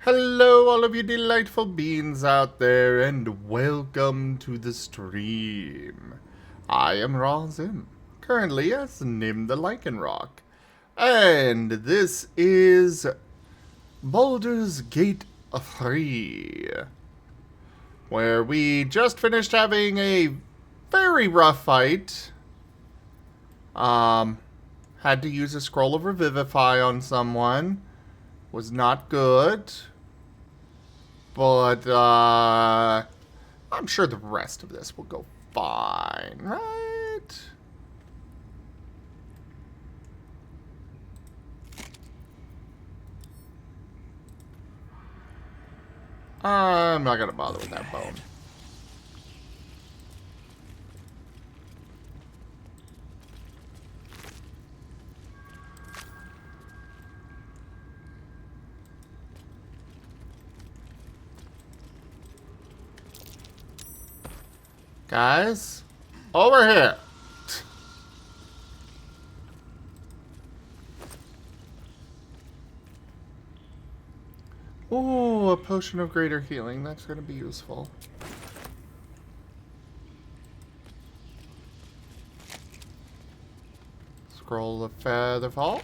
Hello, all of you delightful beings out there, and welcome to the stream. I am Razim, currently as Nim the Lycanroc, and this is Baldur's Gate 3, where we just finished having a very rough fight. Had to use a scroll of Revivify on someone. Was not good. But, I'm sure the rest of this will go fine, right? I'm not gonna bother with that bone. Guys, over here. Ooh, a potion of greater healing. That's going to be useful. Scroll of Featherfall.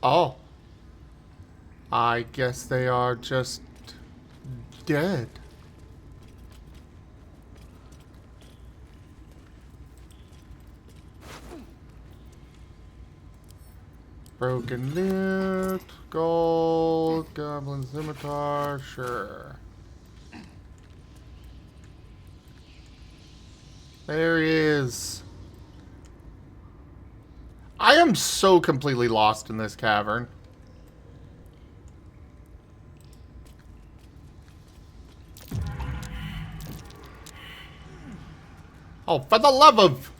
Oh. I guess they are just dead. Broken lute, gold, goblin scimitar, sure. There he is. I am so completely lost in this cavern. Oh, for the love of...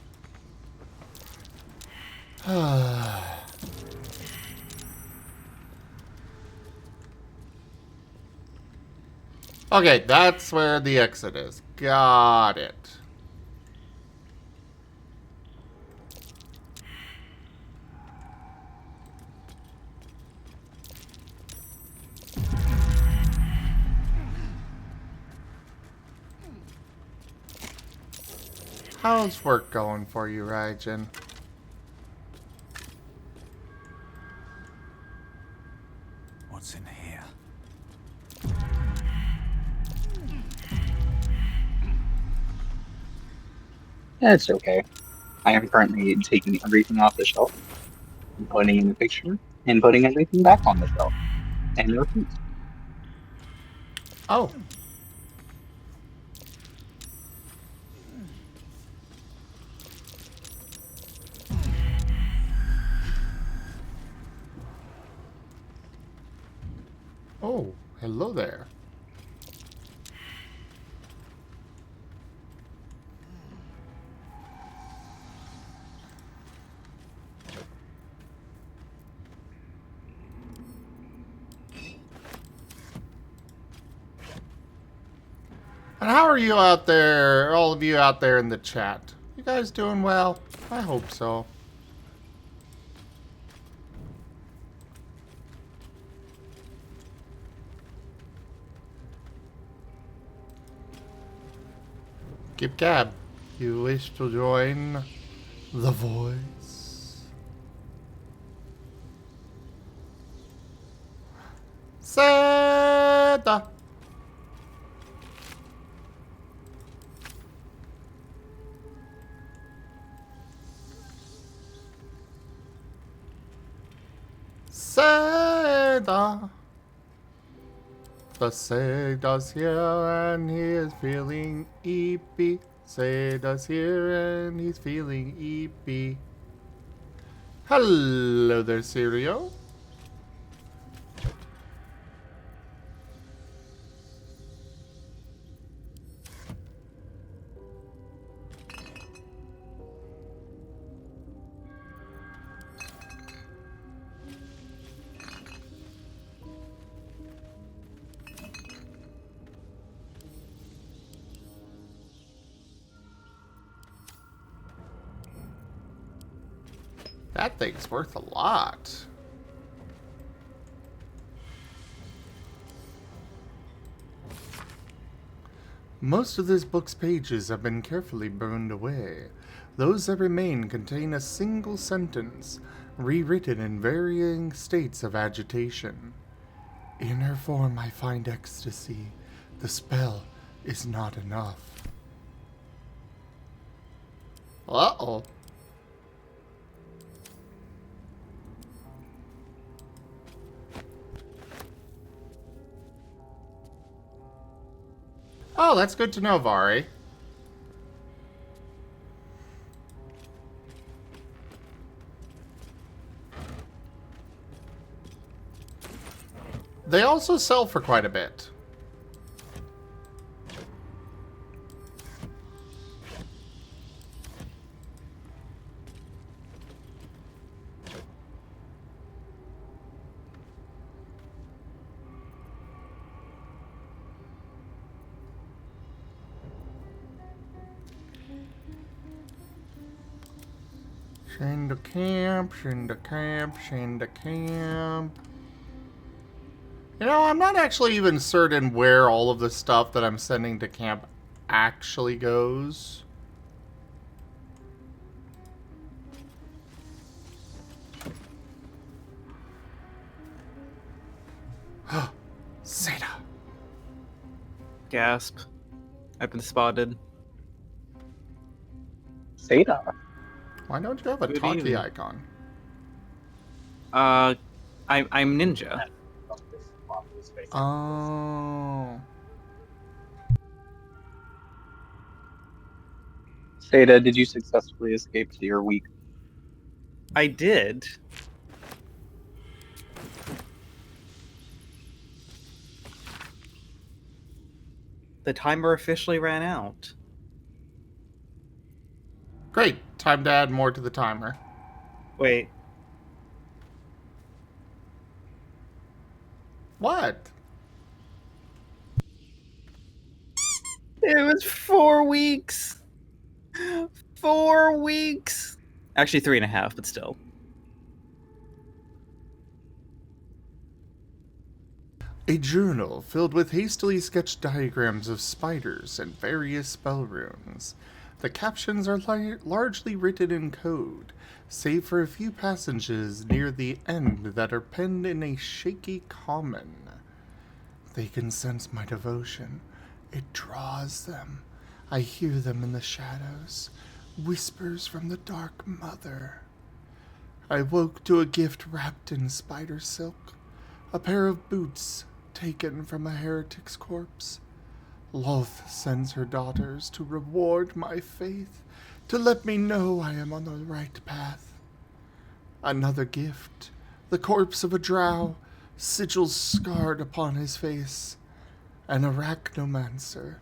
Okay, that's where the exit is. Got it. How's work going for you, Raijin? What's in here? That's okay. I am currently taking everything off the shelf, and putting in the picture, and putting everything back on the shelf. And repeat. Oh. Oh, hello there. And how are you out there, all of you out there in the chat? You guys doing well? I hope so. Give cab. You wish to join the voice? Seda. Seda. The Seda's here and he is feeling eepy. Seda's here and he's feeling eepy. Hello there, Sirio. That thing's worth a lot. Most of this book's pages have been carefully burned away. Those that remain contain a single sentence, rewritten in varying states of agitation. In her form I find ecstasy. The spell is not enough. Uh-oh. Oh, that's good to know, Vari. They also sell for quite a bit. Send to camp, send to camp, send to camp. You know, I'm not actually even certain where all of the stuff that I'm sending to camp actually goes. Zeta. Gasp. I've been spotted. Seda. Why don't you have a Good talkie evening. icon? I'm ninja. Oh. Seda, did you successfully escape to your week? I did. The timer officially ran out. Great. Time to add more to the timer. Wait, What? it was 4 weeks. 4 weeks. Actually, 3.5, but still. A journal filled with hastily sketched diagrams of spiders and various spell runes. The captions are largely written in code, save for a few passages near the end that are penned in a shaky common. They can sense my devotion. It draws them. I hear them in the shadows. Whispers from the Dark Mother. I woke to a gift wrapped in spider silk. A pair of boots taken from a heretic's corpse. Loth sends her daughters to reward my faith, to let me know I am on the right path. Another gift, the corpse of a drow, sigils scarred upon his face. An arachnomancer,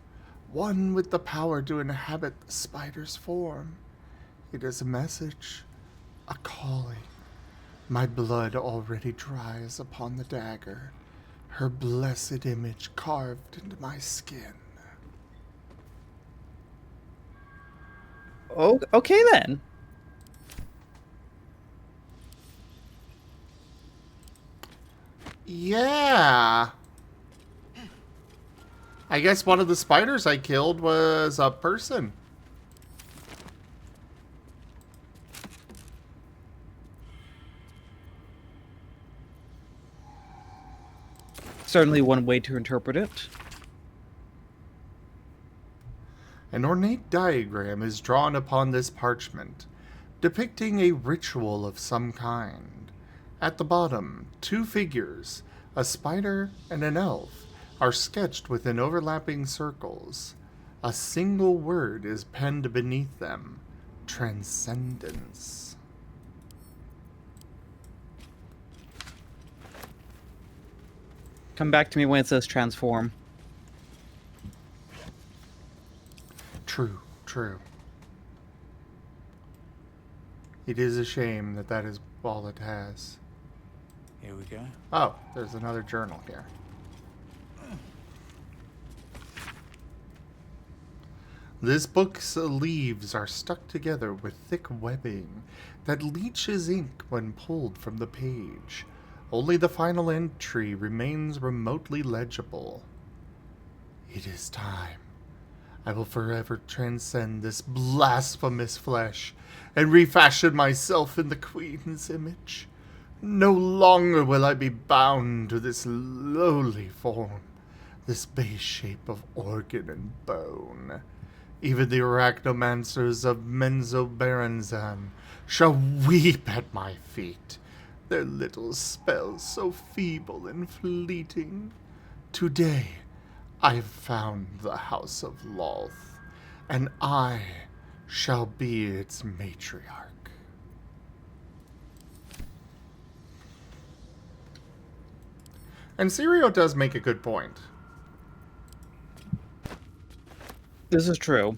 one with the power to inhabit the spider's form. It is a message, a calling. My blood already dries upon the dagger, her blessed image carved into my skin. Oh, okay then. Yeah. I guess one of the spiders I killed was a person. Certainly one way to interpret it. An ornate diagram is drawn upon this parchment, depicting a ritual of some kind. At the bottom, two figures, a spider and an elf, are sketched within overlapping circles. A single word is penned beneath them: transcendence. Come back to me when it says transform. True, true. It is a shame that that is all it has. Here we go. Oh, there's another journal here. This book's leaves are stuck together with thick webbing that leaches ink when pulled from the page. Only the final entry remains remotely legible. It is time. I will forever transcend this blasphemous flesh and refashion myself in the Queen's image. No longer will I be bound to this lowly form, this base shape of organ and bone. Even the arachnomancers of Menzoberranzan shall weep at my feet, their little spells so feeble and fleeting. Today, I have found the House of Lolth, and I shall be its matriarch. And Sirio does make a good point. This is true.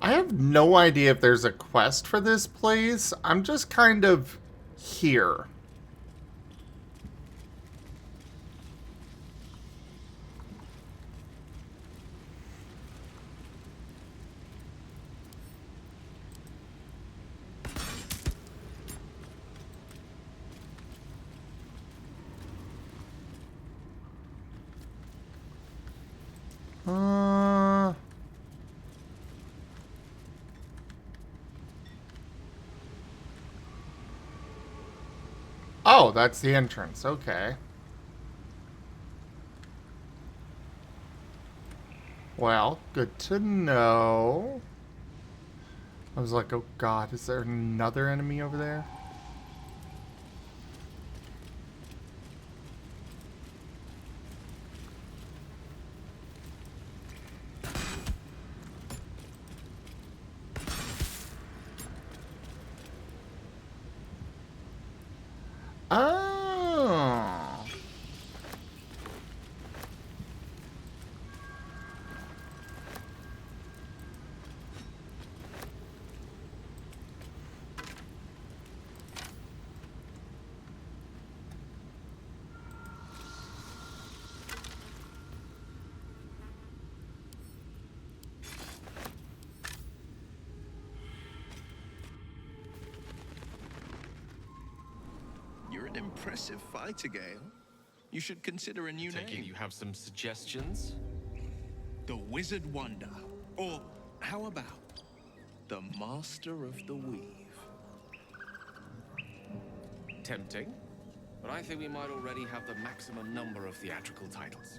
I have no idea if there's a quest for this place. I'm just kind of here. Oh, that's the entrance. Okay. Well, good to know. I was like, oh god, is there another enemy over there? Oh. You're an impressive fighter, Gale. You should consider a new Taking name. you have some suggestions? The Wizard Wonder. Or how about the Master of the Weave? Tempting. But I think we might already have the maximum number of theatrical titles.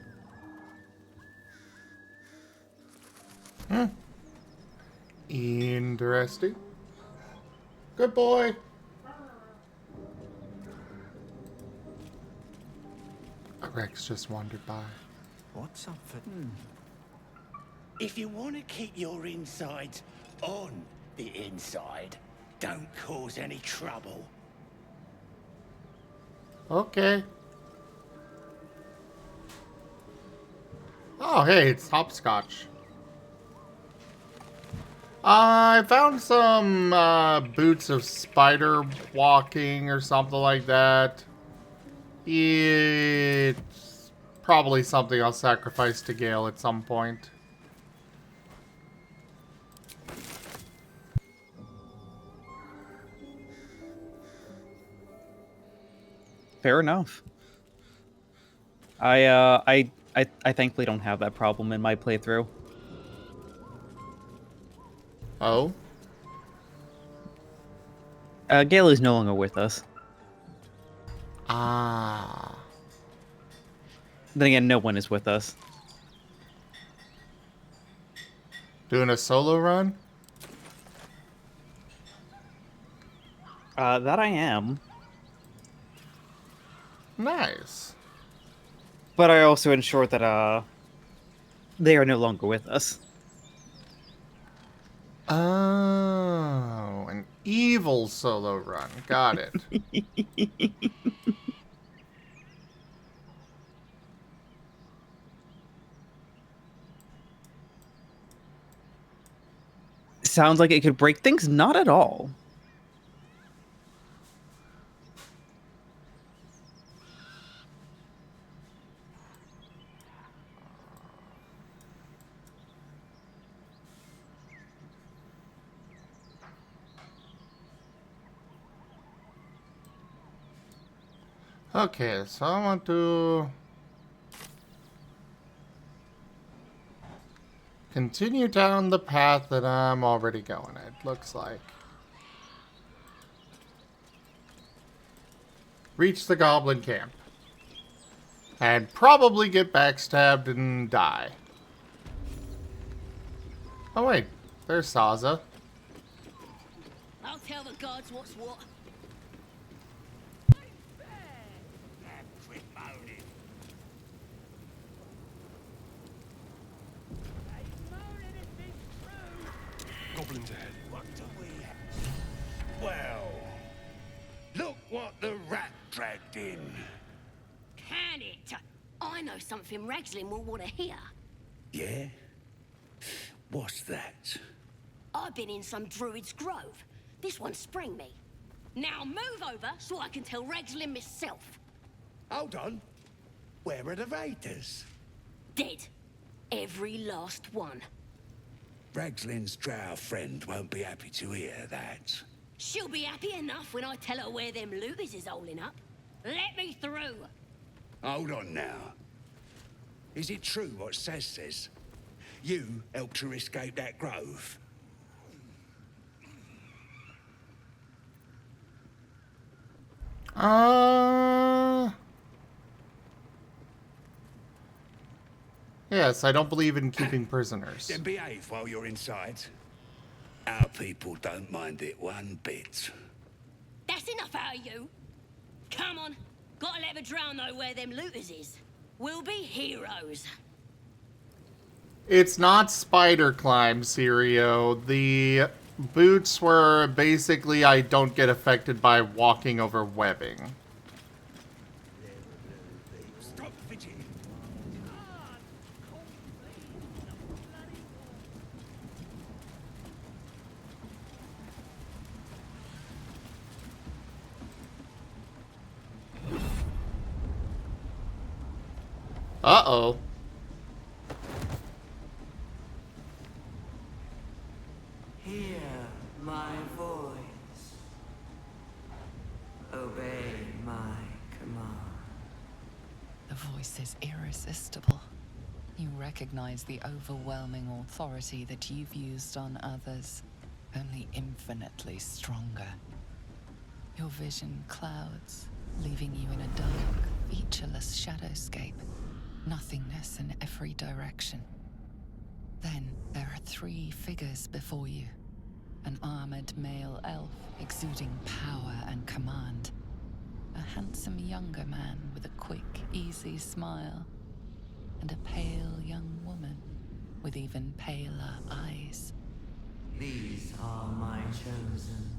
Interesting. Good boy. Rex just wandered by. What's up for... If you want to keep your insides on the inside, don't cause any trouble. Okay. Oh, hey, it's hopscotch. I found some boots of spider walking or something like that. It's probably something I'll sacrifice to Gale at some point. Fair enough. I thankfully don't have that problem in my playthrough. Oh? Gale is no longer with us. Ah. Then again, no one is with us. Doing a solo run? That I am. Nice. But I also ensure that, they are no longer with us. evil solo run. Got it. Sounds like it could break things? Not at all. Okay, so I want to continue down the path that I'm already going, it looks like. Reach the goblin camp. And probably get backstabbed and die. Oh wait, there's Saza. I'll tell the gods what's what. Quit moaning. Goblins ahead. What do we have? Well, look what the rat dragged in. Can it? I know something Ragslin will want to hear. Yeah? What's that? I've been in some druid's grove. This one sprang me. Now move over so I can tell Ragslin myself. Hold on. Where are the raiders? Dead. Every last one. Ragslin's drow friend won't be happy to hear that. She'll be happy enough when I tell her where them looters is holding up. Let me through. Hold on now. Is it true what Saz says? You helped her escape that grove? Yes, I don't believe in keeping prisoners. Then behave while you're inside. Our people don't mind it one bit. That's enough out of you. Come on. Gotta let the drow know where them looters is. We'll be heroes. It's not spider climb, Sirio. The boots were basically I don't get affected by walking over webbing. Stop fidgeting. Uh-oh. Hear my voice. Obey my command. The voice is irresistible. You recognize the overwhelming authority that you've used on others, only infinitely stronger. Your vision clouds, leaving you in a dark, featureless shadowscape, nothingness in every direction. Then there are three figures before you. An armored male elf exuding power and command. A handsome younger man with a quick, easy smile. And a pale young woman with even paler eyes. These are my chosen.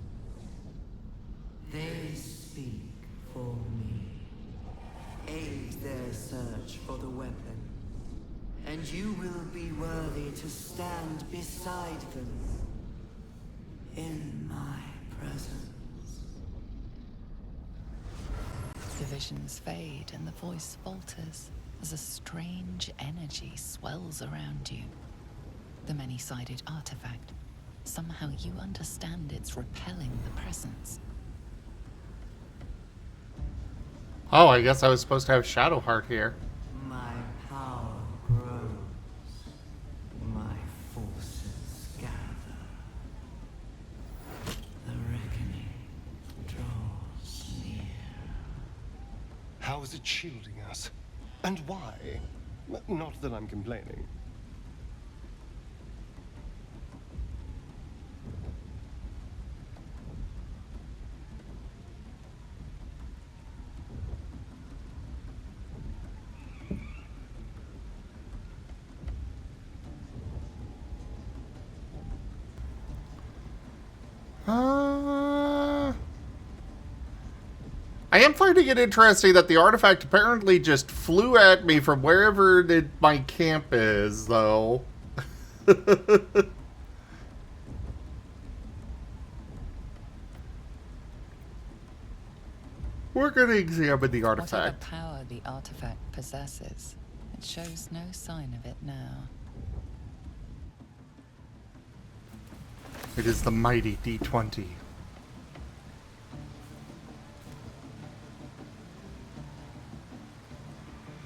They speak for me. Aid their search for the weapon, and you will be worthy to stand beside them in my presence. The visions fade and the voice falters as a strange energy swells around you. The many-sided artifact. Somehow you understand it's repelling the presence. Oh, I guess I was supposed to have Shadowheart here. My power grows. My forces gather. The reckoning draws near. How is it shielding us? And why? Not that I'm complaining. I am finding it interesting that the artifact apparently just flew at me from wherever my camp is, though. We're going to examine the Whatever artifact. power the artifact possesses, it shows no sign of it now. It is the mighty D20.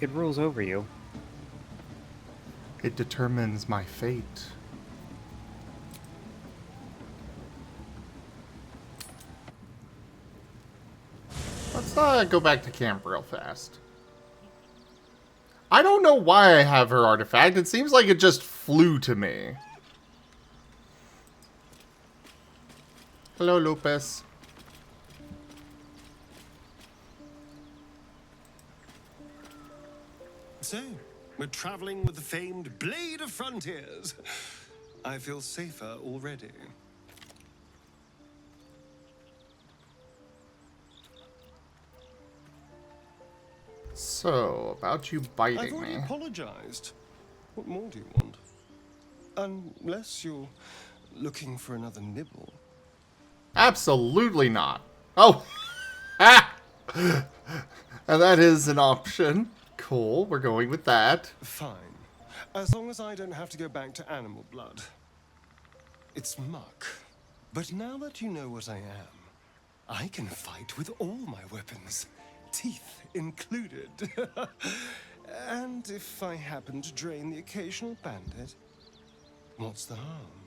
It rules over you. It determines my fate. Let's go back to camp real fast. I don't know why I have her artifact. It seems like it just flew to me. Hello, Lupus. So, we're traveling with the famed Blade of Frontiers. I feel safer already. So, about you I've biting already me. apologized. What more do you want? Unless you're looking for another nibble. Absolutely not. Oh! Ah! And that is an option. Cool, we're going with that. Fine. As long as I don't have to go back to animal blood. It's muck. But now that you know what I am, I can fight with all my weapons. Teeth included. And if I happen to drain the occasional bandit, what's the harm?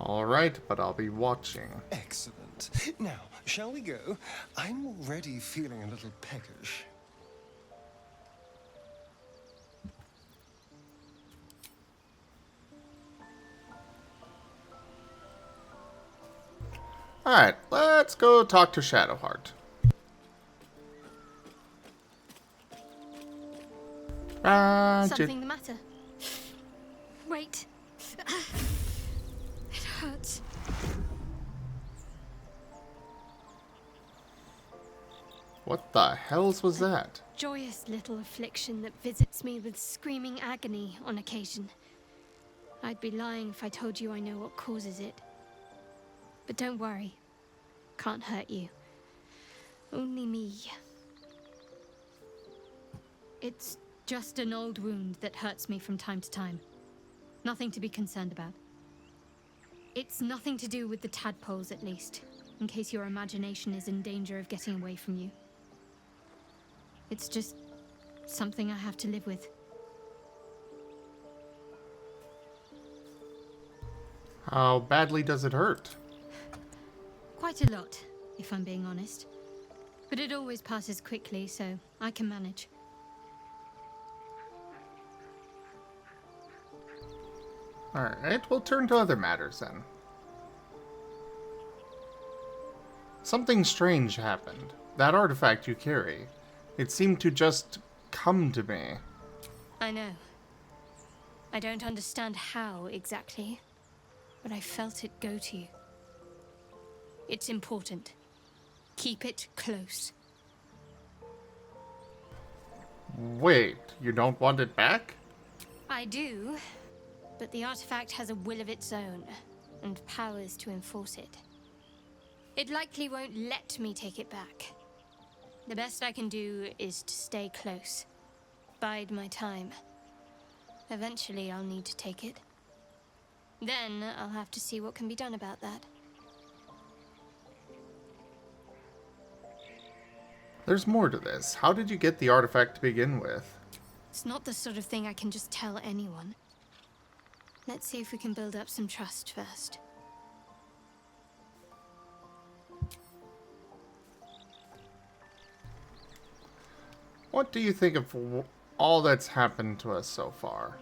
Alright, but I'll be watching. Excellent. Now, shall we go? I'm already feeling a little peckish. Alright, let's go talk to Shadowheart. Something the matter? Wait. It hurts. What the hells was that? Joyous little affliction that visits me with screaming agony on occasion. I'd be lying if I told you I know what causes it. But don't worry. Can't hurt you. Only me. It's just an old wound that hurts me from time to time. Nothing to be concerned about. It's nothing to do with the tadpoles, at least, in case your imagination is in danger of getting away from you. It's just something I have to live with. How badly does it hurt? Quite a lot, if I'm being honest. But it always passes quickly, so I can manage. Alright, we'll turn to other matters then. Something strange happened. That artifact you carry. It seemed to just come to me. I know. I don't understand how exactly, but I felt it go to you. It's important. Keep it close. Wait, you don't want it back? I do, but the artifact has a will of its own, and powers to enforce it. It likely won't let me take it back. The best I can do is to stay close. Bide my time. Eventually I'll need to take it. Then I'll have to see what can be done about that. There's more to this. How did you get the artifact to begin with? It's not the sort of thing I can just tell anyone. Let's see if we can build up some trust first. What do you think of all that's happened to us so far?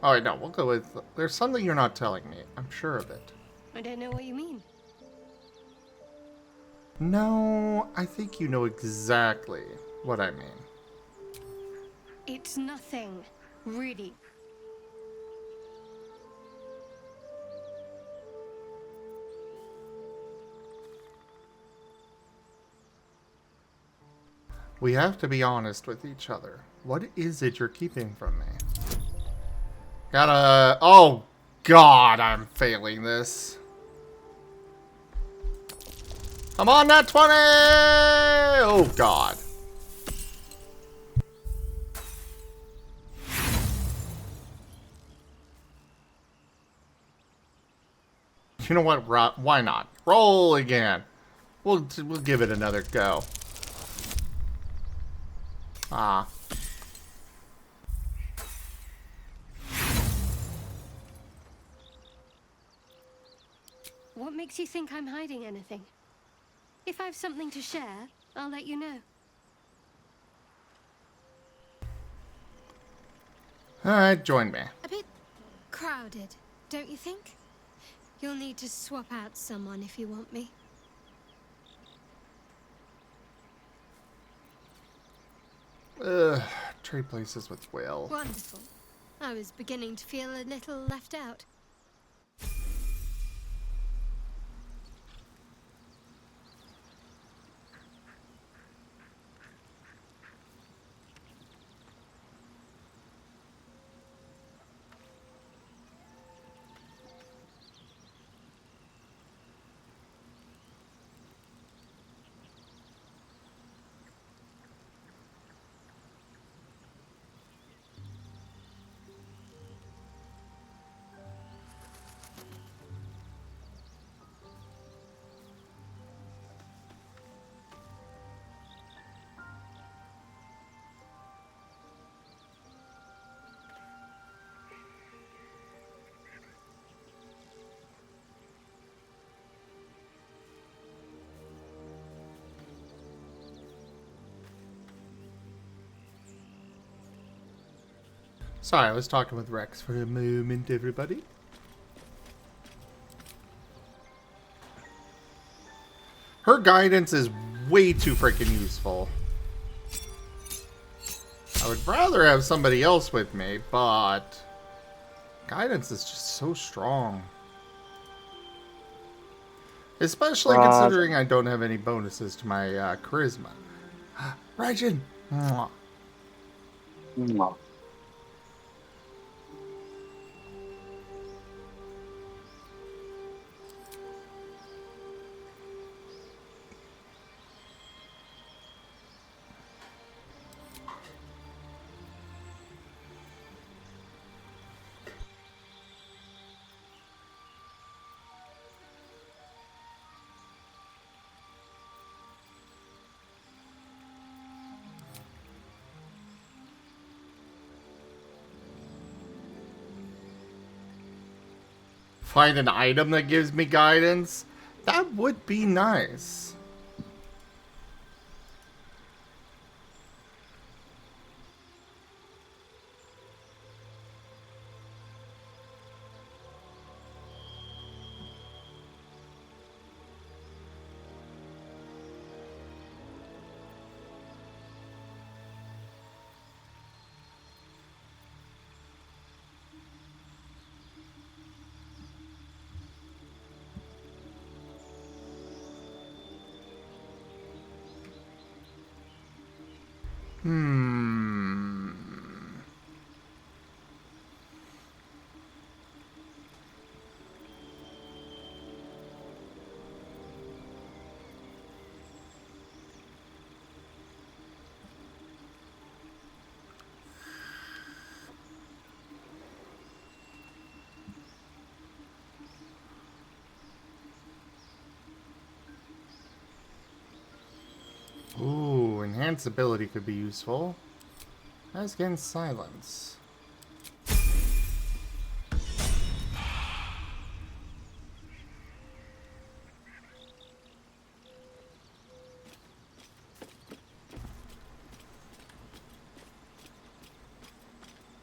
Alright, no, we'll go with... There's something you're not telling me. I'm sure of it. I don't know what you mean. No, I think you know exactly what I mean. It's nothing, really. We have to be honest with each other. What is it you're keeping from me? Gotta... Oh, God, I'm failing this. Come on, that 20! Oh, God. You know what? Why not? Roll again. We'll give it another go. Ah. What makes you think I'm hiding anything? If I've something to share, I'll let you know. Alright, join me. A bit crowded, don't you think? You'll need to swap out someone if you want me. Trade places with Will. Wonderful. I was beginning to feel a little left out. Sorry, I was talking with Rex for a moment, everybody. Her guidance is way too freaking useful. I would rather have somebody else with me, but guidance is just so strong. Especially considering I don't have any bonuses to my charisma. Regin! Mwah. Mwah. Find an item that gives me guidance? That would be nice. Ooh, enhanced ability could be useful. As against silence.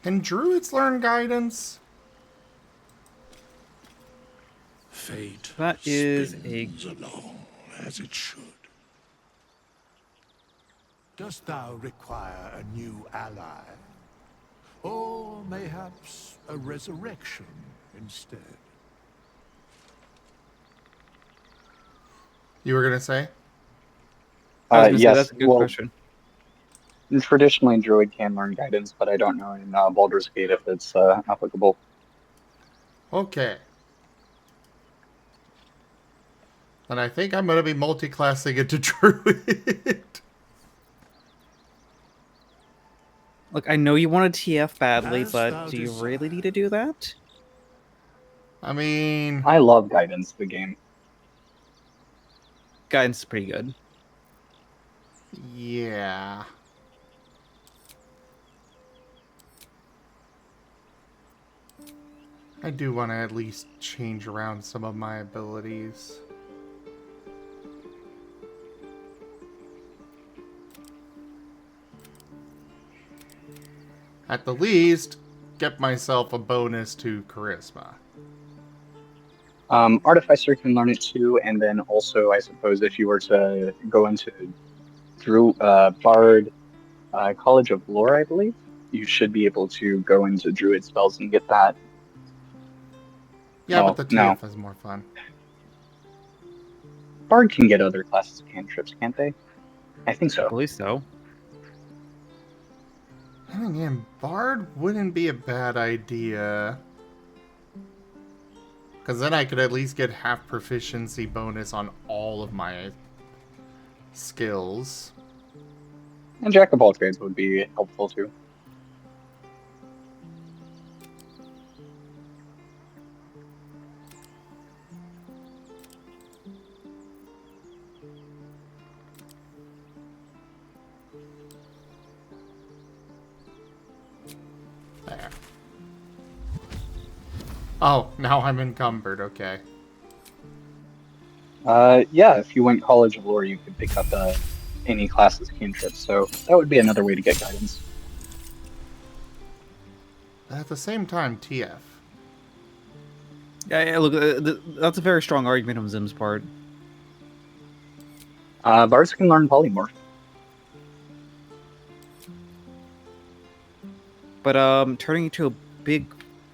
Can druids learn guidance? Fate That is spins along as it should. Dost thou require a new ally? Or mayhaps a resurrection instead? You were gonna say? I was gonna say, Yes. that's a good Well, question. And traditionally, Druid can learn guidance, but I don't know in Baldur's Gate if it's applicable. Okay. And I think I'm going to be multi-classing into Druid. Look, I know you want a TF badly, As but thou do you desire. really need to do that? I mean... I love guidance, the game. Guidance is pretty good. Yeah. I do want to at least change around some of my abilities. At the least, get myself a bonus to Charisma. Artificer can learn it too, and then also, I suppose, if you were to go into Bard College of Lore, I believe, you should be able to go into Druid spells and get that. Yeah, but Oh, the no. TF is more fun. Bard can get other classes of cantrips, can't they? I think I so. believe so. And again, Bard wouldn't be a bad idea. Because then I could at least get half proficiency bonus on all of my skills. And Jack of all trades would be helpful too. There. Oh, now I'm encumbered, okay. Yeah, if you went College of Lore, you could pick up any classes cantrips, so that would be another way to get guidance. At the same time, TF. Yeah, look, that's a very strong argument on Zim's part. Bards can learn polymorph. But turning into a big,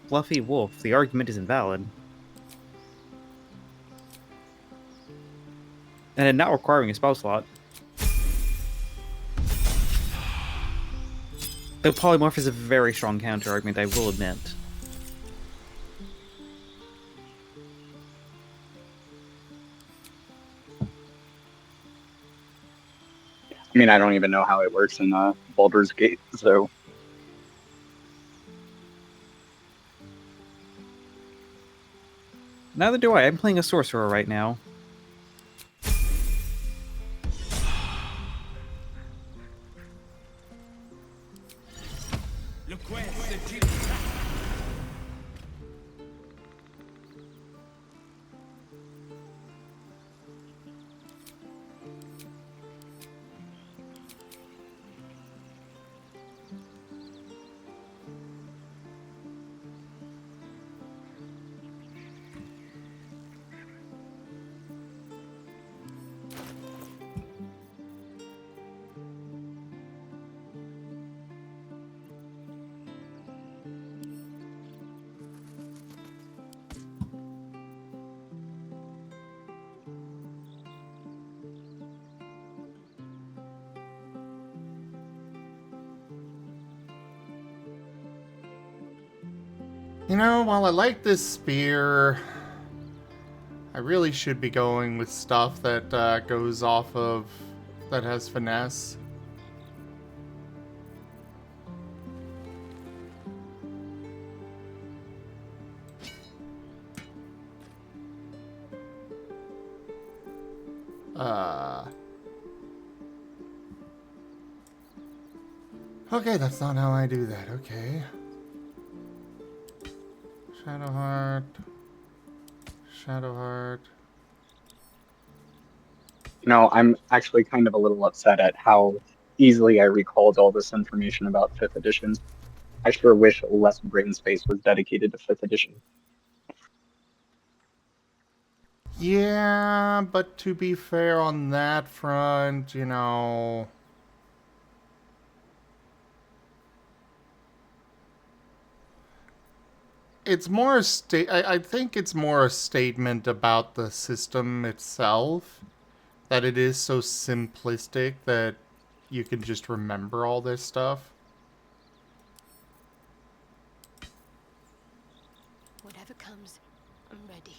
fluffy wolf, the argument is invalid. And then not requiring a spell slot. The polymorph is a very strong counter argument, I will admit. I mean, I don't even know how it works in Baldur's Gate, so... Neither do I. I'm playing a sorcerer right now. You know, while I like this spear, I really should be going with stuff that goes off of... that has finesse. Okay, that's not how I do that. Okay. Shadowheart. Shadowheart. You know, I'm actually kind of a little upset at how easily I recalled all this information about 5th edition. I sure wish less brain space was dedicated to 5th edition. Yeah, but to be fair on that front, you know... It's more I think it's more a statement about the system itself. That it is so simplistic that you can just remember all this stuff. Whatever comes, I'm ready.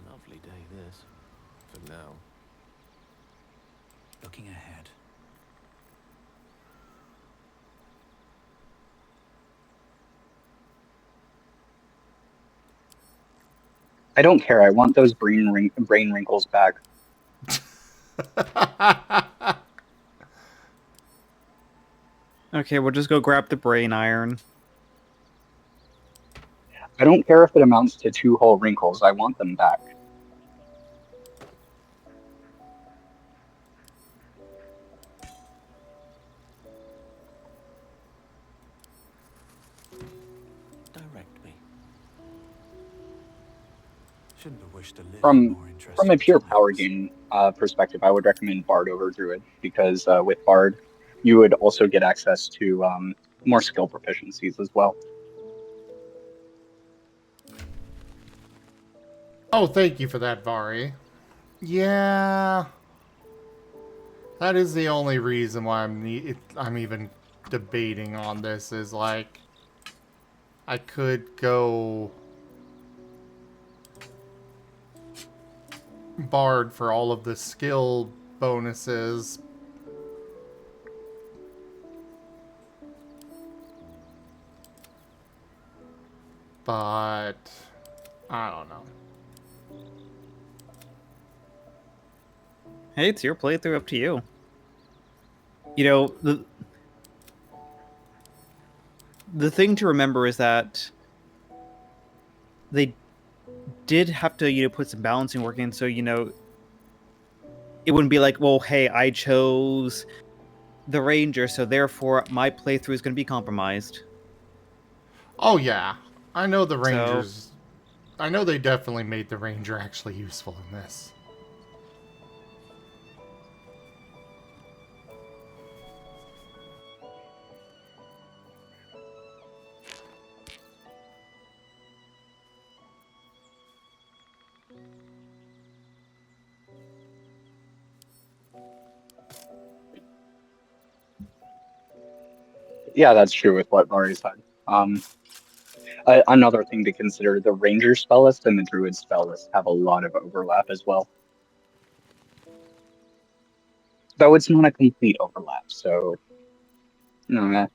Lovely day, this. For now. Looking ahead. I don't care. I want those brain wrinkles back. Okay, we'll just go grab the brain iron. I don't care if it amounts to 2 whole wrinkles. I want them back. Direct me. Shouldn't have wished to live From more interesting from a pure power times. gain perspective, I would recommend Bard over Druid because with Bard, you would also get access to more skill proficiencies as well. Oh, thank you for that, Vari. Yeah, that is the only reason why I'm even debating on this. Is like, I could go Bard for all of the skill bonuses. But I don't know. Hey, it's your playthrough, up to you. You know, the thing to remember is that they did have to, put some balancing work in, so, it wouldn't be like, well, hey, I chose the ranger, so therefore my playthrough is going to be compromised. Oh yeah, I know the So, Rangers. I know they definitely made the Ranger actually useful in this. Yeah, that's true with what Mari said. Another thing to consider, the Ranger spell list and the Druid spell list have a lot of overlap as well. Though it's not a complete overlap, so... No,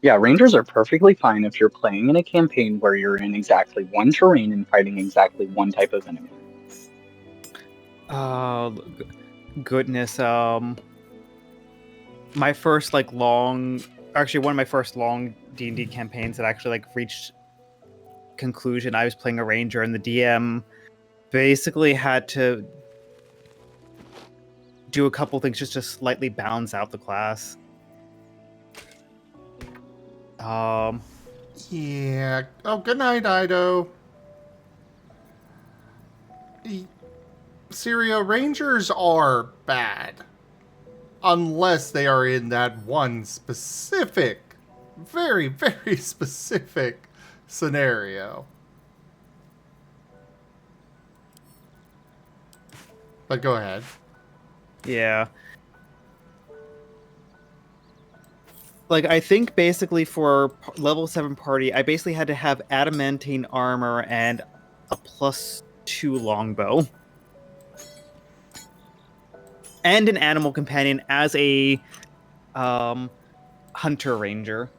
yeah, Rangers are perfectly fine if you're playing in a campaign where you're in exactly one terrain and fighting exactly one type of enemy. oh, goodness, my first, one of my first long D&D campaigns that actually, reached conclusion, I was playing a ranger, and the DM basically had to do a couple things just to slightly balance out the class. Yeah. Oh, good night, Ido. Syria, Rangers are bad. Unless they are in that one specific, very, very specific scenario. But go ahead. Yeah. I think basically for level 7 party, I basically had to have adamantine armor and a +2 longbow. And an animal companion as a hunter ranger.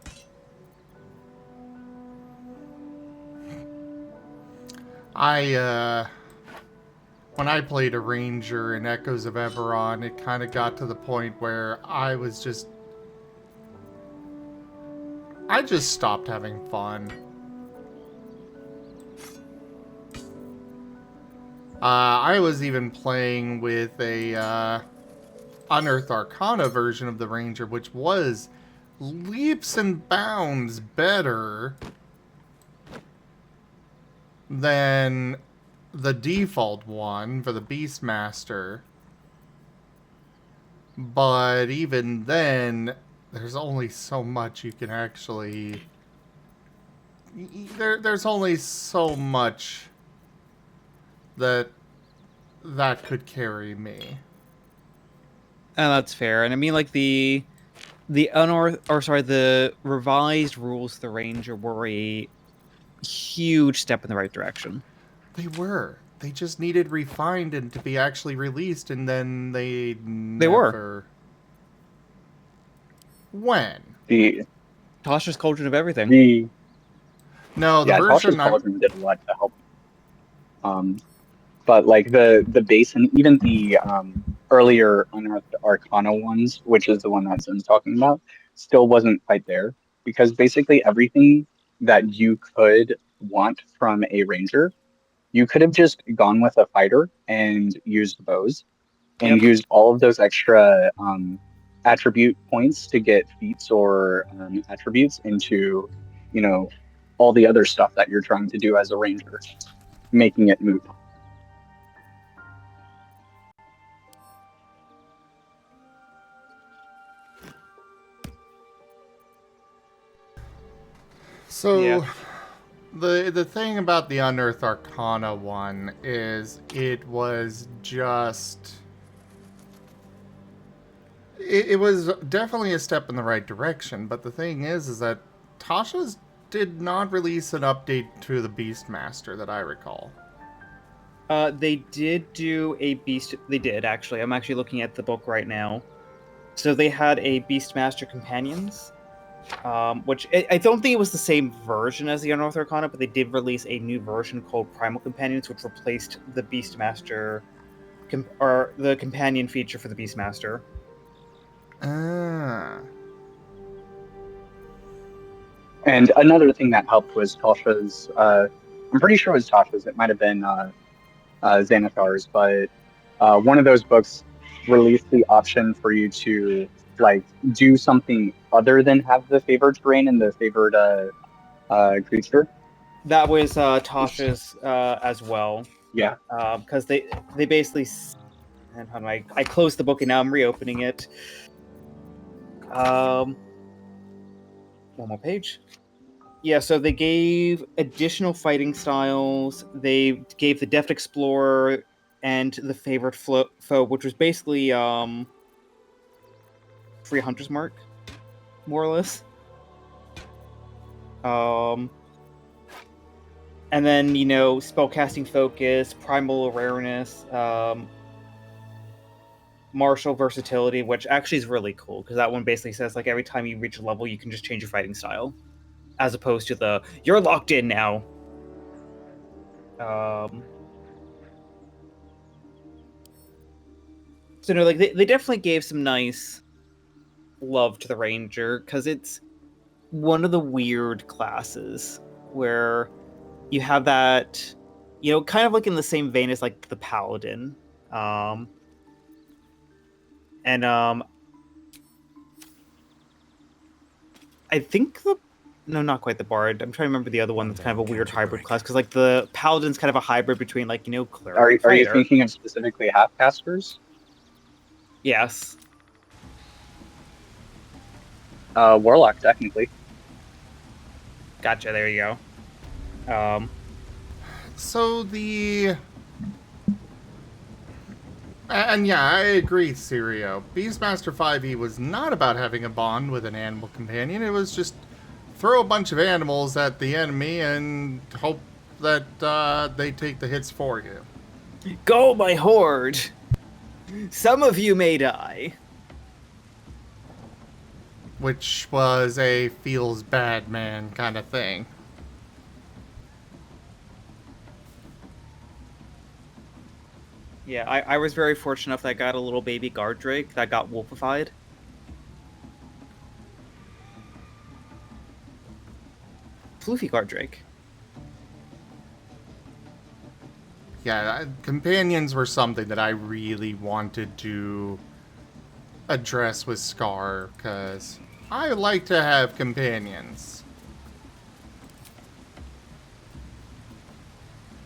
When I played a ranger in Echoes of Everon, it kind of got to the point where I just stopped having fun. I was even playing with a Unearthed Arcana version of the Ranger, which was leaps and bounds better than the default one for the Beastmaster. But even then, there's only so much you can actually... There's only so much that could carry me. And that's fair. And I mean, like, the revised rules of the Ranger were a huge step in the right direction. They were. They just needed refined and to be actually released, and then they were. When? The Tasha's Cauldron of Everything. No, the Tasha's version Cauldron did a lot to help. But like the base and even the earlier Unearthed Arcana ones, which is the one that Zen's talking about, still wasn't quite there, because basically everything that you could want from a ranger, you could have just gone with a fighter and used bows and used all of those extra attribute points to get feats or attributes into, you know, all the other stuff that you're trying to do as a ranger, making it moot. So, the thing about the Unearthed Arcana one is it was just... It was definitely a step in the right direction, but the thing is that Tasha's did not release an update to the Beastmaster that I recall. They did do a Beast... They did, actually. I'm actually looking at the book right now. So they had a Beastmaster Companions, which I don't think it was the same version as the Unearthed Arcana, but they did release a new version called Primal Companions, which replaced the Beastmaster, or the companion feature for the Beastmaster. And another thing that helped was Tasha's, I'm pretty sure it was Tasha's, it might have been Xanathar's, but one of those books released the option for you to like do something other than have the favored terrain and the favored creature. That was Tasha's as well. Yeah. Because they basically... And how do I closed the book and now I'm reopening it. One more page. Yeah, so they gave additional fighting styles. They gave the Deft Explorer and the Favorite Foe, which was basically free Hunter's Mark, more or less. And then, you know, Spellcasting Focus, Primal Awareness, Martial Versatility, which actually is really cool, because that one basically says, like, every time you reach a level, you can just change your fighting style. As opposed to the, you're locked in now. So, no, like, they definitely gave some nice love to the Ranger, because it's one of the weird classes where you have that, you know, kind of like in the same vein as, like, the Paladin. I think no, not quite the Bard. I'm trying to remember the other one that's kind of a weird hybrid class, because, like, the Paladin's kind of a hybrid between, like, you know, cleric. Are you thinking of specifically half-casters? Yes. Warlock, technically. Gotcha, there you go. So the... And yeah, I agree, Sirio. Beastmaster 5e was not about having a bond with an animal companion. It was just throw a bunch of animals at the enemy and hope that they take the hits for you. Go, my horde! Some of you may die. Which was a feels bad man kind of thing. Yeah, I was very fortunate enough that I got a little baby guard drake that got wolfified. Floofy guard drake. Yeah, companions were something that I really wanted to address with Scar, because I like to have companions.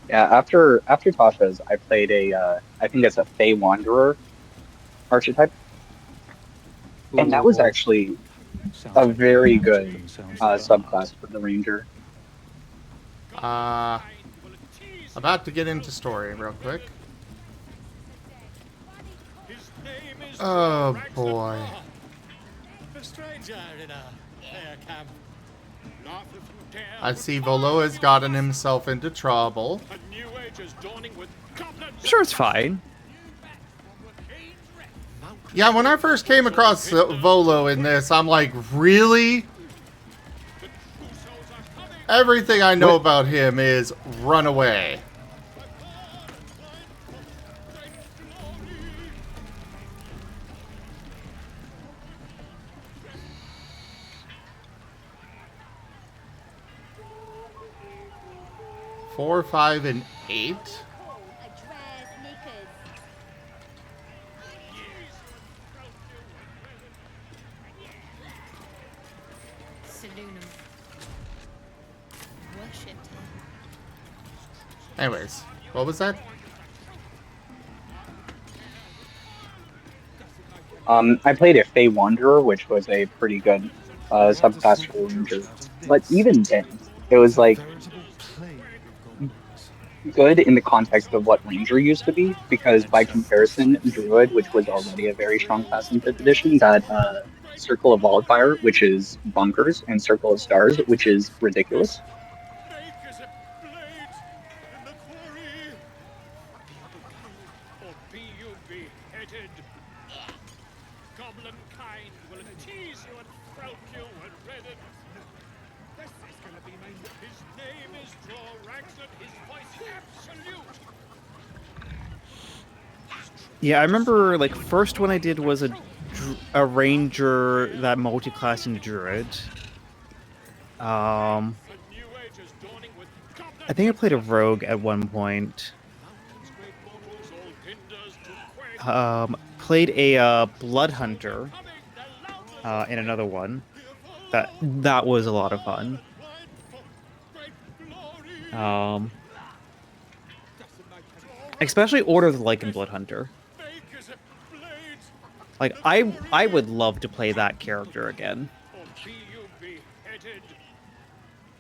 Yeah, after Tasha's, I played a, I think it's a Fey Wanderer archetype. And that was Ooh. actually Sounds a like very the good team sounds subclass for the ranger. About to get into story real quick. Oh boy. A stranger in a fair camp. Not if you dare. I see Volo has gotten himself into trouble. A new age is dawning with goblins. Sure, it's fine. Yeah, when I first came across Volo in this, I'm like, really? Everything I know about him is run away. Four, 5, and 8. Anyways, what was that? I played a Fey Wanderer, which was a pretty good subclass for ranger. But even then, it was like good in the context of what ranger used to be, because by comparison, druid, which was already a very strong class in 5th edition, got Circle of Wildfire, which is bonkers, and Circle of Stars, which is ridiculous. Goblin kind will tease you and throat you and redden. This is gonna be mine. His name is Draw his voice absolute. Yeah, I remember, like, first one I did was a ranger that multi-classed into druid. I think I played a rogue at one point. Played a blood hunter in another one. That was a lot of fun. Especially Order of the Lycan Blood Hunter. Like, I would love to play that character again.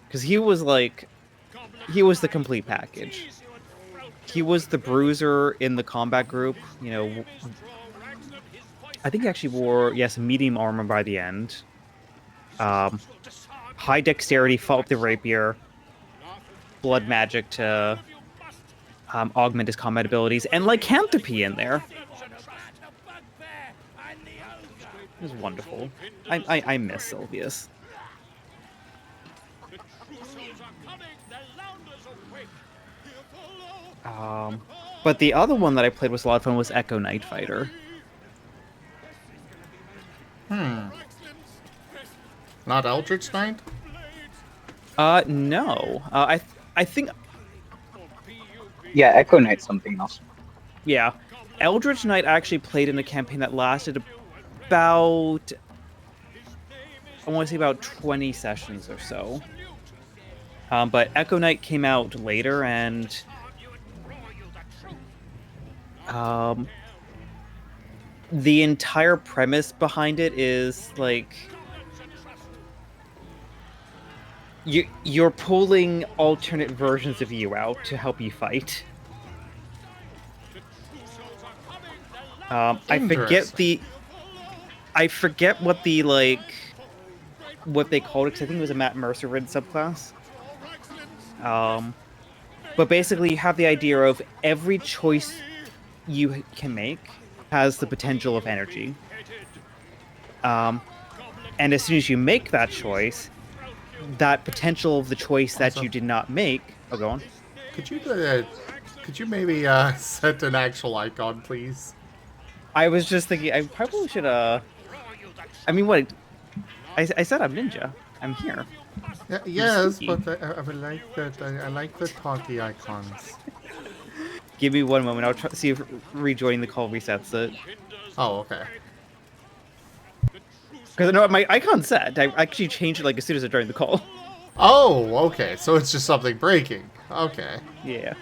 Because he was the complete package. He was the bruiser in the combat group, you know. I think he actually wore, yes, medium armor by the end. High dexterity, fought with the rapier. Blood magic to augment his combat abilities. And lycanthropy in there. It was wonderful. I miss Sylvius. But the other one that I played was a lot of fun was Echo Night Fighter. Not Eldritch Knight? No. I think... Yeah, Echo Knight's something else. Yeah. Eldritch Knight actually played in a campaign that lasted about... I want to say about 20 sessions or so. But Echo Knight came out later, and... the entire premise behind it is, like... You're pulling alternate versions of you out to help you fight. I forget what the, like... what they called it, because I think it was a Matt Mercer rid subclass. But basically, you have the idea of every choice you can make has the potential of energy. And as soon as you make that choice, that potential of the choice that you did not make... Oh, go on. Could you maybe set an actual icon, please? I was just thinking, I probably should, I mean, what? I said I'm ninja. I'm here. Yeah, yes, but I would like that. I like the talkie icons. Give me one moment. I'll try see if rejoining the call resets it. Oh, okay. Because no, my icon's set. I actually changed it like as soon as I joined the call. Oh, okay. So it's just something breaking. Okay. Yeah.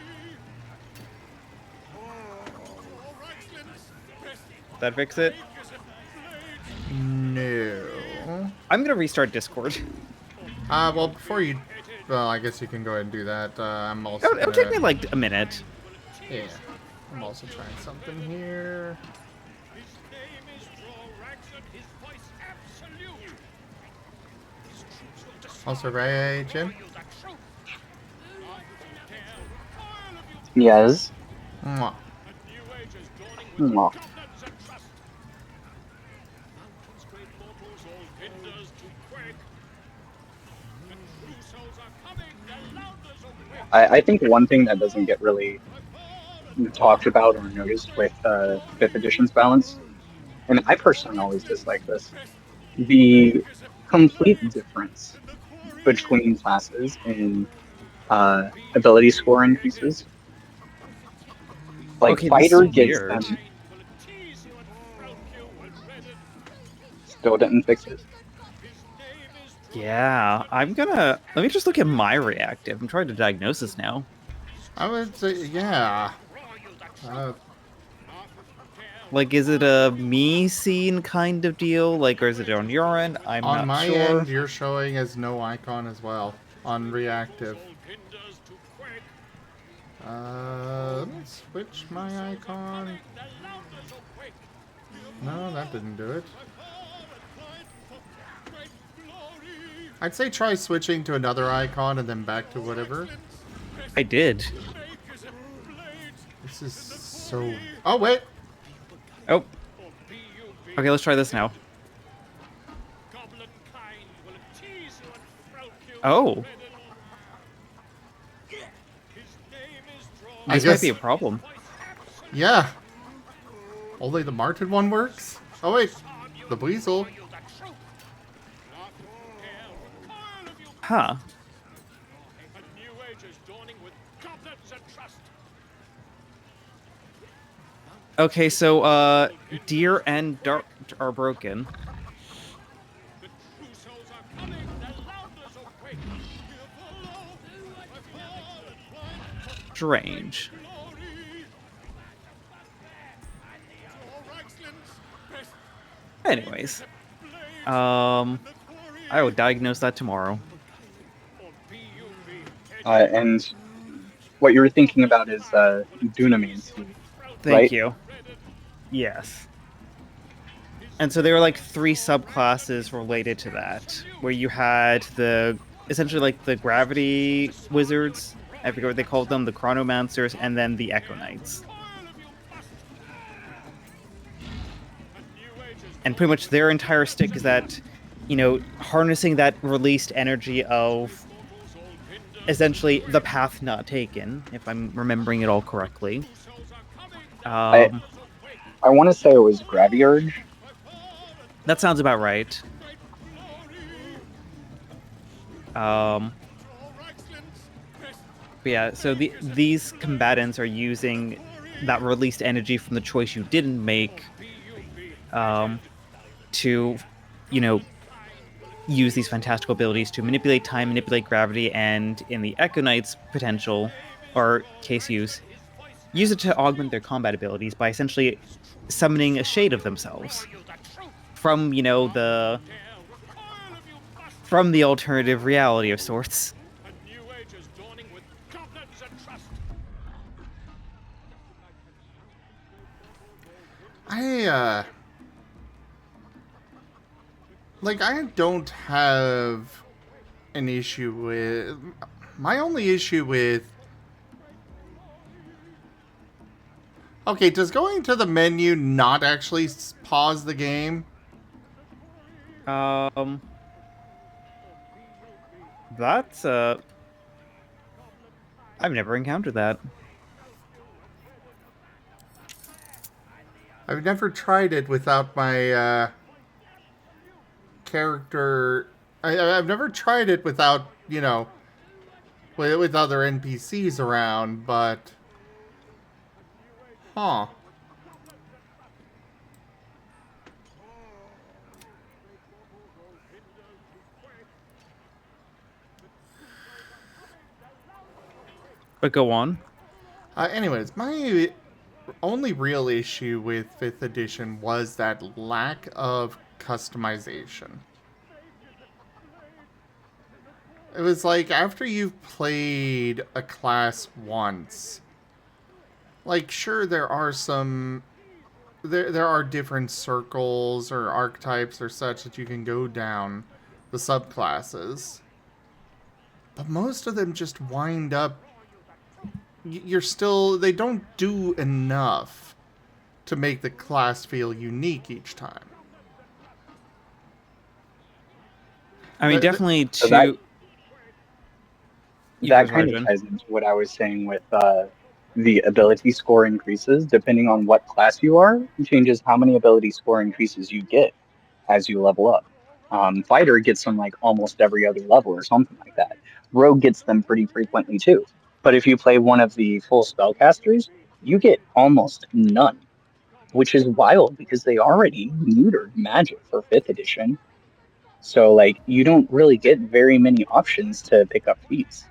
That fix it? No. I'm gonna restart Discord. Well, before you... Well, I guess you can go ahead and do that. I'm also It'll gonna... take me like a minute. Yeah. I'm also trying something here. His name is Drawrax and his voice absolute. His troops will destroy Also, right, Jim? the truth. Yes. Mwah. A new age is dawning with Mwah. goblins and trust. Mountains, great mortals, all hinders to quake. The true souls are coming, the louders awake. I think one thing that doesn't get really talked about or noticed with fifth edition's balance, and I personally always dislike this, the complete difference between classes in ability score increases. Like Okay, this fighter is gets weird. them. Still didn't fix it. Yeah, I'm gonna... Let me just look at my reactive. I'm trying to diagnose this now. I would say, yeah. Like, is it a me scene kind of deal? Like, or is it on your end? I'm On not my sure. end, you're showing as no icon as well. On reactive. Let me switch my icon. No, that didn't do it. I'd say try switching to another icon and then back to whatever. I did. This is so... Oh, wait! Oh. Okay, let's try this now. Oh. This might be a problem. Yeah. Only the Marten one works? Oh, wait. The Weasel. Huh. Okay, so, deer and dart are broken. Strange. Anyways. I will diagnose that tomorrow. And what you were thinking about is Dunamancy, Thank you. Yes. And so there were like 3 subclasses related to that, where you had the essentially like the gravity wizards, I forget what they called them, the chronomancers, and then the echo knights. And pretty much their entire stick is that, you know, harnessing that released energy of essentially the path not taken, if I'm remembering it all correctly. I want to say it was Graviurge. That sounds about right. But yeah, so these combatants are using that released energy from the choice you didn't make to, you know, use these fantastical abilities to manipulate time, manipulate gravity, and in the Echo Knight's potential, or case use it to augment their combat abilities by essentially summoning a shade of themselves from, you know, from the alternative reality of sorts. I don't have an issue with... My only issue with... Okay, does going to the menu not actually pause the game? That's, I've never encountered that. I've never tried it without my, character... I've never tried it without, you know, with other NPCs around, but... Huh. But go on. Anyways, my only real issue with 5th edition was that lack of customization. It was like, after you've played a class once, like, sure, there are some... There are different circles or archetypes or such that you can go down, the subclasses. But most of them just wind up... You're still... They don't do enough to make the class feel unique each time. I mean, But definitely So to... that kind of ties into what I was saying with the ability score increases depending on what class you are. It changes how many ability score increases you get as you level up. Fighter gets them like almost every other level or something like that. Rogue gets them pretty frequently too. But if you play one of the full spellcasters, you get almost none, which is wild because they already neutered magic for 5th edition. So like you don't really get very many options to pick up feats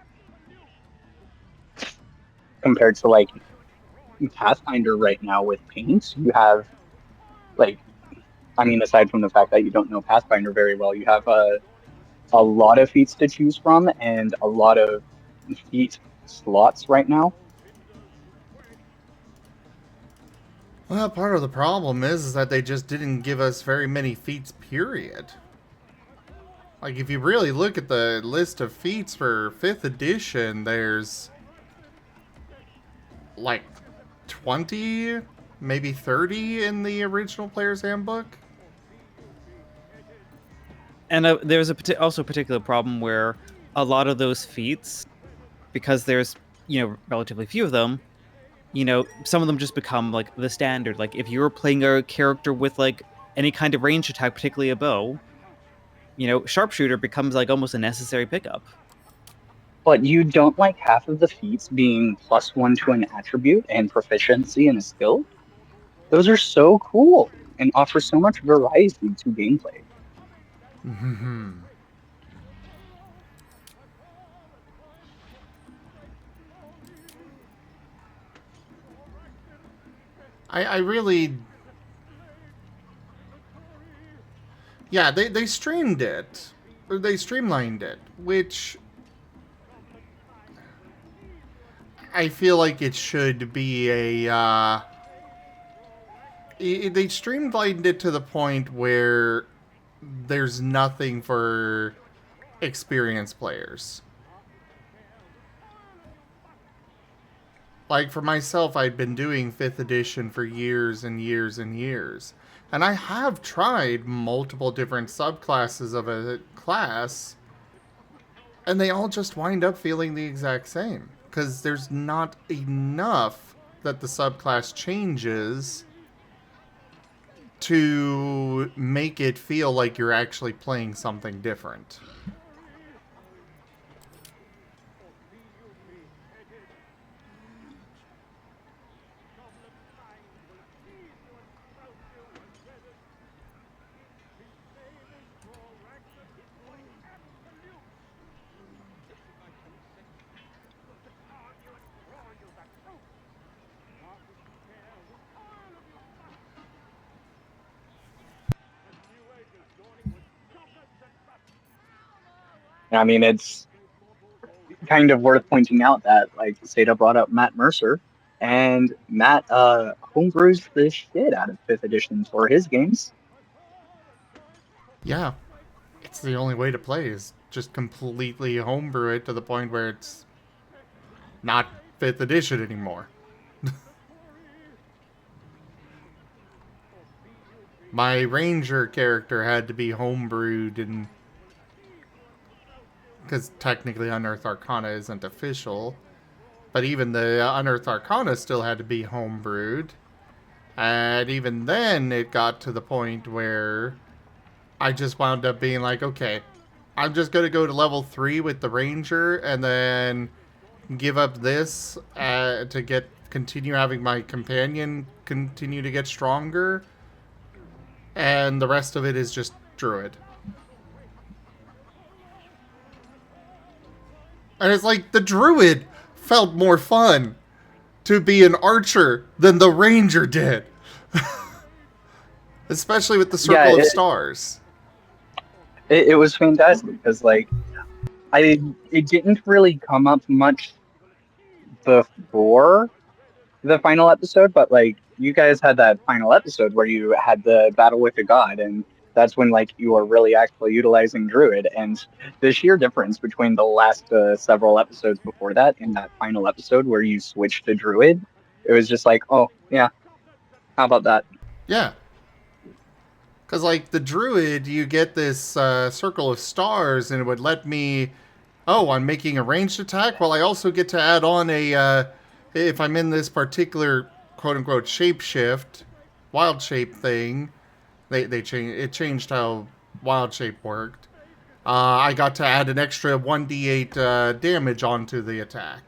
compared to like Pathfinder right now with paints. You have like, I mean, aside from the fact that you don't know Pathfinder very well, you have a lot of feats to choose from and a lot of feat slots right now. Well, part of the problem is that they just didn't give us very many feats, period. Like, if you really look at the list of feats for 5th edition, there's like 20, maybe 30 in the original Player's Handbook. And there's also a particular problem where a lot of those feats, because there's, relatively few of them, some of them just become like the standard. Like if you were playing a character with like any kind of range attack, particularly a bow, sharpshooter becomes like almost a necessary pickup. But you don't like half of the feats being +1 to an attribute and proficiency in a skill? Those are so cool and offer so much variety to gameplay. I really... Yeah, they streamed it. Or they streamlined it, which... I feel like it should be a, they streamlined it to the point where there's nothing for experienced players. Like, for myself, I'd been doing 5th edition for years and years and years. And I have tried multiple different subclasses of a class, and they all just wind up feeling the exact same. Because there's not enough that the subclass changes to make it feel like you're actually playing something different. I mean, it's kind of worth pointing out that, like, Seda brought up Matt Mercer, and Matt homebrews the shit out of 5th edition for his games. Yeah. It's the only way to play, is just completely homebrew it to the point where it's not 5th edition anymore. My ranger character had to be homebrewed, and because technically Unearthed Arcana isn't official, but even the Unearthed Arcana still had to be homebrewed. And even then, it got to the point where I just wound up being like, okay, I'm just going to go to level 3 with the ranger, and then give up this to continue having my companion continue to get stronger. And the rest of it is just druid. And it's like, the druid felt more fun to be an archer than the ranger did. Especially with the circle of stars. It was fantastic because like it didn't really come up much before the final episode, but like you guys had that final episode where you had the battle with the god, and that's when like you were really actually utilizing druid, and the sheer difference between the last several episodes before that and that final episode where you switched to druid, it was just like, oh yeah, how about that? Yeah. Because, like, the druid, you get this circle of stars, and it would let me... Oh, I'm making a ranged attack? Well, I also get to add on a... if I'm in this particular, quote-unquote, shapeshift, wild shape thing, it changed how wild shape worked. I got to add an extra 1d8 damage onto the attack.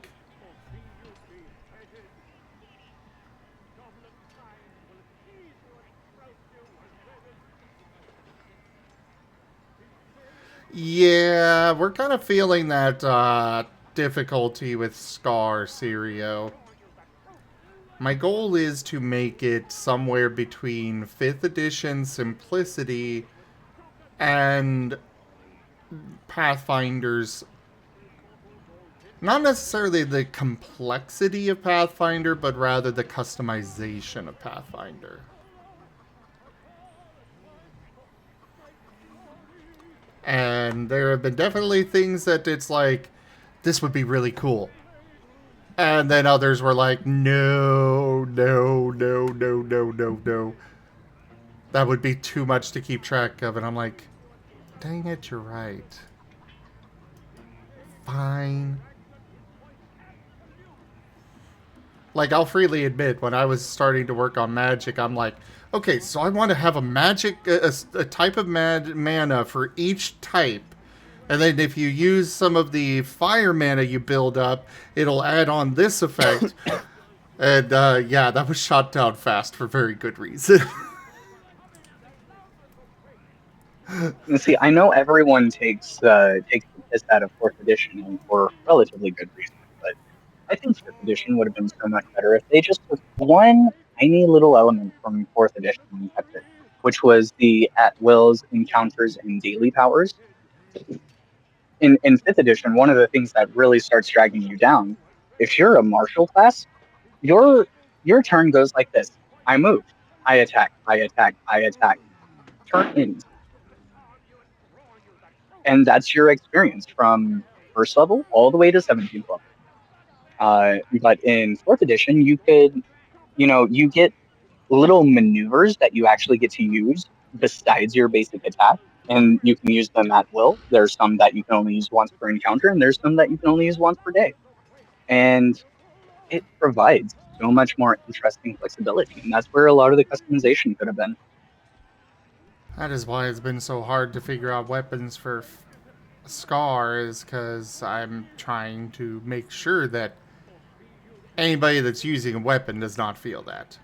Yeah, we're kind of feeling that difficulty with Scar, Sirio. My goal is to make it somewhere between 5th edition simplicity and Pathfinder's... Not necessarily the complexity of Pathfinder, but rather the customization of Pathfinder. And there have been definitely things that it's like, this would be really cool. And then others were like, no. That would be too much to keep track of. And I'm like, dang it, you're right. Fine. Like, I'll freely admit, when I was starting to work on magic, I'm like, okay, so I want to have a magic, a type of mana for each type. And then if you use some of the fire mana you build up, it'll add on this effect. And, yeah, that was shot down fast for very good reason. See, I know everyone takes the piss out of 4th edition and for relatively good reason, but I think 5th edition would have been so much better if they just took one tiny little element from 4th edition and kept it, which was the at-wills, encounters, and daily powers. In 5th edition, one of the things that really starts dragging you down, if you're a martial class, your turn goes like this. I move. I attack. I attack. I attack. Turn ends. And that's your experience from 1st level all the way to 17th level. But in 4th edition, you could, you get little maneuvers that you actually get to use besides your basic attack, and you can use them at will. There's some that you can only use once per encounter, and there's some that you can only use once per day. And it provides so much more interesting flexibility, and that's where a lot of the customization could have been. That is why it's been so hard to figure out weapons for Scar, is because I'm trying to make sure that anybody that's using a weapon does not feel that.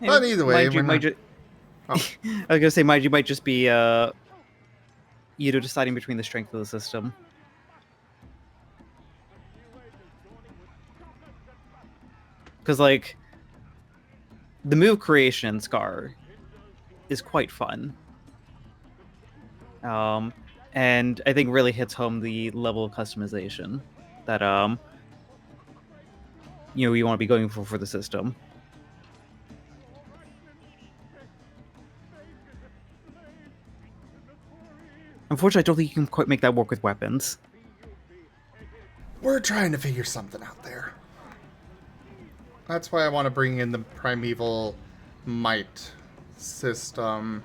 But either way, I was gonna say, mind you, might just be deciding between the strength of the system. Because like the move creation in Scar is quite fun, and I think really hits home the level of customization that you want to be going for the system. Unfortunately, I don't think you can quite make that work with weapons. We're trying to figure something out there. That's why I want to bring in the Primeval Might system.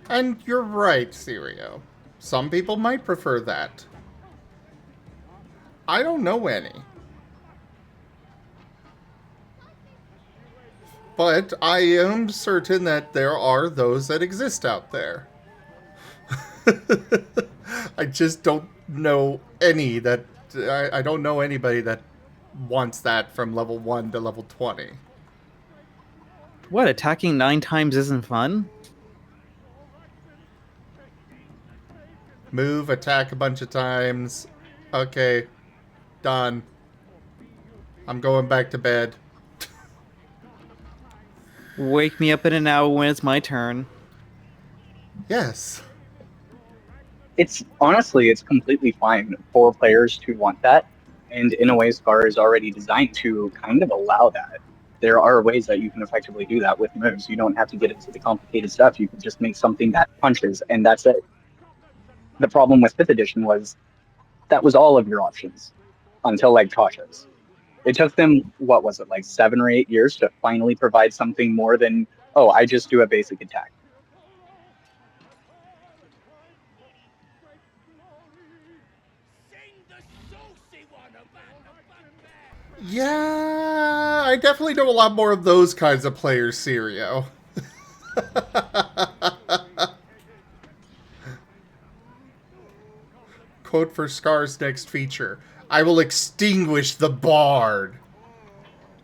And you're right, Sirio. Some people might prefer that. I don't know any. But I am certain that there are those that exist out there. I just don't know any that... I don't know anybody that wants that from level 1 to level 20. What, attacking 9 times isn't fun? Move, attack a bunch of times. Okay. Done. I'm going back to bed. Wake me up in an hour when it's my turn. Yes. It's honestly, it's completely fine for players to want that. And in a way, Scar is already designed to kind of allow that. There are ways that you can effectively do that with moves. You don't have to get into the complicated stuff. You can just make something that punches, and that's it. The problem with 5th edition was that was all of your options until like Tasha's. It took them, what was it, like 7 or 8 years to finally provide something more than, oh, I just do a basic attack. Yeah, I definitely know a lot more of those kinds of players, Sirio. Quote for Scar's next feature. I will extinguish the bard.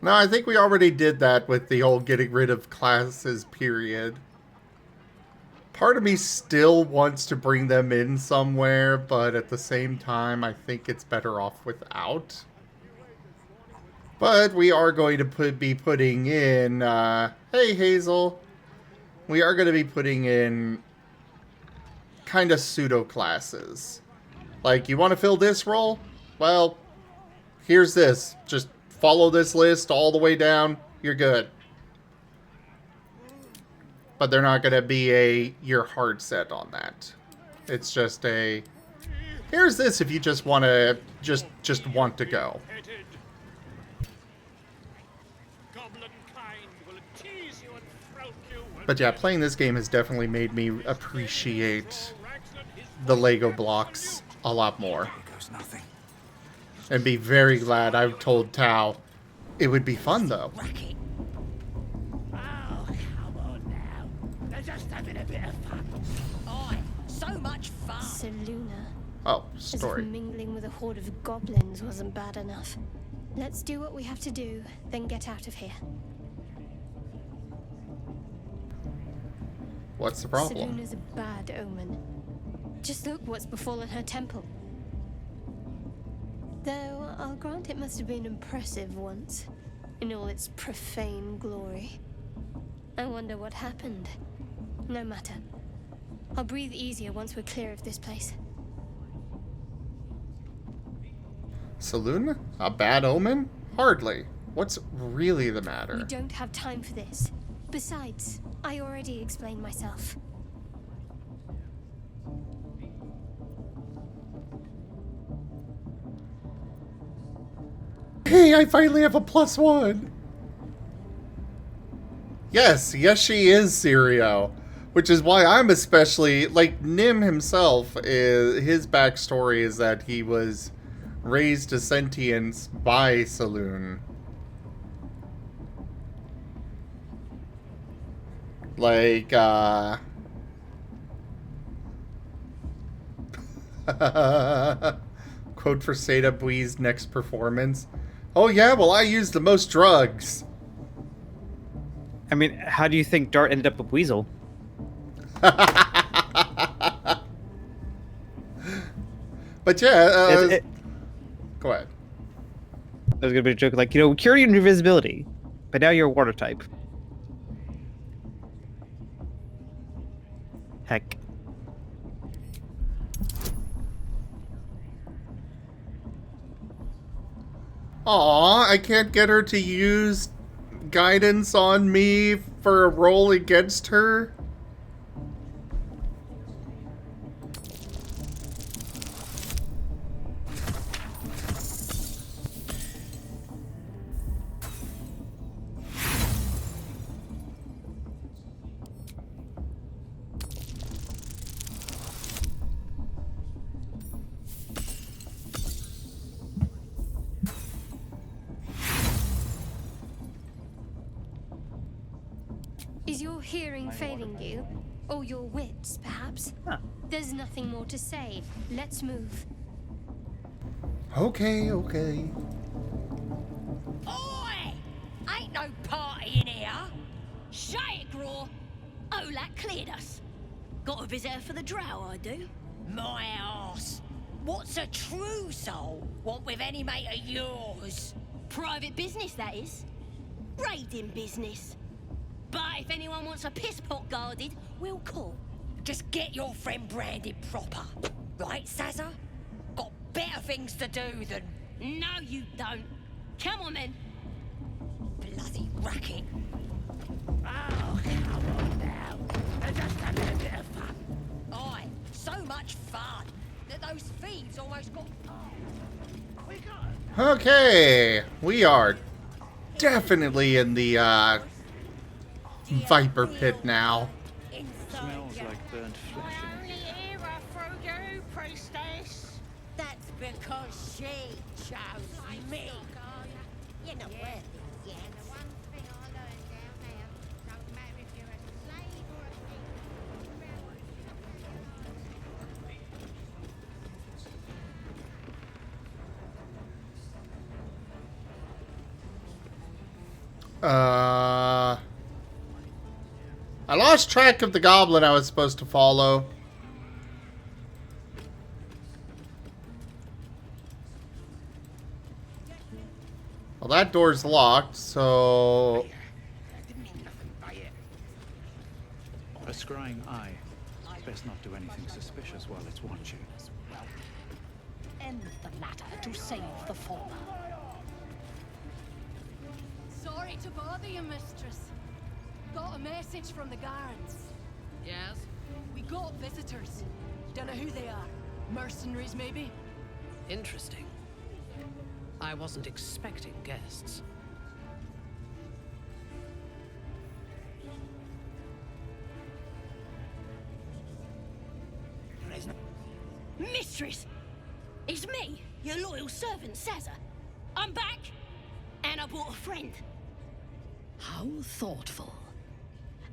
No, I think we already did that with the whole getting rid of classes period. Part of me still wants to bring them in somewhere, but at the same time, I think it's better off without. But we are going to be putting in, hey Hazel, we are going to be putting in kind of pseudo classes. Like, you want to fill this role? Well, here's this. Just follow this list all the way down. You're good. But they're not going to be you're hard set on that. It's just here's this if you just want to, just want to go. But yeah, playing this game has definitely made me appreciate the Lego blocks a lot more. And be very glad I've told Tao it would be fun, though. Oh, come on now. They're just having a bit of fun. Oi, so much fun. Seluna. Oh, As if story. mingling with a horde of goblins wasn't bad enough. Let's do what we have to do, then get out of here. What's the problem? Seluna's a bad omen. Just look what's befallen her temple. Though, I'll grant it must have been impressive once, in all its profane glory. I wonder what happened. No matter. I'll breathe easier once we're clear of this place. Seluna? A bad omen? Hardly. What's really the matter? We don't have time for this. Besides, I already explained myself. Hey, I finally have a +1! Yes, she is Sirio. Which is why I'm especially, like, Nim himself, his backstory is that he was raised to sentience by Selûne. Like, quote for Seda Bui's next performance. Oh yeah, well I used the most drugs. I mean, how do you think Dart ended up with Weasel? But yeah, go ahead. That was gonna be a joke, like, we cured your invisibility, but now you're a water type. Heck. Aw, I can't get her to use guidance on me for a roll against her. Is your hearing failing you? Or your wits, perhaps? Huh. There's nothing more to say. Let's move. Okay. Oi! Ain't no party in here. Shut it, Graw. Olak cleared us. Got a visitor for the drow, I do. My arse. What's a true soul want with any mate of yours? Private business, that is. Raiding business. But if anyone wants a piss pot guarded, we'll call. Just get your friend branded proper. Right, Sazza? Got better things to do than... No, you don't. Come on, then. Bloody racket. Oh, come on now. Just a little bit of fun. Aye, so much fun that those thieves almost got... Okay, we are definitely in the Viper Pit now. Smells like burnt flesh. I only hear her through you, priestess. That's because she chose me. You know where this is. I lost track of the goblin I was supposed to follow. Well, that door's locked, so... A scrying eye. Best not do anything suspicious while it's watching. End the latter to save the former. Sorry to bother you, mistress. Got a message from the guards. Yes? We got visitors. Don't know who they are. Mercenaries, maybe? Interesting. I wasn't expecting guests. Mistress! It's me, your loyal servant, Sazza. I'm back, and I brought a friend. How thoughtful.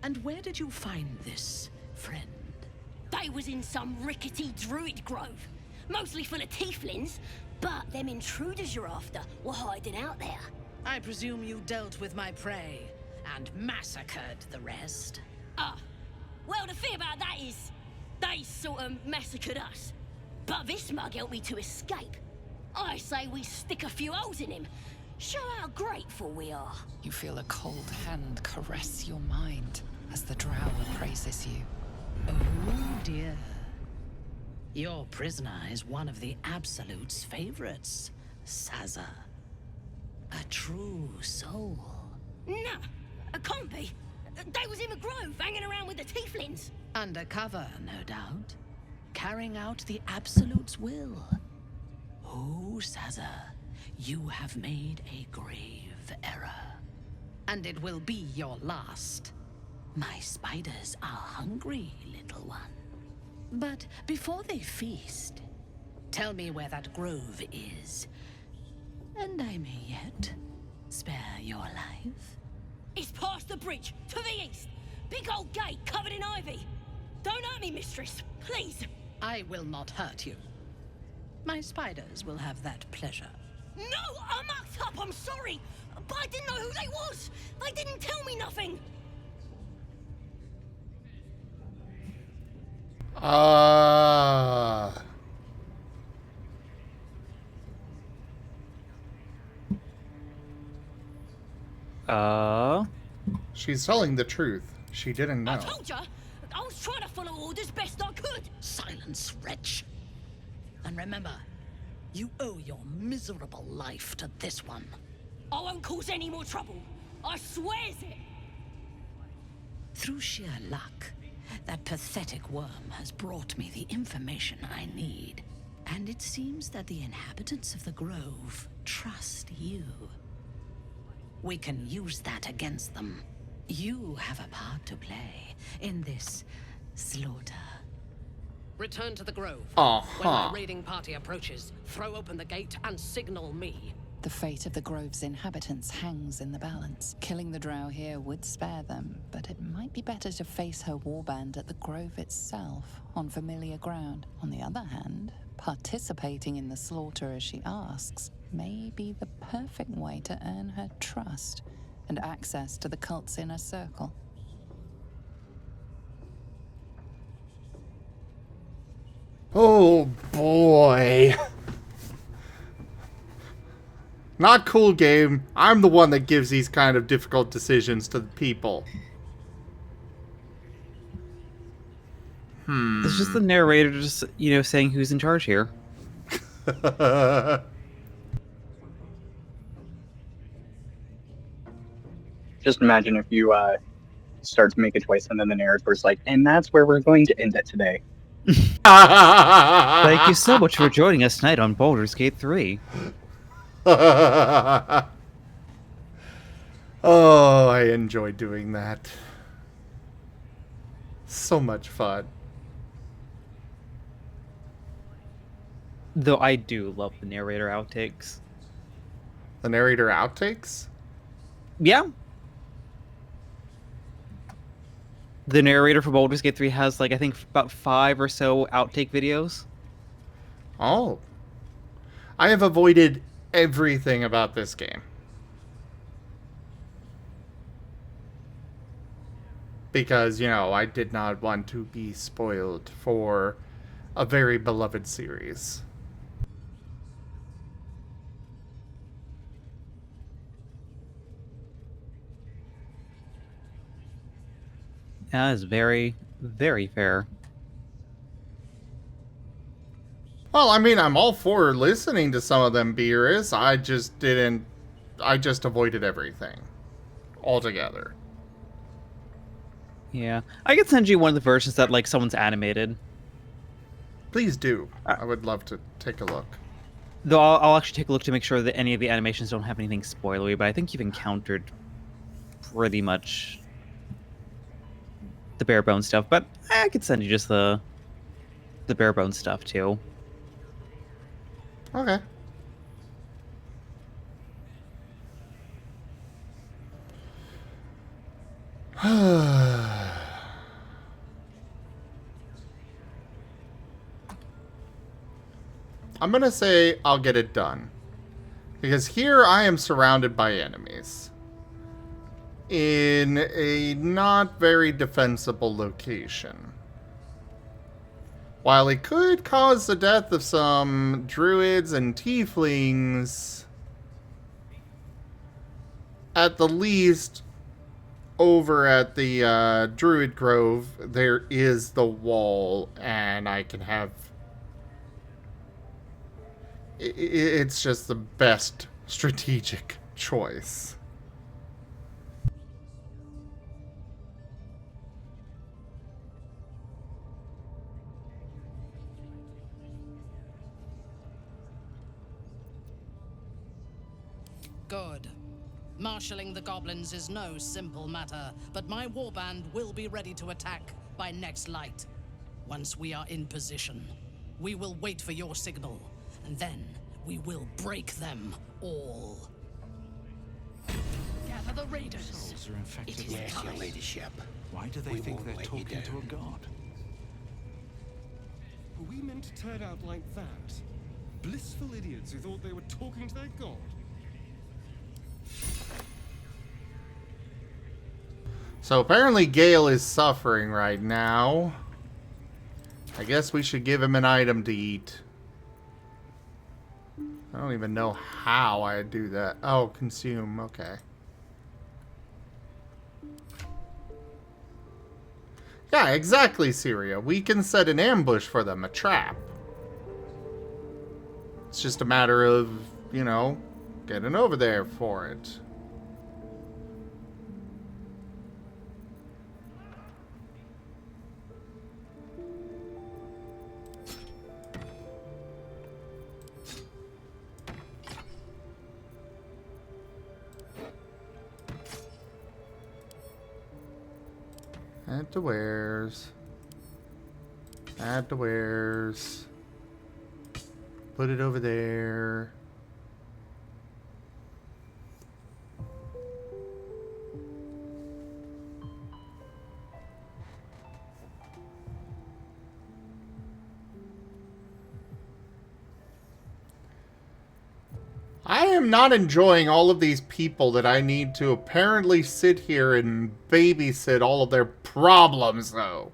And where did you find this friend? They was in some rickety druid grove, mostly full of tieflings, but them intruders you're after were hiding out there. I presume you dealt with my prey and massacred the rest. Well, the thing about that is, they sort of massacred us. But this mug helped me to escape. I say we stick a few holes in him. Show how grateful we are. You feel a cold hand caress your mind as the drow appraises you. Oh dear. Your prisoner is one of the Absolute's favorites, Sazza. A true soul. Nah, it can't be. They was in the grove, hanging around with the tieflings. Undercover, no doubt. Carrying out the Absolute's will. Oh, Sazza, you have made a grave error. And it will be your last. My spiders are hungry, little one. But before they feast, tell me where that grove is. And I may yet spare your life. It's past the bridge, to the east. Big old gate covered in ivy. Don't hurt me, mistress, please. I will not hurt you. My spiders will have that pleasure. No, I mucked up, I'm sorry. But I didn't know who they was. They didn't tell me nothing. She's telling the truth. She didn't know. I told ya. I was trying to follow orders best I could. Silence, wretch. And remember, you owe your miserable life to this one. I won't cause any more trouble. I swears it. Through sheer luck, that pathetic worm has brought me the information I need. And it seems that the inhabitants of the grove trust you. We can use that against them. You have a part to play in this slaughter. Return to the grove. Uh-huh. When my raiding party approaches, throw open the gate and signal me. The fate of the grove's inhabitants hangs in the balance. Killing the drow here would spare them, but it might be better to face her warband at the grove itself, on familiar ground. On the other hand, participating in the slaughter as she asks may be the perfect way to earn her trust and access to the cult's inner circle. Oh boy. Not cool, game. I'm the one that gives these kind of difficult decisions to the people. It's just the narrator just, saying who's in charge here. Just imagine if you start to make a choice and then the narrator's like, and that's where we're going to end it today. Thank you so much for joining us tonight on Baldur's Gate 3. Oh, I enjoy doing that. So much fun. Though I do love the narrator outtakes. The narrator outtakes? Yeah. The narrator for Baldur's Gate 3 has, like, I think about 5 or so outtake videos. Oh. I have avoided everything about this game. Because, I did not want to be spoiled for a very beloved series. That is very, very fair. Well, I mean, I'm all for listening to some of them, Beerus. I just avoided everything. Altogether. Yeah. I could send you one of the versions that, like, someone's animated. Please do. I would love to take a look. Though I'll actually take a look to make sure that any of the animations don't have anything spoilery, but I think you've encountered pretty much the bare bones stuff. But I could send you just the bare bones stuff, too. Okay. I'm gonna say I'll get it done. Because here I am surrounded by enemies. In a not very defensible location. While it could cause the death of some druids and tieflings, at the least, over at the Druid Grove, there is the wall, and I can have... It's just the best strategic choice. Good. Marshalling the goblins is no simple matter, but my warband will be ready to attack by next light. Once we are in position, we will wait for your signal, and then we will break them all. Gather the raiders. Souls are infected with Yes, your time. ladyship. Why do they We think won't they're let you talking to a down. god? Were we meant to turn out like that? Blissful idiots who thought they were talking to their god? So apparently Gale is suffering right now. I guess we should give him an item to eat. I don't even know how I do that. Oh, consume. Okay. Yeah, exactly, Syria. We can set an ambush for them, a trap. It's just a matter of, getting over there for it. Add to wares. Add to wares. Put it over there. I am not enjoying all of these people that I need to apparently sit here and babysit all of their problems, though.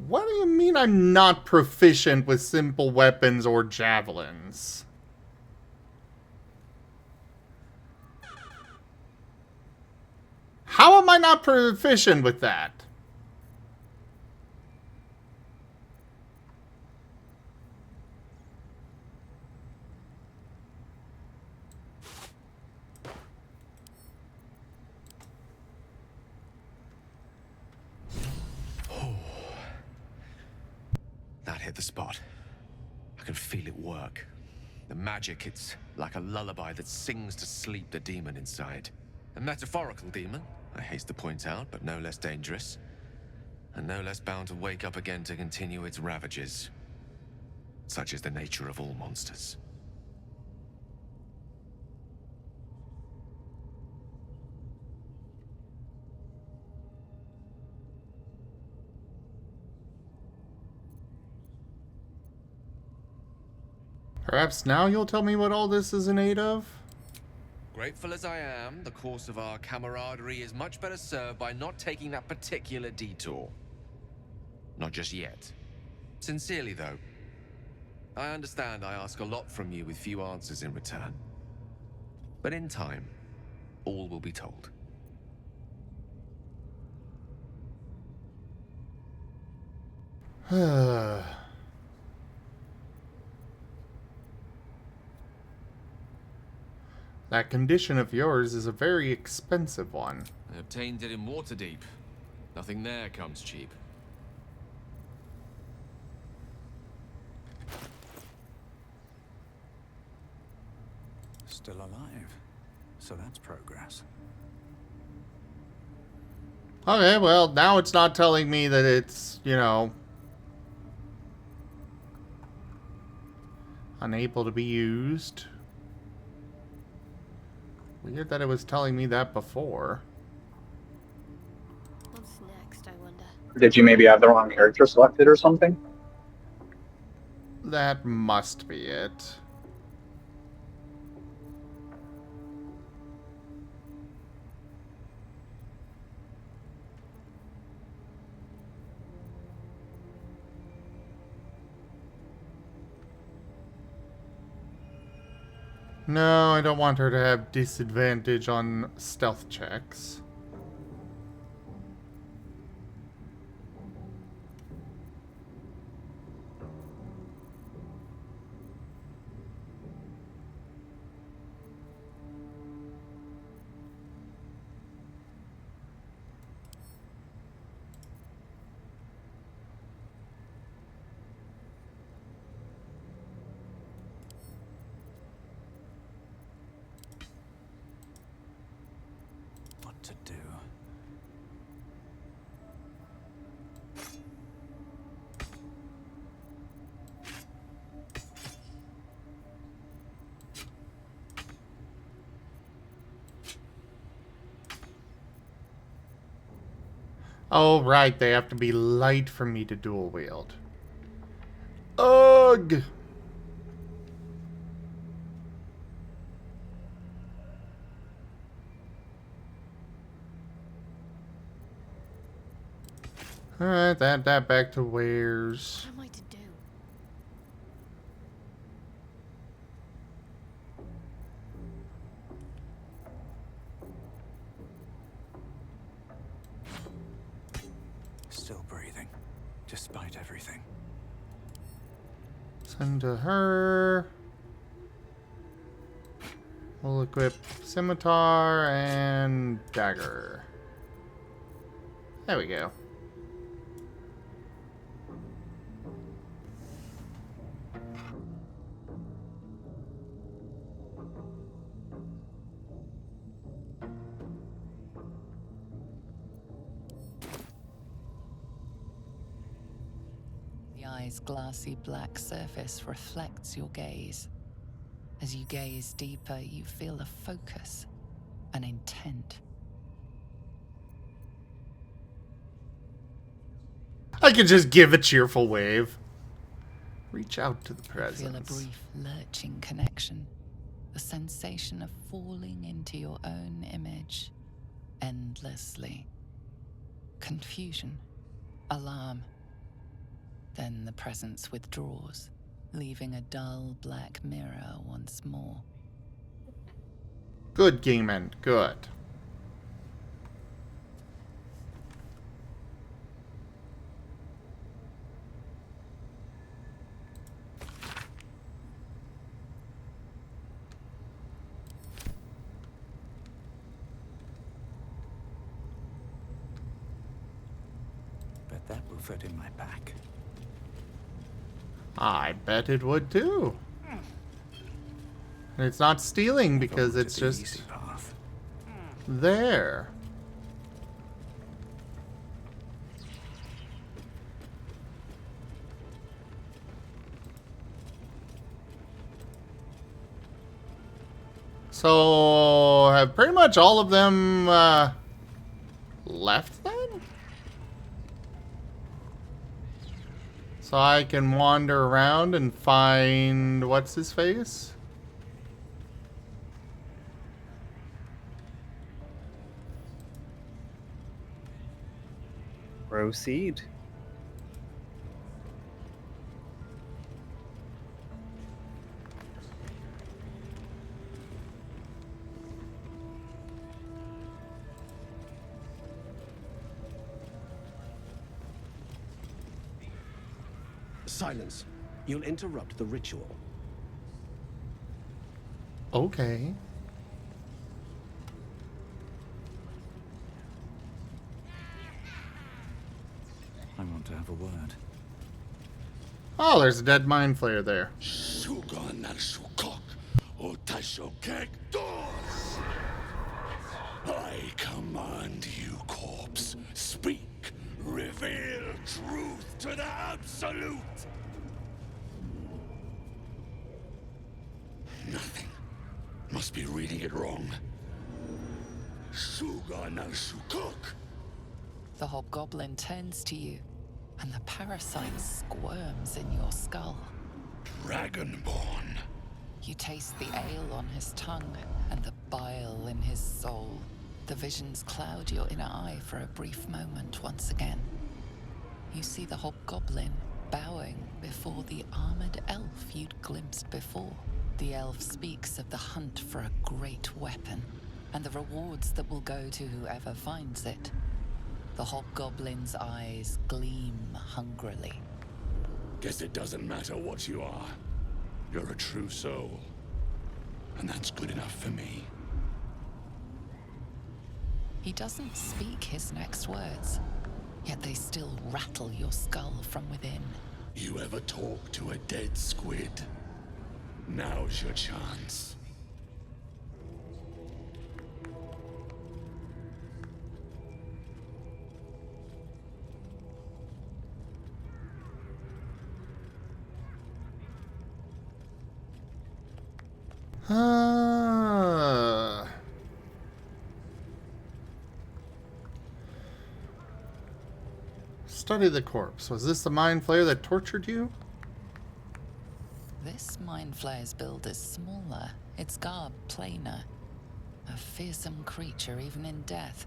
What do you mean I'm not proficient with simple weapons or javelins? How am I not proficient with that? That hit the spot. I can feel it work. The magic, it's like a lullaby that sings to sleep the demon inside. A metaphorical demon, I haste to point out, but no less dangerous. And no less bound to wake up again to continue its ravages. Such is the nature of all monsters. Perhaps now you'll tell me what all this is in aid of? Grateful as I am, the course of our camaraderie is much better served by not taking that particular detour. Not just yet. Sincerely, though. I understand I ask a lot from you with few answers in return. But in time, all will be told. That condition of yours is a very expensive one. I obtained it in Waterdeep. Nothing there comes cheap. Still alive. So that's progress. Okay, well, now it's not telling me that it's, you know, unable to be used. Weird that it was telling me that before. What's next, I wonder? Did you maybe have the wrong character selected or something? That must be it. No, I don't want her to have disadvantage on stealth checks. What to do? Oh, right, they have to be light for me to dual wield. Ugh! Alright, that back to wares. What am I to do? Still breathing, despite everything. Send to her. We'll equip scimitar and dagger. There we go. The eye's glassy black surface reflects your gaze. As you gaze deeper, you feel a focus, an intent. I could just give a cheerful wave. Reach out to the presence. Feel a brief lurching connection, the sensation of falling into your own image endlessly. Confusion, alarm, Then the presence withdraws, leaving a dull black mirror once more. Good game end. Good. Bet that will fit in my pack. I bet it would too. And it's not stealing because it's just there. So have pretty much all of them left then? So I can wander around and find what's his face? Proceed. Silence. You'll interrupt the ritual. Okay. I want to have a word. Oh, there's a dead mind flayer there. I command you, corpse. Speak. Reveal truth to the absolute. Nothing. Must be reading it wrong. The hobgoblin turns to you, and the parasite squirms in your skull. Dragonborn. You taste the ale on his tongue and the bile in his soul. The visions cloud your inner eye for a brief moment once again. You see the hobgoblin bowing before the armored elf you'd glimpsed before. The elf speaks of the hunt for a great weapon and the rewards that will go to whoever finds it. The hobgoblin's eyes gleam hungrily. Guess it doesn't matter what you are. You're a true soul. And that's good enough for me. He doesn't speak his next words, yet they still rattle your skull from within. You ever talk to a dead squid? Now's your chance. Study the corpse. Was this the mind flayer that tortured you? This mind flayer's build is smaller, its garb plainer. A fearsome creature even in death,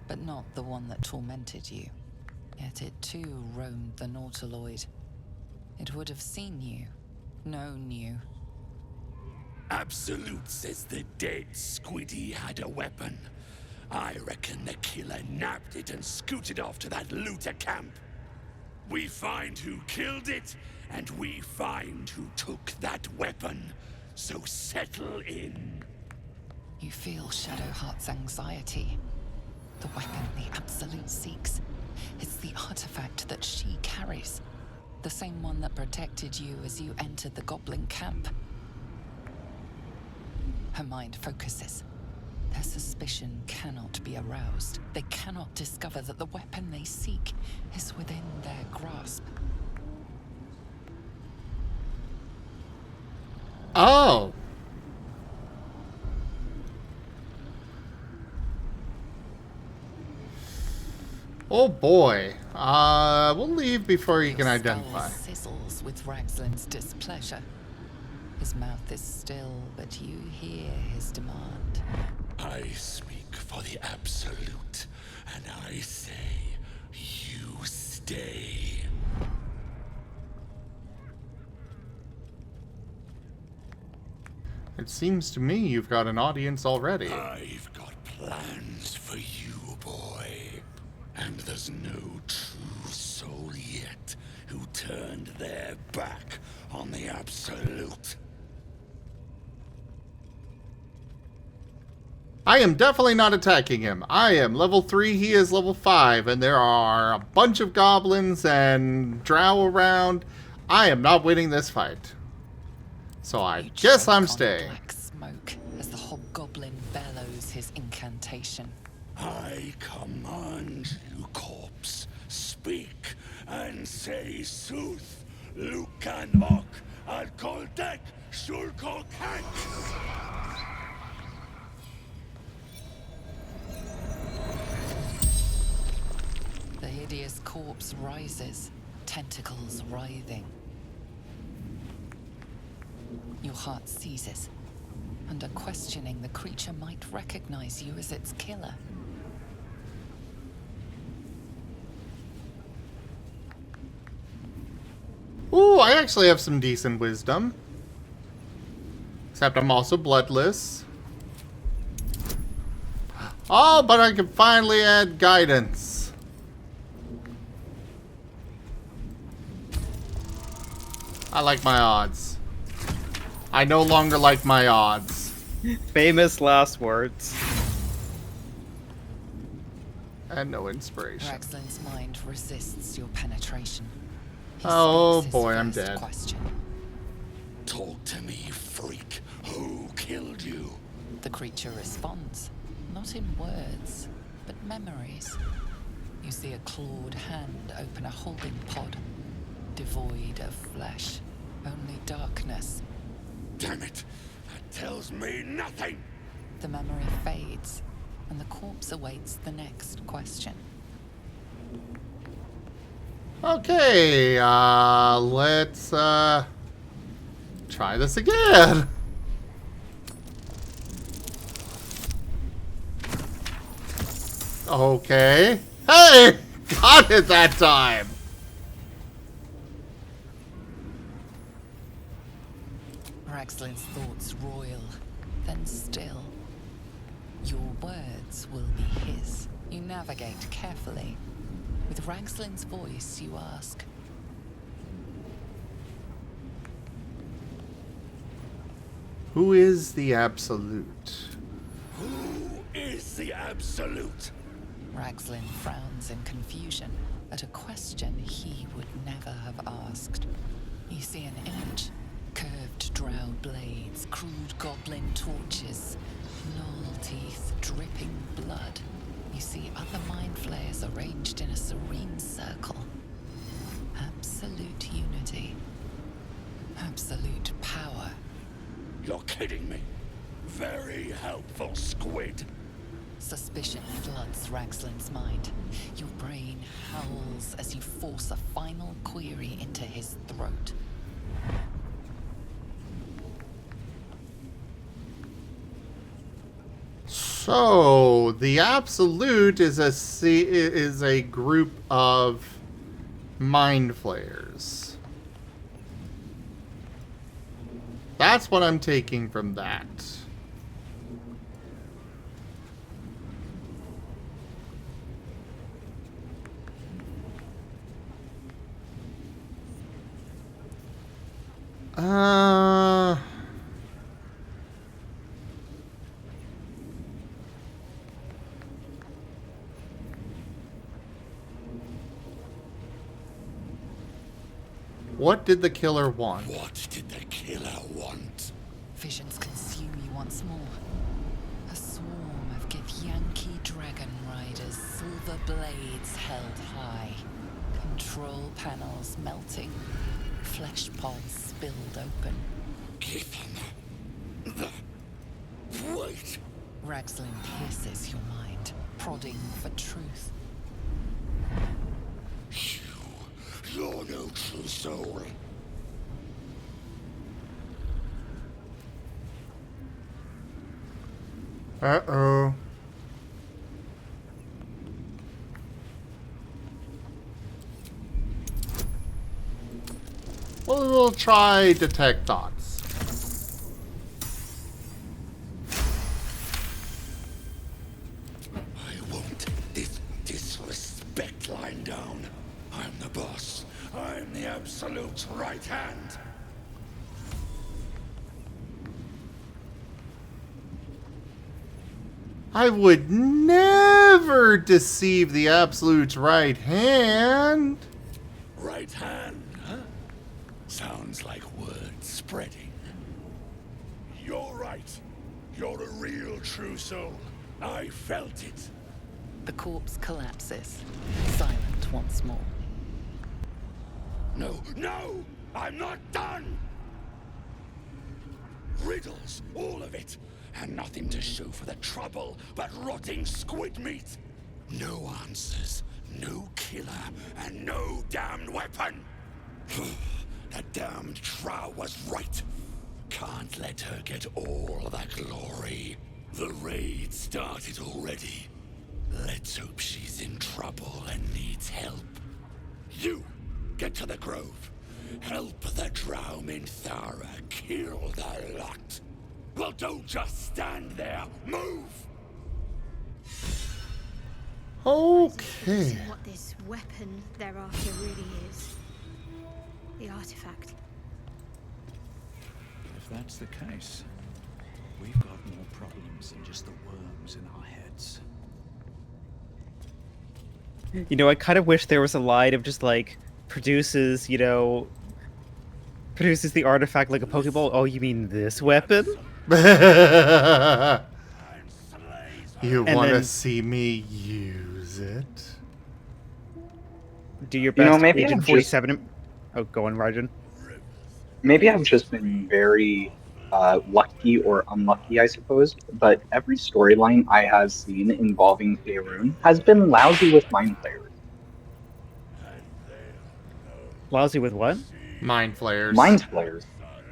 but not the one that tormented you. Yet it too roamed the Nautiloid. It would have seen you, known you. Absolute says the dead squiddy had a weapon. I reckon the killer nabbed it and scooted off to that looter camp. We find who killed it, and we find who took that weapon. So settle in. You feel Shadowheart's anxiety. The weapon the Absolute seeks. It's the artifact that she carries. The same one that protected you as you entered the goblin camp. Her mind focuses. Their suspicion cannot be aroused. They cannot discover that the weapon they seek is within their grasp. Oh! Oh boy. We'll leave before you can identify. Sizzles with Ragslin's displeasure. His mouth is still, but you hear his demand. I speak for the Absolute, and I say, you stay. It seems to me you've got an audience already. I've got plans for you, boy. And there's no true soul yet who turned their back on the Absolute. I am definitely not attacking him. I am level 3, he is level 5, and there are a bunch of goblins and drow around. I am not winning this fight. So I guess I'm staying. Black smoke as the hobgoblin bellows his incantation. I command you, corpse. Speak and say sooth. Lucan ok al koldek shulkol kank. The hideous corpse rises, tentacles writhing. Your heart seizes. Under questioning, the creature might recognize you as its killer. Ooh, I actually have some decent wisdom. Except I'm also bloodless. Oh, but I can finally add guidance. I like my odds. I no longer like my odds. Famous last words. And no inspiration. Raxlin's mind resists your penetration. He Oh speaks his boy, I'm first dead. Question. Talk to me, freak. Who killed you? The creature responds, not in words, but memories. You see a clawed hand open a holding pod, devoid of flesh, only darkness. Damn it! That tells me nothing! The memory fades, and the corpse awaits the next question. Okay, let's, try this again. Okay. Hey! Got it that time! Raxlin's thoughts roil, then still. Your words will be his. You navigate carefully. With Raxlin's voice, you ask. Who is the Absolute? Who is the Absolute? Raxlin frowns in confusion at a question he would never have asked. You see an image. Curved drow blades, crude goblin torches, gnoll teeth dripping blood. You see other mind flayers arranged in a serene circle. Absolute unity. Absolute power. You're kidding me. Very helpful, squid. Suspicion floods Raxlin's mind. Your brain howls as you force a final query into his throat. So, the Absolute is a group of mind flayers. That's what I'm taking from that. What did the killer want? What did the killer want? Visions consume you once more. A swarm of Githyanki dragon riders, silver blades held high. Control panels melting. Flesh pods spilled open. Wait! Raxlin pierces your mind, prodding for truth. You're no true soul. Uh-oh. Well, we'll try detect thoughts. Absolute's right hand. I would never deceive the Absolute's right hand. Right hand, huh? Sounds like word spreading. You're right. You're a real true soul. I felt it. The corpse collapses, silent once more. No, no! I'm not done! Riddles, all of it, and nothing to show for the trouble but rotting squid meat. No answers, no killer, and no damned weapon. That damned Trow was right. Can't let her get all the glory. The raid started already. Let's hope she's in trouble and needs help. You, get to the grove. Help the Drow Minthara kill the lot. Well, don't just stand there. Move! Okay. What this weapon they're after really is. The artifact. If that's the case, we've got more problems than just the worms in our heads. You know, I kind of wish there was a line of just like produces the artifact like a Pokeball. Oh, you mean this weapon? You And want to then- see me use it? Do your You know, best, maybe Agent I'm just- 47. Oh, go on, Rajan. Maybe I've just been very lucky or unlucky, I suppose, but every storyline I have seen involving Faerun has been lousy with mind players. Lousy with what? Mind flayers. Mind flayers.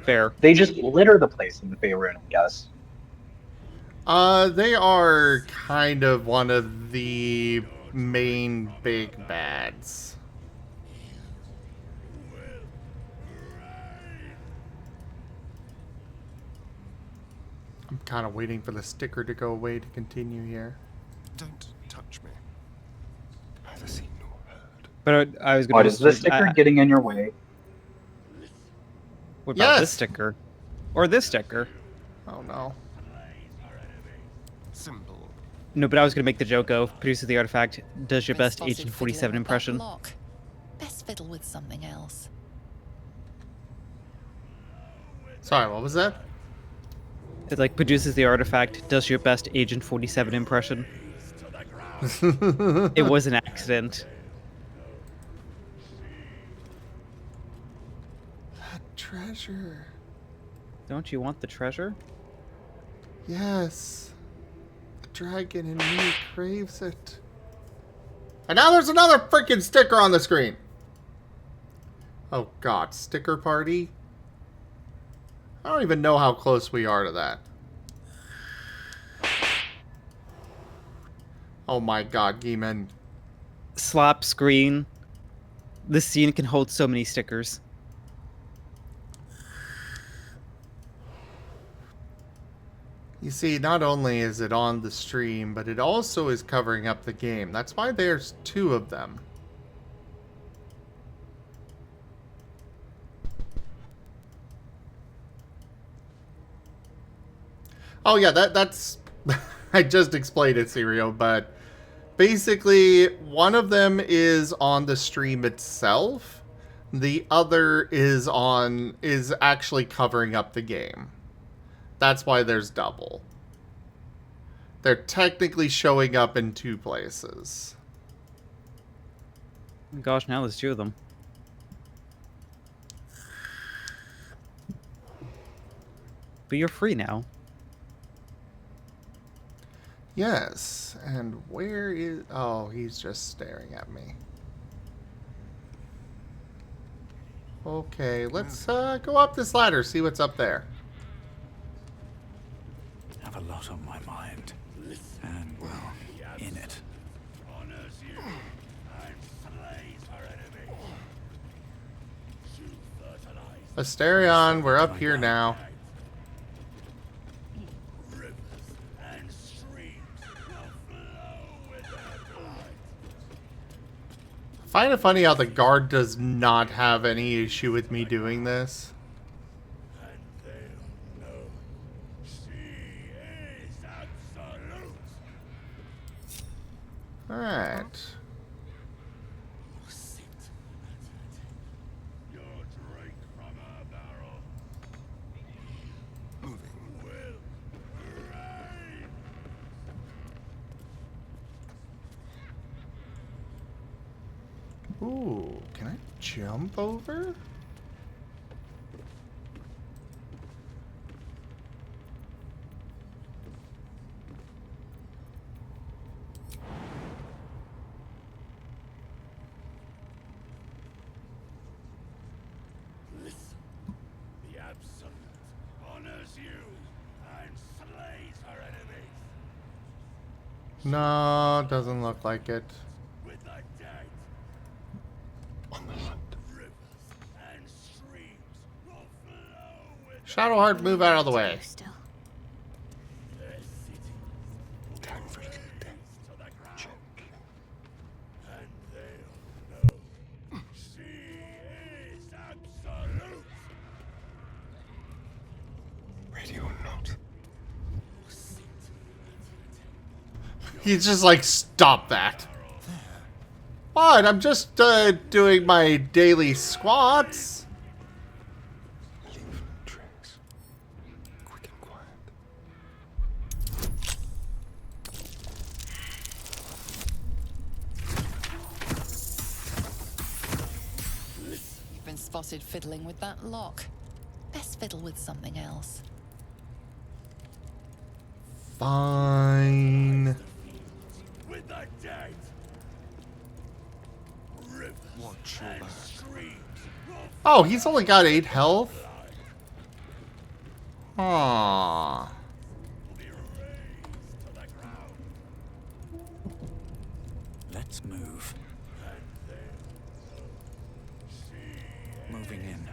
Fair. They just litter the place in Faerun, I guess. They are kind of one of the main big bads. I'm kind of waiting for the sticker to go away to continue here. Don't touch me. Neither seen nor heard. But I was going What to. is the sticker getting in your way? What about this Yes! sticker? Or this sticker? Oh no. Symbol. No, but I was going to make the joke of produces the artifact, does your best Responsive Agent fiddling 47 with that impression. lock. Best fiddle with something else. Sorry, what was that? It like produces the artifact, does your best Agent 47 impression. It was an accident. That treasure. Don't you want the treasure? Yes. The dragon in me craves it. And now there's another freaking sticker on the screen. Oh god, sticker party? I don't even know how close we are to that. Oh my god, Geeman. Slap screen. This scene can hold so many stickers. You see, not only is it on the stream, but it also is covering up the game. That's why there's two of them. Oh yeah, that's... I just explained it, Sirio, but basically one of them is on the stream itself. The other is actually covering up the game. That's why there's double. They're technically showing up in two places. Gosh, now there's two of them. But you're free now. Yes, and where is... Oh, he's just staring at me. Okay, let's go up this ladder, see what's up there. I have a lot on my mind. And, well, in it. Asterion, we're up here now. Find it funny how the guard does not have any issue with me doing this. Alright. Ooh, can I jump over? Listen, the Absolute honors you and slays her enemies. No, doesn't look like it. With the dead, On the hunt. rivers and streams will flow with Shadowheart, move out of the way. their cities. Time for Razed them. to the ground. Gently. And they'll know she is absolute. Ready or not. He's just like, stop that. What? I'm just doing my daily squats. Leave no trace. Quick and quiet. You've been spotted fiddling with that lock. Best fiddle with something else. Fine. With the dead. Rivers and streams will Oh, he's only got 8 health? Aww. be razed to the ground. Let's move. Moving in.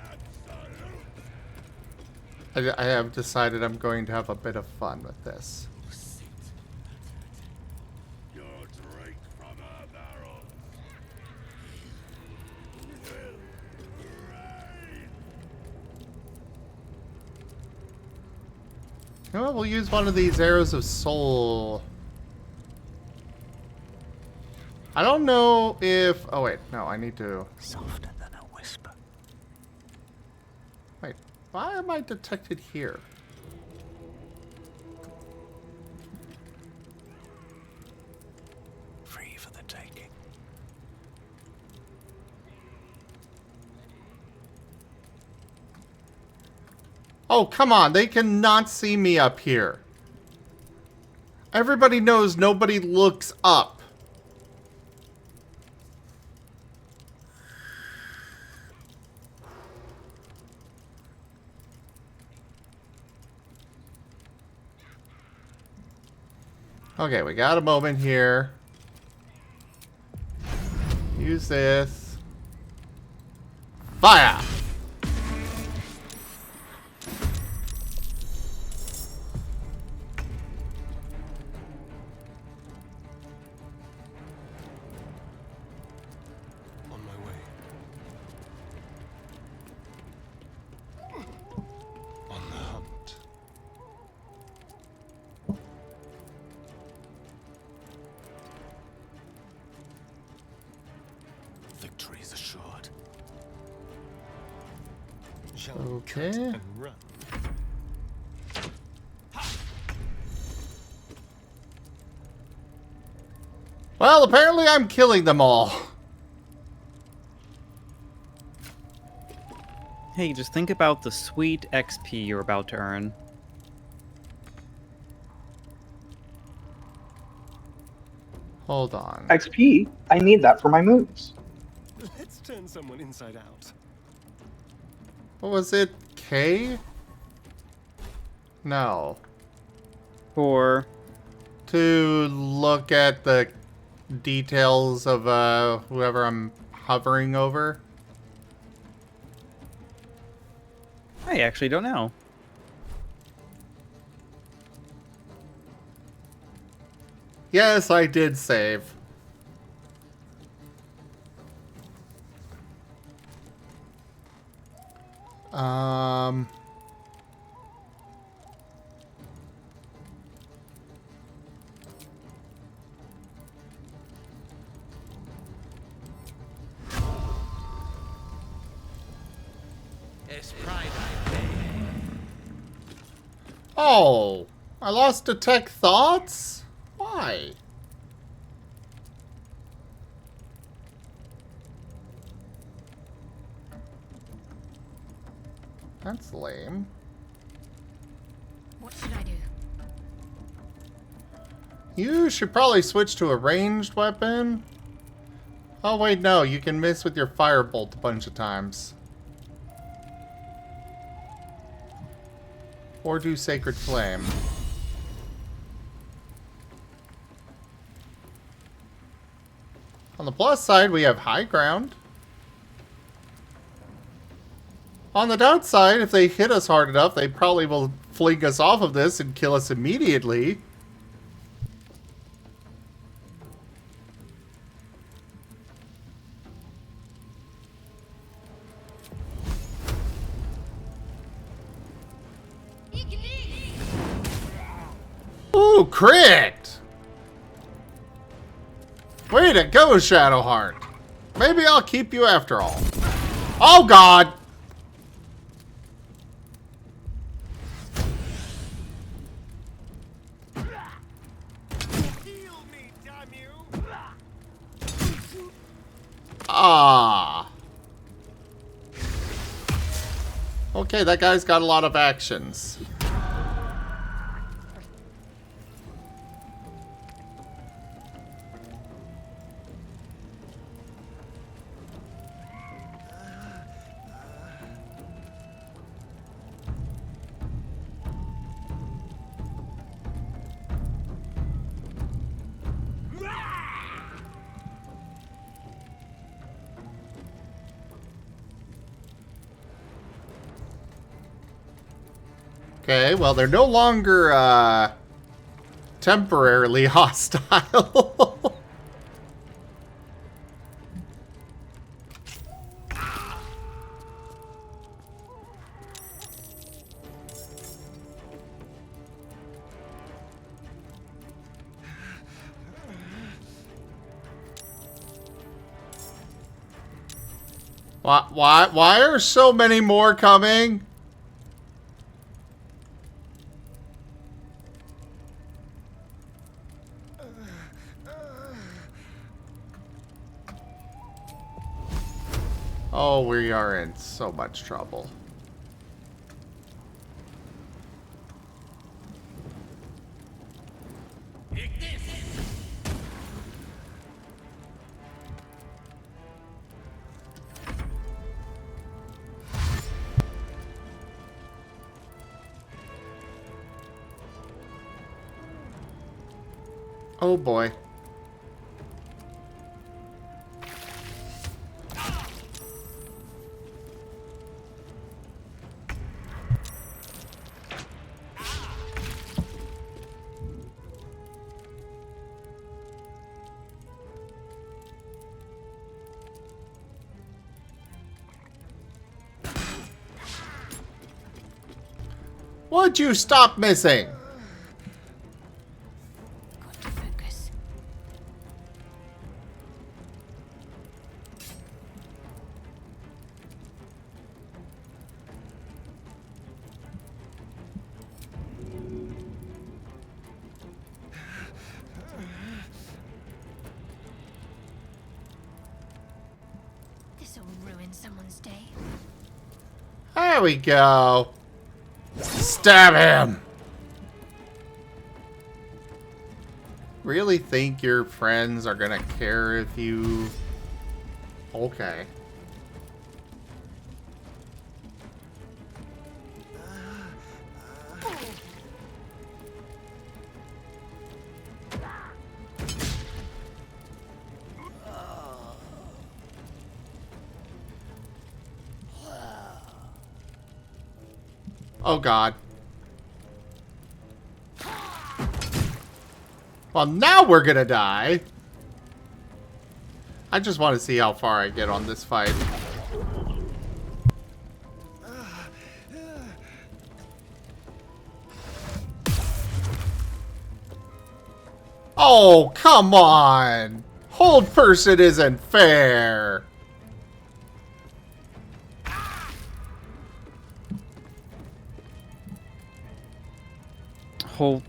I have decided I'm going to have a bit of fun with this. Your drink from a barrel will rain. You know what? We'll use one of these arrows of soul. I don't know if... Oh, wait. No, I need to... Softer than a whisper. Wait. Why am I detected here? Free for the taking. Oh, come on. They cannot see me up here. Everybody knows nobody looks up. Okay, we got a moment here. Use this. Fire! On my way. On the hunt. Victory is assured. Shall we Okay. cut and run? Well, apparently I'm killing them all. Hey, just think about the sweet XP you're about to earn. Hold on. XP, I need that for my moves. Let's turn someone inside out. What was it? K? No. For To look at the details of whoever I'm hovering over. I actually don't know. Yes, I did save. It's pride I pay. Oh, I lost detect thoughts? Why? That's lame. What should I do? You should probably switch to a ranged weapon. Oh wait, no, you can miss with your firebolt a bunch of times. Or do Sacred Flame. On the plus side, we have high ground. On the downside, if they hit us hard enough, they probably will fling us off of this and kill us immediately. Ooh, crit! Way to go, Shadowheart. Maybe I'll keep you after all. Oh, God! Ah. Okay, that guy's got a lot of actions. Okay, well, they're no longer, temporarily hostile. Why are so many more coming? Oh, we are in so much trouble. Oh boy. Would you stop missing? Got to focus. This'll ruin someone's day. There we go. Stab him! Really think your friends are gonna care if you... Okay. Oh God. Well, now we're gonna die. I just want to see how far I get on this fight. Oh, come on! Hold person isn't fair! Hold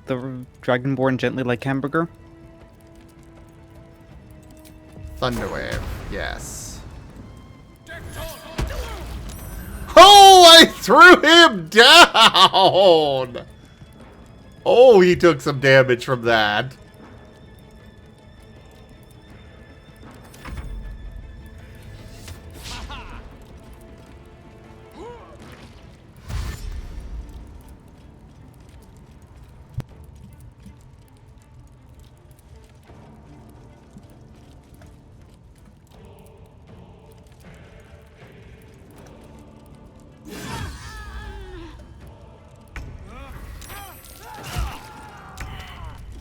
the Dragonborn gently like hamburger. Thunderwave, yes. Oh, I threw him down! Oh, he took some damage from that.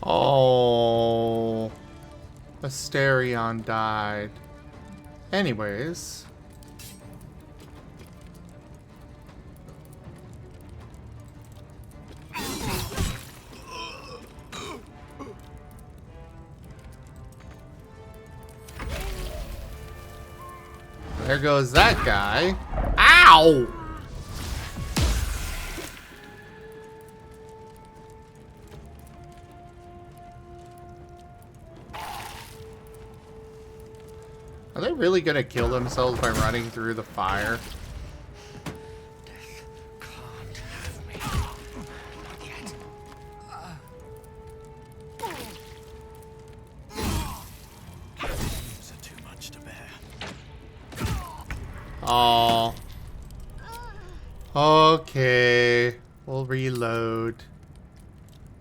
Oh, Asterion died. Anyways. There goes that guy. Ow! Are they really gonna kill themselves by running through the fire? Oh. Okay. We'll reload.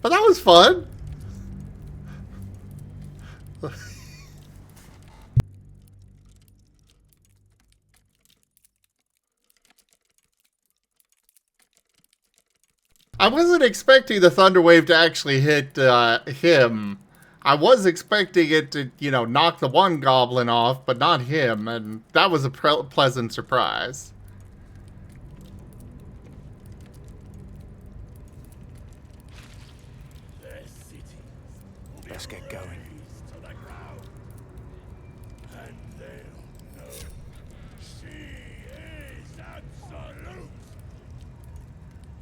But that was fun. I wasn't expecting the thunder wave to actually hit him. I was expecting it to, you know, knock the one goblin off, but not him, and that was a pleasant surprise. Let's get going.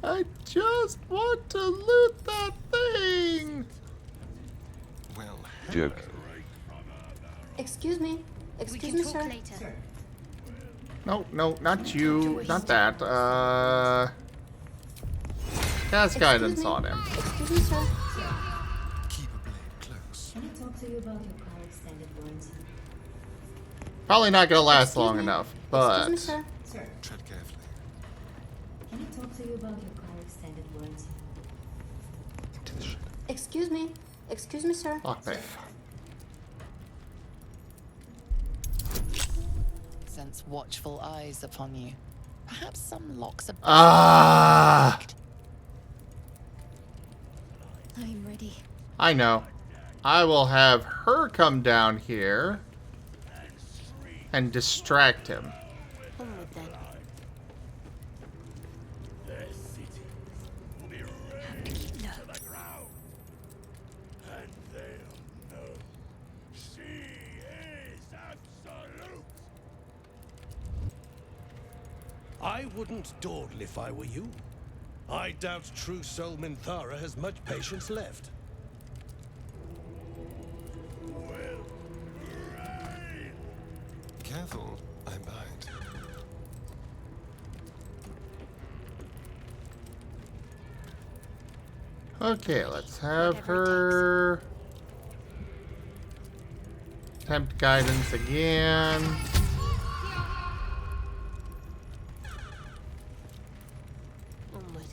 I just want to loot that thing! Well, Joke. Excuse me. Excuse me, sir. Later. No, no, not you. Not that. Cast guidance on him. Excuse me, sir. keep a blade close. Can I talk to you about your car extended warranty? Probably not gonna last long enough, but... Excuse me, sir. Sir, Tread carefully. can I talk to you about your car extended warranty? Excuse me. Excuse me, sir. Lockpick. Sense watchful eyes upon you. Perhaps some locks are. Ah! I'm ready. I know. I will have her come down here and distract him. Onward then. Have to keep low. I wouldn't dawdle if I were you. I doubt true soul Minthara has much patience left. Careful, I bite. Okay, let's have her attempt guidance again. Onward.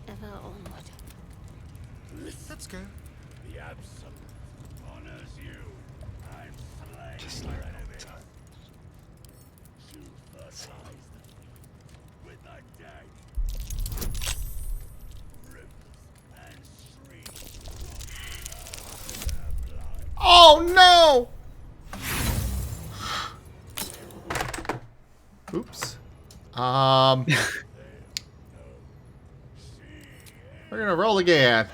Ever onward. Let's go. The Absolute honors you. I'm slain. Just like you fertilize the field with the dead. Rivers and streams run their blood. Oh no! Oops. We're gonna roll again.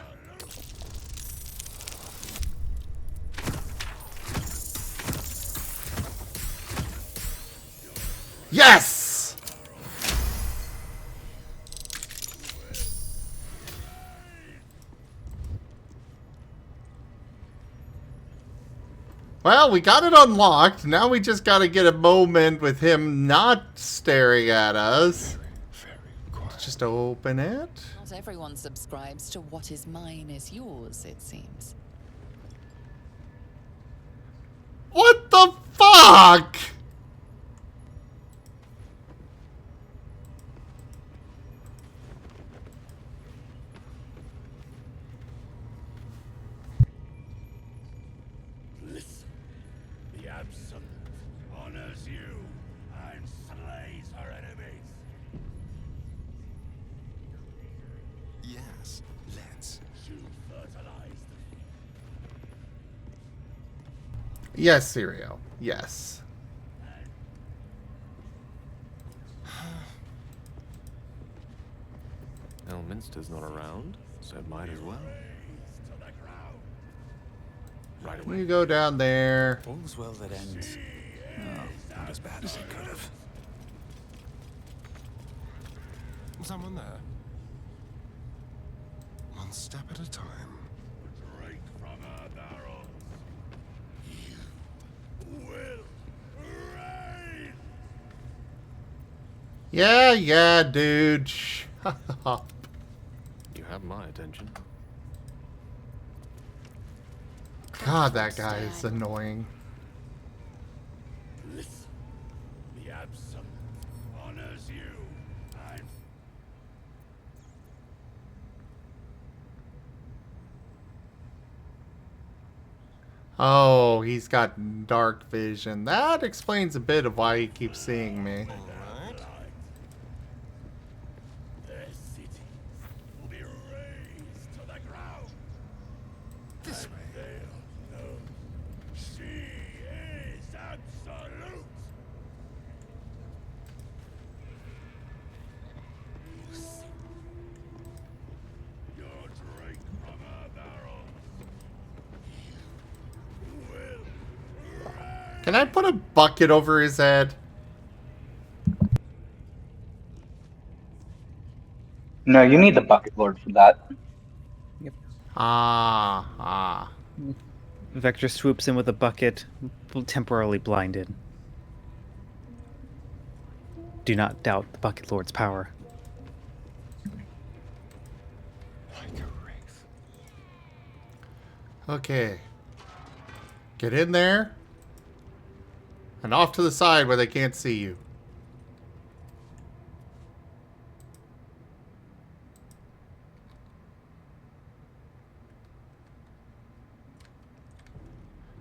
Yes! Well, we got it unlocked. Now we just gotta get a moment with him not staring at us. Just open it. Not everyone subscribes to what is mine is yours, it seems. What the fuck? Listen, the Absolute honors you and slays her enemies. Yes, let's. You fertilize them. Yes, Serial. Yes. Elminster's not around, so it might as well. Right away. You go down there. All's well that ends. Oh, not as bad as it could have. Someone there? One step at a time. Drink from her barrels. You will reign. Yeah, dude. Shut up. You have my attention. God, that guy is annoying. Listen, the Absolute honors you and Oh, he's got dark vision. That explains a bit of why he keeps seeing me. their city will be razed to the ground. This way. They'll know she is Absolute. You see, your drink from her barrels. You will reign. Can I put a bucket over his head? No, you need the Bucket Lord for that. Ah. Vector swoops in with a bucket, temporarily blinded. Do not doubt the Bucket Lord's power. Like a wraith. Okay. Get in there. And off to the side where they can't see you.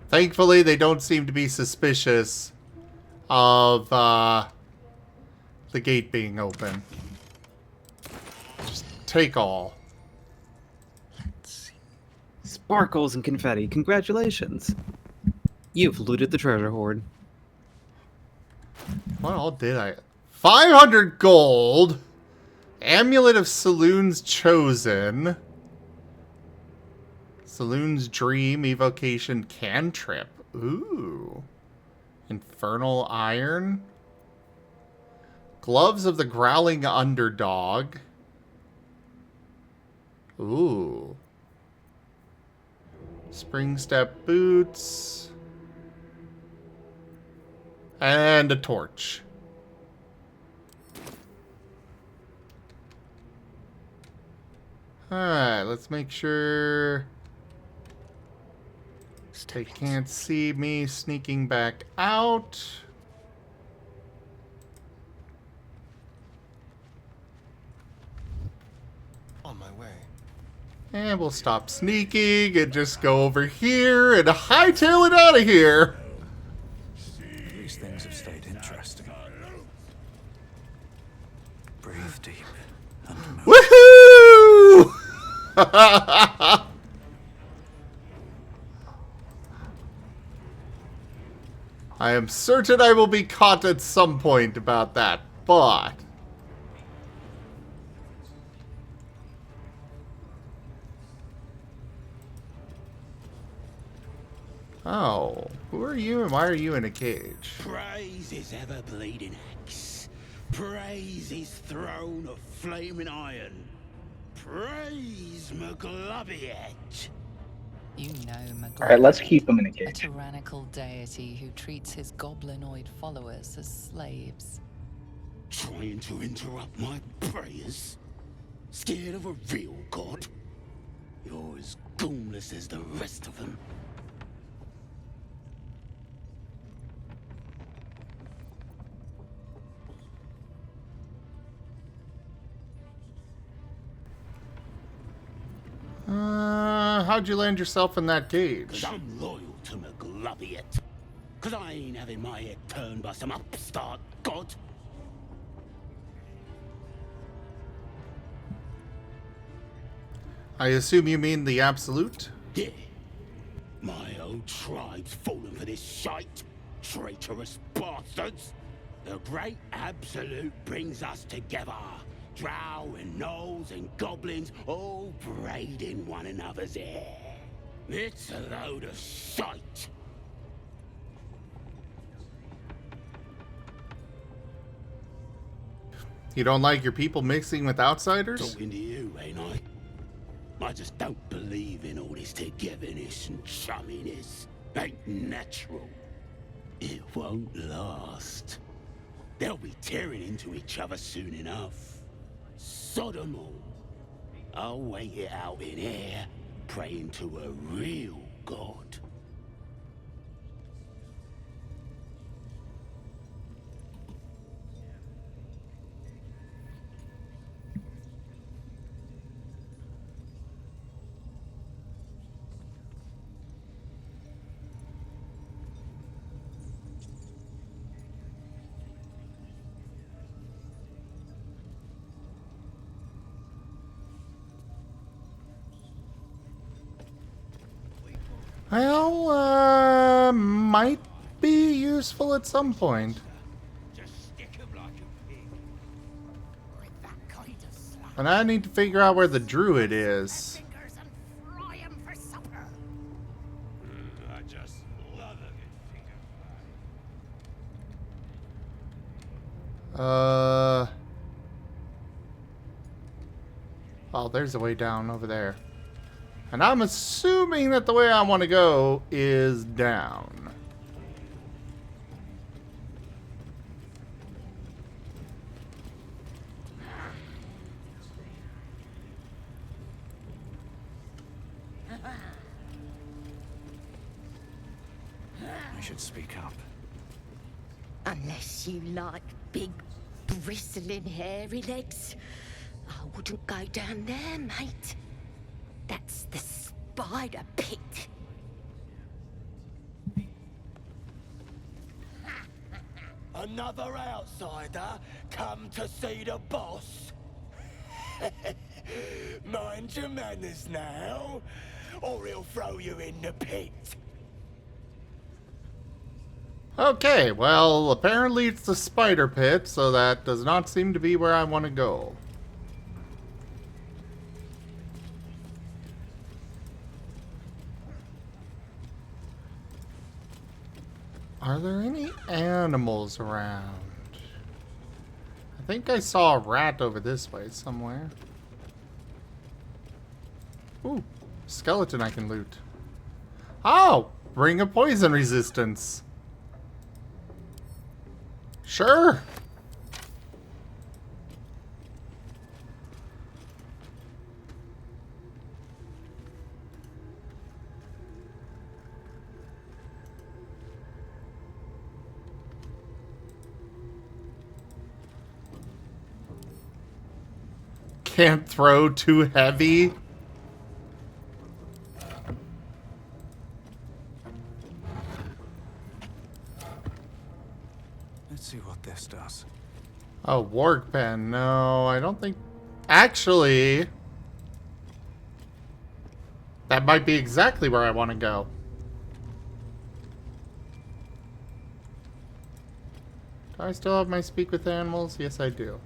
Thankfully, they don't seem to be suspicious of the gate being open. Just take all. Sparkles and confetti, congratulations! You've looted the treasure hoard. What all did I... 500 gold! Amulet of Saloon's Chosen. Saloon's Dream, Evocation, Cantrip. Ooh. Infernal Iron. Gloves of the Growling Underdog. Ooh. Spring Step Boots. And a torch. Alright, let's make sure... They can't see me sneaking back out. On my way. And we'll stop sneaking and just go over here and hightail it out of here. These things have stayed interesting. Breathe deep and move. Woohoo! I am certain I will be caught at some point about that, but... Oh, who are you and why are you in a cage? Praise his ever-bleeding axe. Praise his throne of flaming iron. Praise McGlubbiet. You know McGlubbiet. Alright, let's keep him in a A cage. tyrannical deity who treats his goblinoid followers as slaves. Trying to interrupt my prayers? Scared of a real god? You're as goonless as the rest of them. How'd you land yourself in that cage? 'Cause I'm loyal to McGlubbiet. 'Cause I ain't having my head turned by some upstart god. I assume you mean the Absolute? Yeah. My old tribe's fallen for this shite. Traitorous bastards. The great Absolute brings us together. Drow and gnolls and goblins all braiding one another's hair. It's a load of shite. You don't like your people mixing with outsiders? Talking to you, ain't I? I just don't believe in all this togetherness and chumminess. Ain't natural. It won't last. They'll be tearing into each other soon enough. Sod 'em all. I'll wait it out in air, praying to a real god. Well, might be useful at some point. And I need to figure out where the druid is. I just love it. Oh, there's a way down over there. And I'm assuming that the way I want to go is down. I should speak up. Unless you like big, bristling, hairy legs, I wouldn't go down there, mate. That's the spider pit. Another outsider come to see the boss? Mind your manners now, or he'll throw you in the pit. Okay, well, apparently it's the spider pit, so that does not seem to be where I want to go. Are there any animals around? I think I saw a rat over this way somewhere. Ooh, skeleton I can loot. Oh, bring a poison resistance. Sure. Can't throw too heavy. Let's see what this does. Oh, warg pen. No, I don't think... Actually... that might be exactly where I want to go. Do I still have my speak with animals? Yes, I do.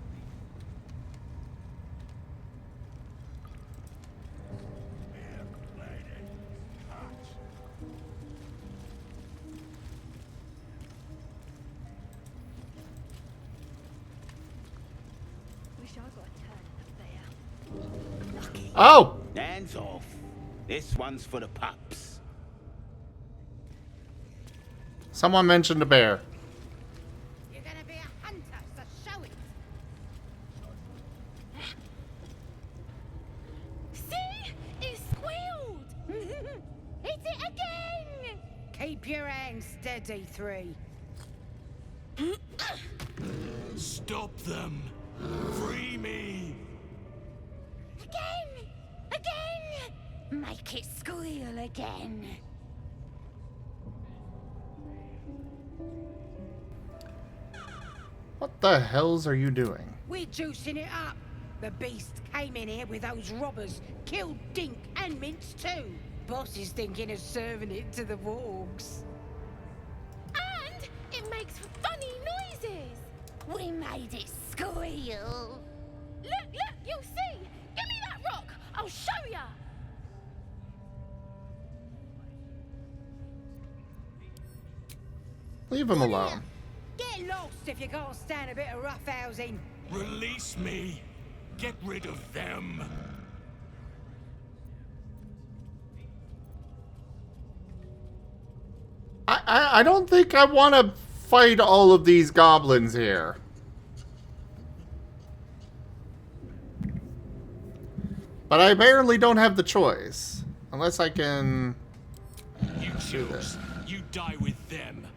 Oh! Hands off. This one's for the pups. Someone mentioned a bear. You're gonna be a hunter, so show it. See? It squealed! Hit it again! Keep your hands steady, 3. Stop them! Free me! Again! Again! Make it squeal again. What the hells are you doing? We're juicing it up. The beast came in here with those robbers, killed Dink and Mince too. Boss is thinking of serving it to the wargs. And it makes funny noises. We made it squeal. Look, you'll see. Give me that rock. I'll show ya. Leave him alone. Get lost if you can't stand a bit of roughhousing. Release me! Get rid of them! I don't think I want to fight all of these goblins here. But I apparently don't have the choice. Unless I can... You choose. You die with them.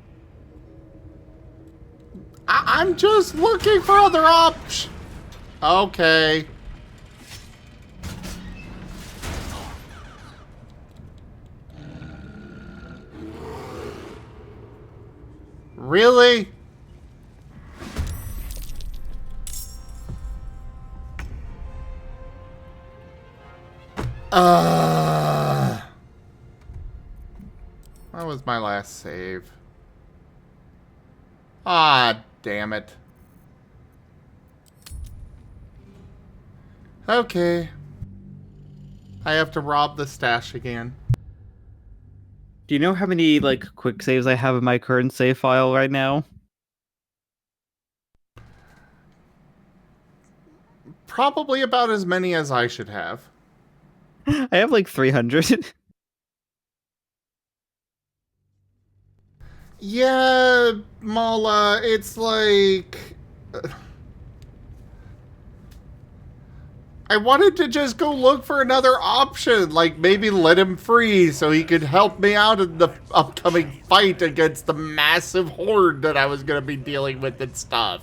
I'm just looking for other options. Okay. Really? That was my last save. Ah, damn it. Okay. I have to rob the stash again. Do you know how many like quick saves I have in my current save file right now? Probably about as many as I should have. I have like 300. Yeah, Mala, it's like... I wanted to just go look for another option, like maybe let him free so he could help me out in the upcoming fight against the massive horde that I was going to be dealing with and stuff.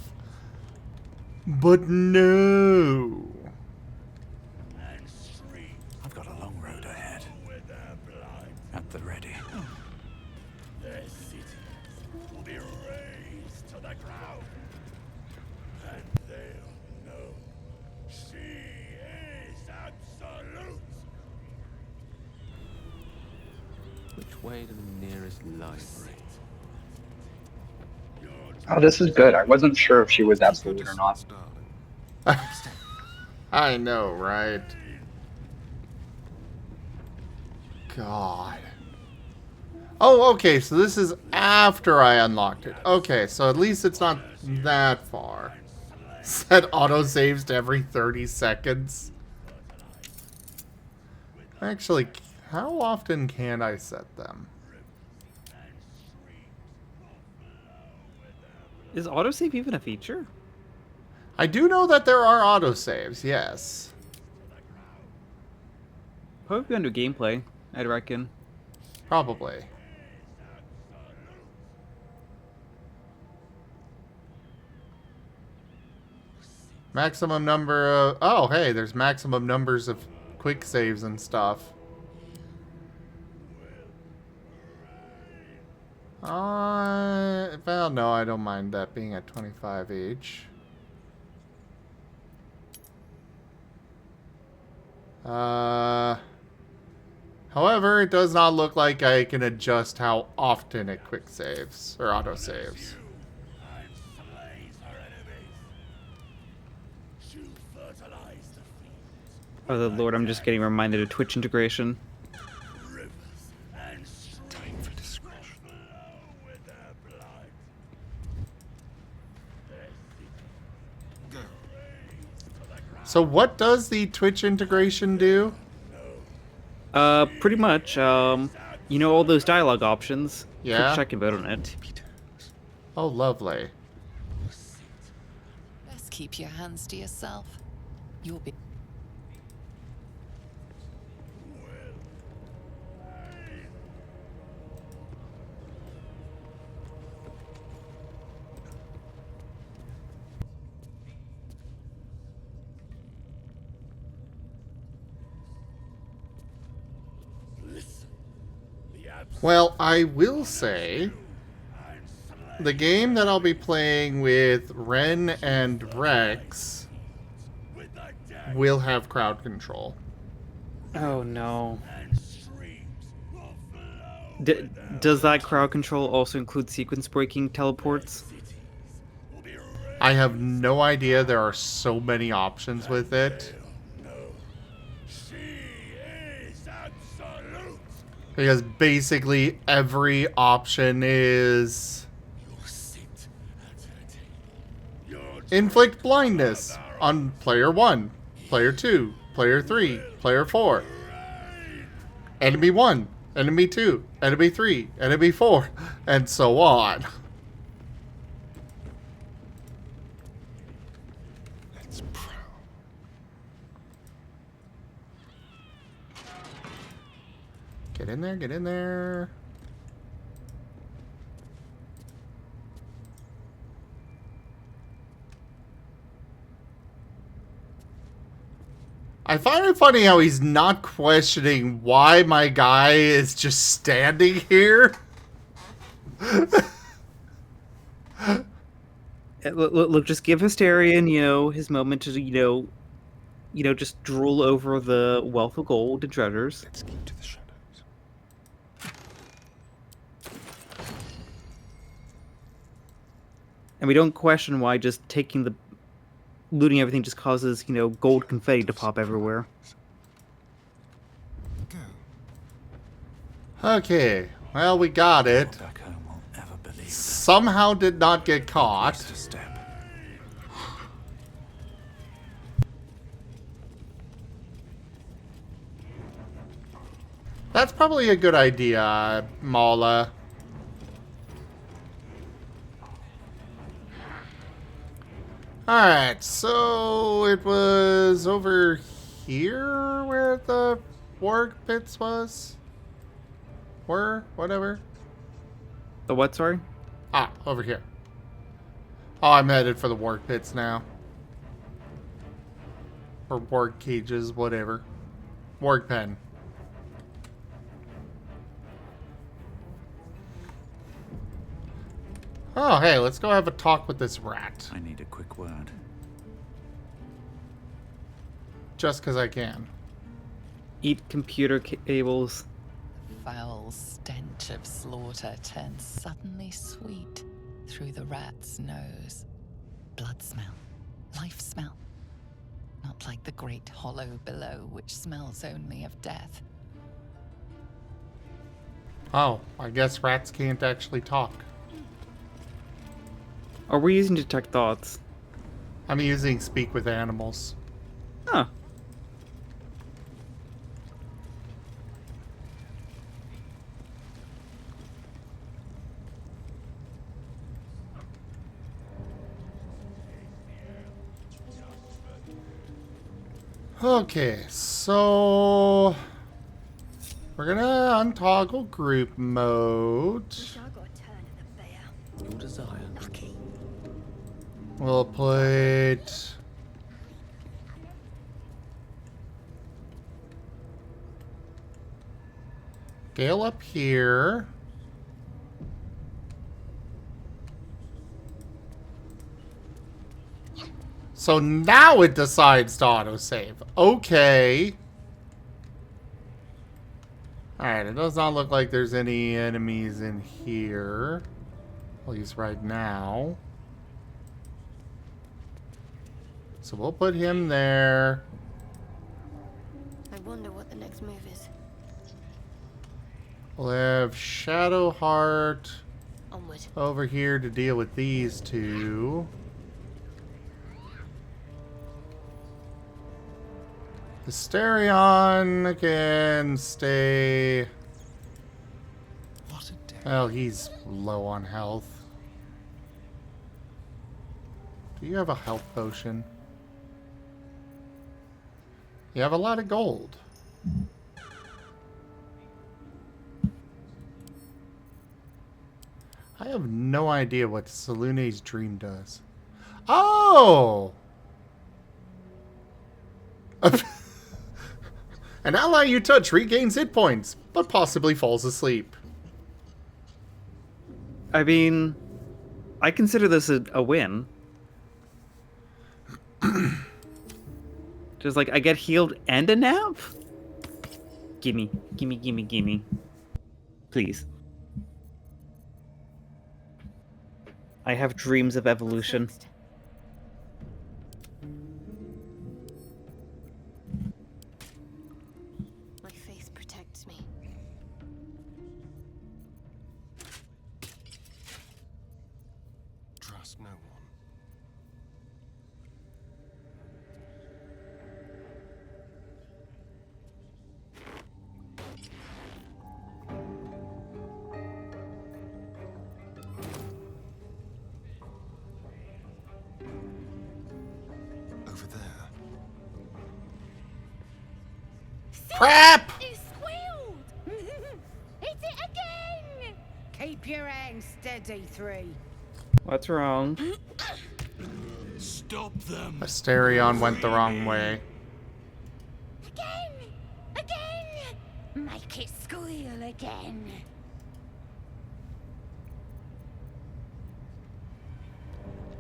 But no. I've got a long road ahead. At the ready. Their city will be razed to the ground. And they'll know she is absolute. Which way to the nearest library? Oh, this is good. I wasn't sure if she was absolute or not. I know, right? God. Oh, okay, so this is after I unlocked it. Okay, so at least it's not that far. Set autosaves to every 30 seconds. Actually, how often can I set them? Is autosave even a feature? I do know that there are autosaves, yes. Probably under gameplay, I'd reckon. Probably. Maximum number of... Oh, hey, there's maximum numbers of quick saves and stuff. Well, no, I don't mind that being at 25 each. However, it does not look like I can adjust how often it quick saves or auto saves. Oh, the Lord, I'm just getting reminded of Twitch integration. Time for discretion. So what does the Twitch integration do? Pretty much, you know all those dialogue options. Yeah? Check your vote on it. Oh, lovely. Best keep your hands to yourself. You'll be... Well, I will say, the game that I'll be playing with Ren and Rex will have crowd control. Oh no. Does that crowd control also include sequence breaking teleports? I have no idea. There are so many options with it. Because basically every option is inflict blindness on player 1, player 2, player 3, player 4, enemy 1, enemy 2, enemy 3, enemy 4, and so on. Get in there, get in there. I find it funny how he's not questioning why my guy is just standing here. Look, just give Hysterian, his moment to, just drool over the wealth of gold and treasures. Let's keep to the shadows. And we don't question why just looting everything just causes, gold confetti to pop everywhere. Okay, well, we got it. Somehow did not get caught. That's probably a good idea, Mala. Alright, so it was over here where the warg pits was? Whatever. The what, sorry? Ah, over here. Oh, I'm headed for the warg pits now. Or warg cages, whatever. Warg pen. Oh, hey, let's go have a talk with this rat. I need a quick word. Just because I can. Eat computer cables. Foul stench of slaughter turns suddenly sweet through the rat's nose. Blood smell. Life smell. Not like the great hollow below, which smells only of death. Oh, I guess rats can't actually talk. Are we using detect thoughts? I'm using speak with animals. Huh. Okay, so we're gonna untoggle group mode. Your desire. Lucky. We'll put Gale up here. So now it decides to autosave. Okay. Alright, it does not look like there's any enemies in here. At least right now. So we'll put him there. I wonder what the next move is. We'll have Shadowheart Onward. over here to deal with these two. Asterion can stay. What a day. Well, he's low on health. Do you have a health potion? You have a lot of gold. I have no idea what Salune's dream does. Oh! An ally you touch regains hit points, but possibly falls asleep. I mean, I consider this a win. Just like, I get healed and a nap? Gimme, gimme, gimme, gimme. Please. I have dreams of evolution. My faith protects me. Trust no one. Over there. Crap! It squealed! Hit it again! Keep your hands steady, 3. What's wrong? Stop them! Asterion went the wrong way. Again! Again! Make it squeal again.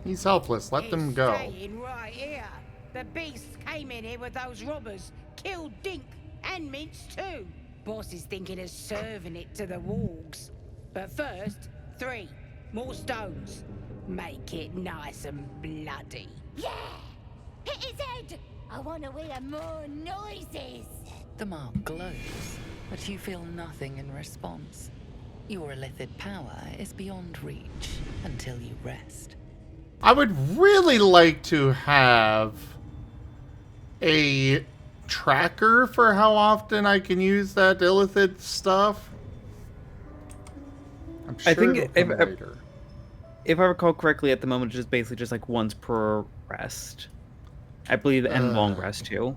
He's helpless. Let them go. Staying right here. The beasts came in here with those robbers, killed Dink and Mince too. Boss is thinking of serving it to the wargs. But first, 3 more stones. Make it nice and bloody. Yeah! Hit his head! I want to hear more noises. The mark glows, but you feel nothing in response. Your illithid power is beyond reach until you rest. I would really like to have a tracker for how often I can use that illithid stuff. I'm sure I think it'll come later. if I recall correctly, at the moment, it's just basically just like once per rest. I believe, and long rest too.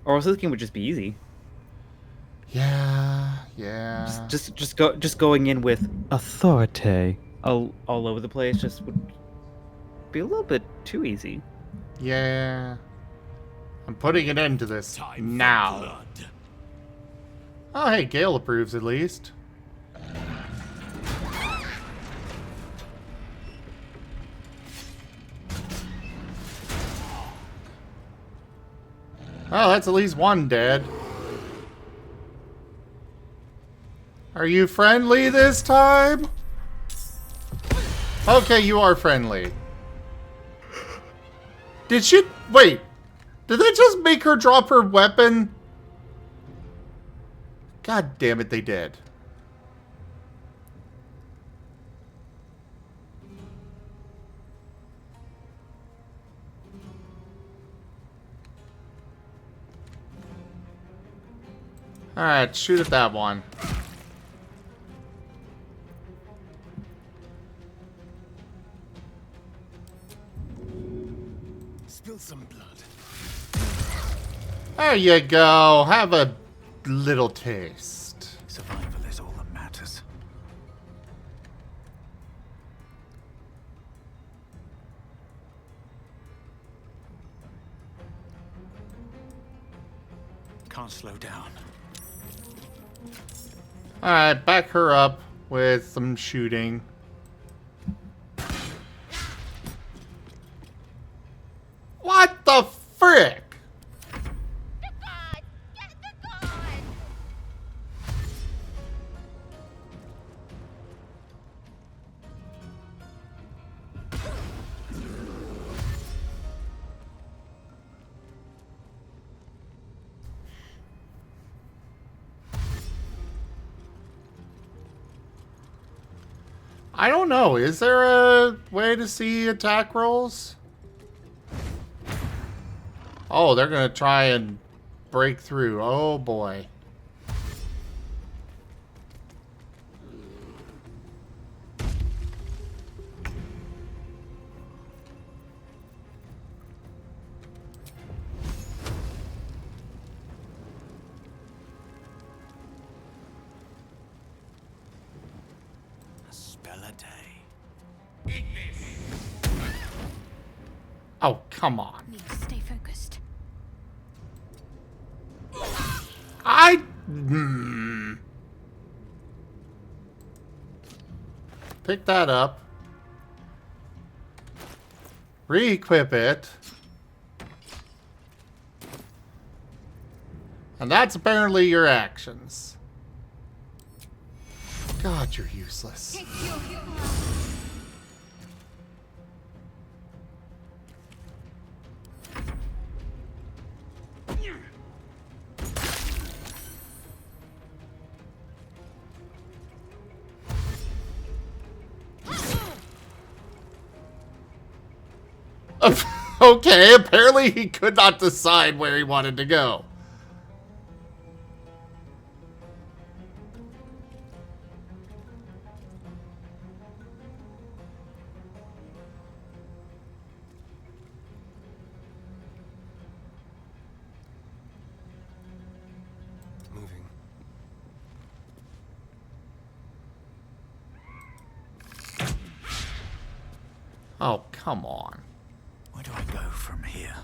Or else this game would just be easy. Yeah. Just going in with authority all over the place just would be a little bit too easy. Yeah. I'm putting an end to this now. Oh, hey, Gale approves at least. Oh, that's at least one dead. Are you friendly this time? Okay, you are friendly. Did she... Wait. Did they just make her drop her weapon? God damn it, they did. Alright, shoot at that one. Spill some blood. There you go. Have a little taste. Survival is all that matters. Can't slow down. Alright, back her up with some shooting. What the frick? I don't know. Is there a way to see attack rolls? Oh, they're gonna try and break through. Oh boy. A spell a day. Oh, come on. Need to stay focused. Pick that up. Re-equip it. And that's apparently your actions. God, you're useless. Okay, apparently he could not decide where he wanted to go. Moving. Oh, come on. Where do I go from here?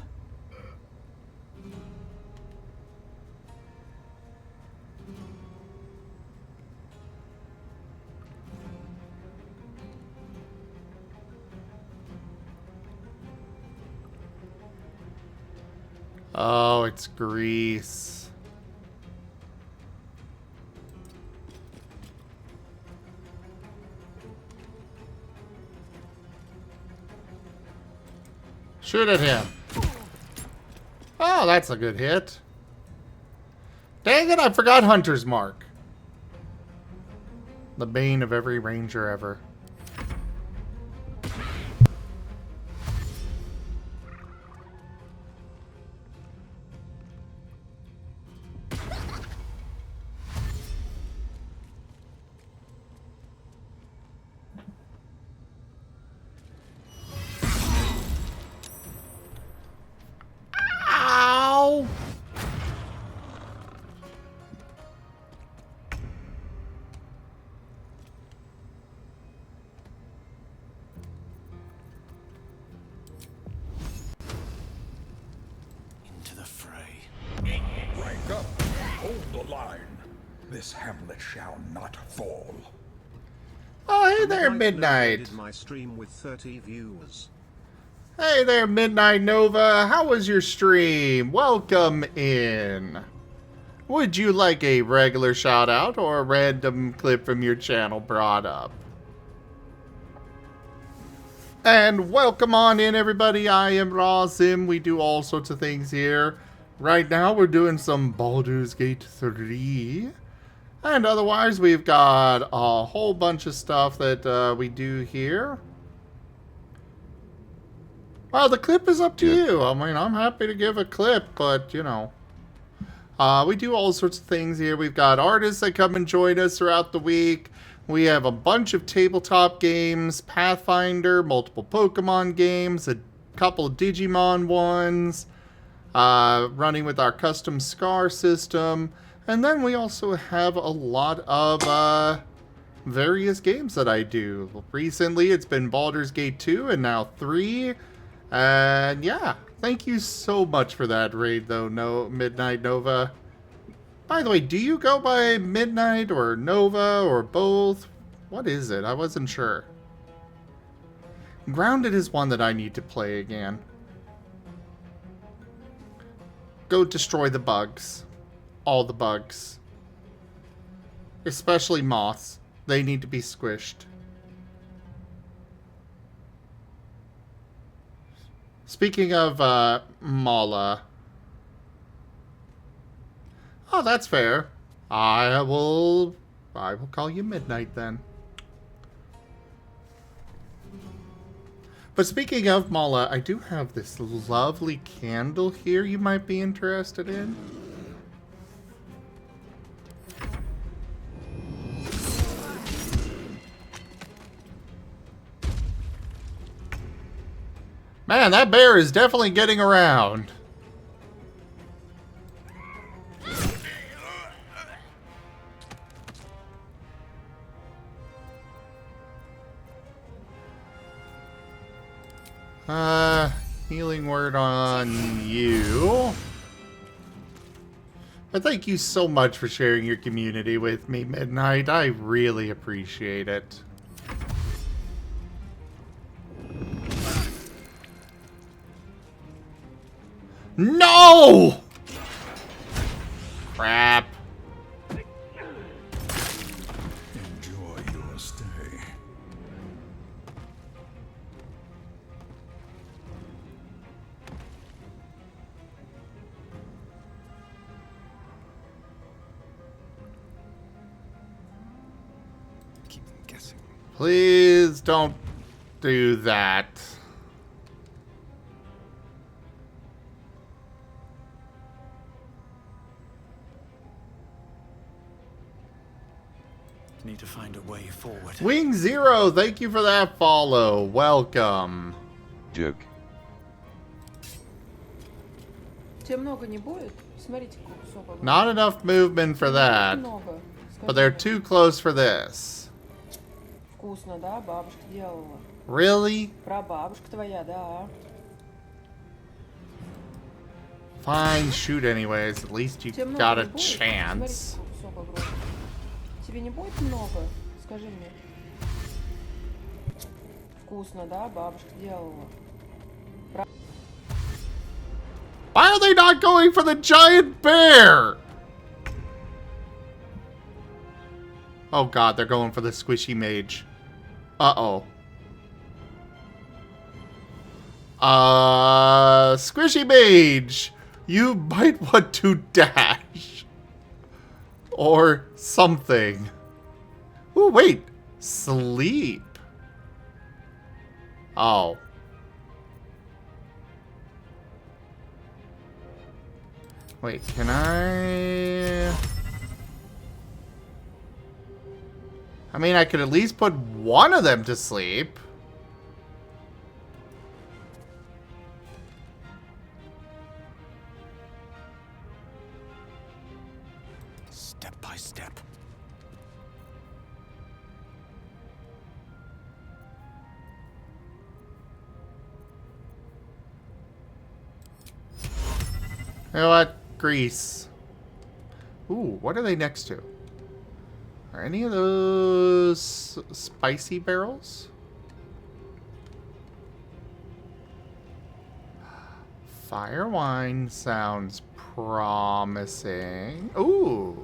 Oh, it's Greece. Shoot at him. Oh, that's a good hit. Dang it, I forgot Hunter's Mark. The bane of every ranger ever. Ow! Into the fray. Rank up. Hold the line. This hamlet shall not fall. Oh, hey there, Midnight. My stream with 30 viewers. Hey there, Midnight Nova. How was your stream? Welcome in. Would you like a regular shout out or a random clip from your channel brought up? And welcome on in, everybody. I am Razim. We do all sorts of things here. Right now, we're doing some Baldur's Gate 3. And otherwise, we've got a whole bunch of stuff that we do here. Well, the clip is up to you. I mean, I'm happy to give a clip, but, you know. We do all sorts of things here. We've got artists that come and join us throughout the week. We have a bunch of tabletop games, Pathfinder, multiple Pokemon games, a couple of Digimon ones, running with our custom Scar system. And then we also have a lot of various games that I do. Recently, it's been Baldur's Gate 2 and now 3. And yeah, thank you so much for that raid, though, Midnight Nova. By the way, do you go by Midnight or Nova or both? What is it? I wasn't sure. Grounded is one that I need to play again. Go destroy the bugs. All the bugs. Especially moths. They need to be squished. Speaking of Mala. Oh, that's fair. I will call you Midnight then. But speaking of Mala, I do have this lovely candle here you might be interested in. Man, that bear is definitely getting around. Healing word on you. But thank you so much for sharing your community with me, Midnight. I really appreciate it. No! Crap. Enjoy your stay. Keep them guessing. Please don't do that. Need to find a way forward. Wing Zero, thank you for that follow. Welcome. Duke. Not enough movement for that. But they're too close for this. Really? Fine, shoot anyways. At least you got a chance. Тебе не будет много? Скажи мне. Вкусно, да? Бабушка делала. Why are they not going for the giant bear? Oh god, they're going for the squishy mage. Uh-oh. Squishy mage! You might want to dash. Or something. Ooh, wait. Sleep. Oh. Wait, can I mean, I could at least put one of them to sleep. Step by step. You know what? Grease. Ooh, what are they next to? Are any of those spicy barrels? Fire wine sounds promising. Ooh.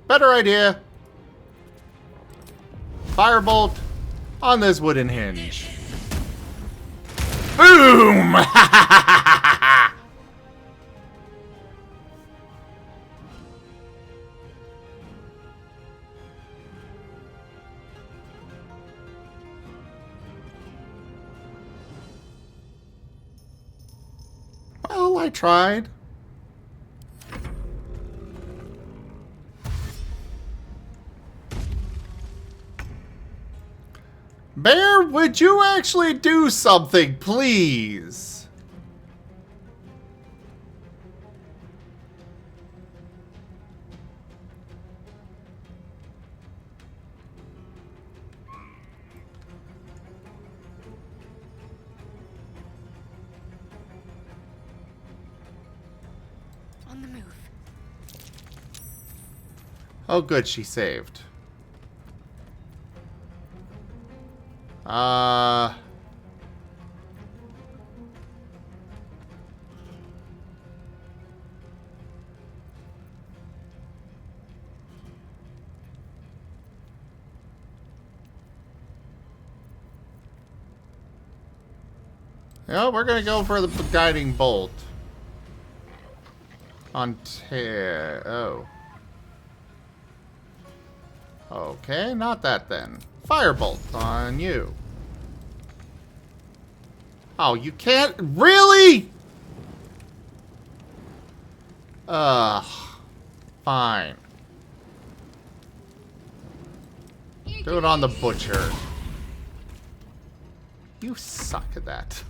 Better idea. Firebolt on this wooden hinge. Boom! Well, I tried. Bear, would you actually do something, please? On the move. Oh, good, she saved. Yeah, we're gonna go for the guiding bolt. On oh. Okay, not that then. Firebolt on you. Oh, you can't... Really? Ugh. Fine. Do it on the butcher. You suck at that.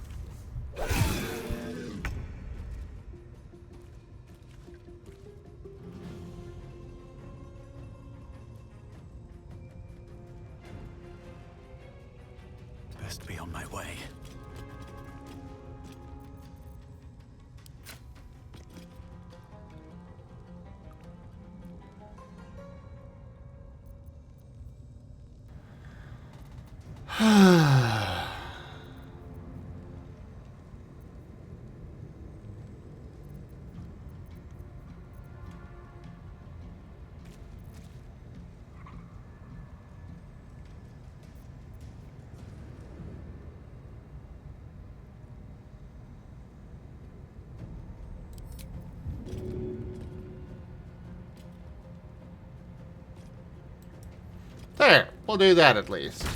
Best be on my way. There, we'll do that at least.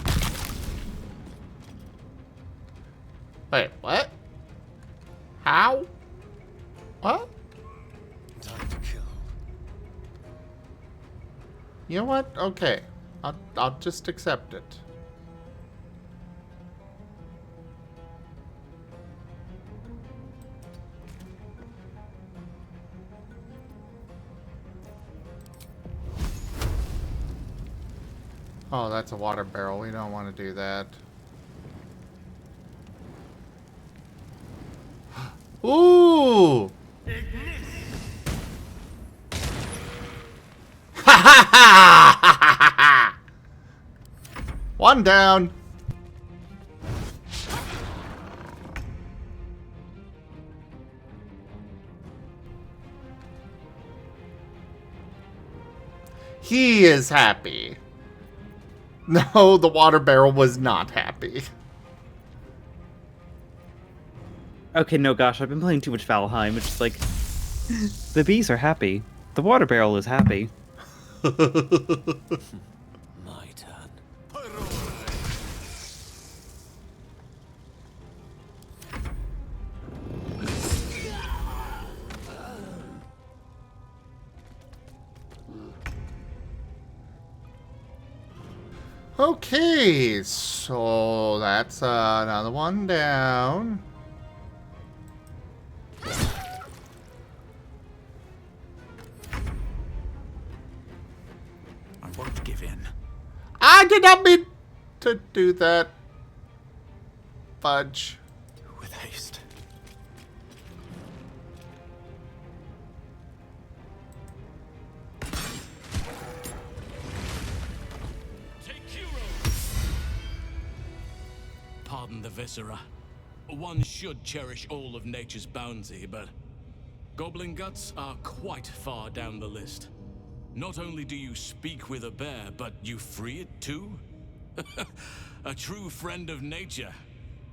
Wait, what? How? What? Time to kill. You know what? Okay. I'll just accept it. Oh, that's a water barrel. We don't want to do that. Ooh! One down. He is happy. No, the water barrel was not happy. Okay, no, gosh, I've been playing too much Valheim. It's just like, the bees are happy. The water barrel is happy. My turn. Okay, so that's another one down. I won't give in. I did not mean to do that. Fudge. With haste. Pardon the viscera. One should cherish all of nature's bounty, but goblin guts are quite far down the list. Not only do you speak with a bear, but you free it too? A true friend of nature.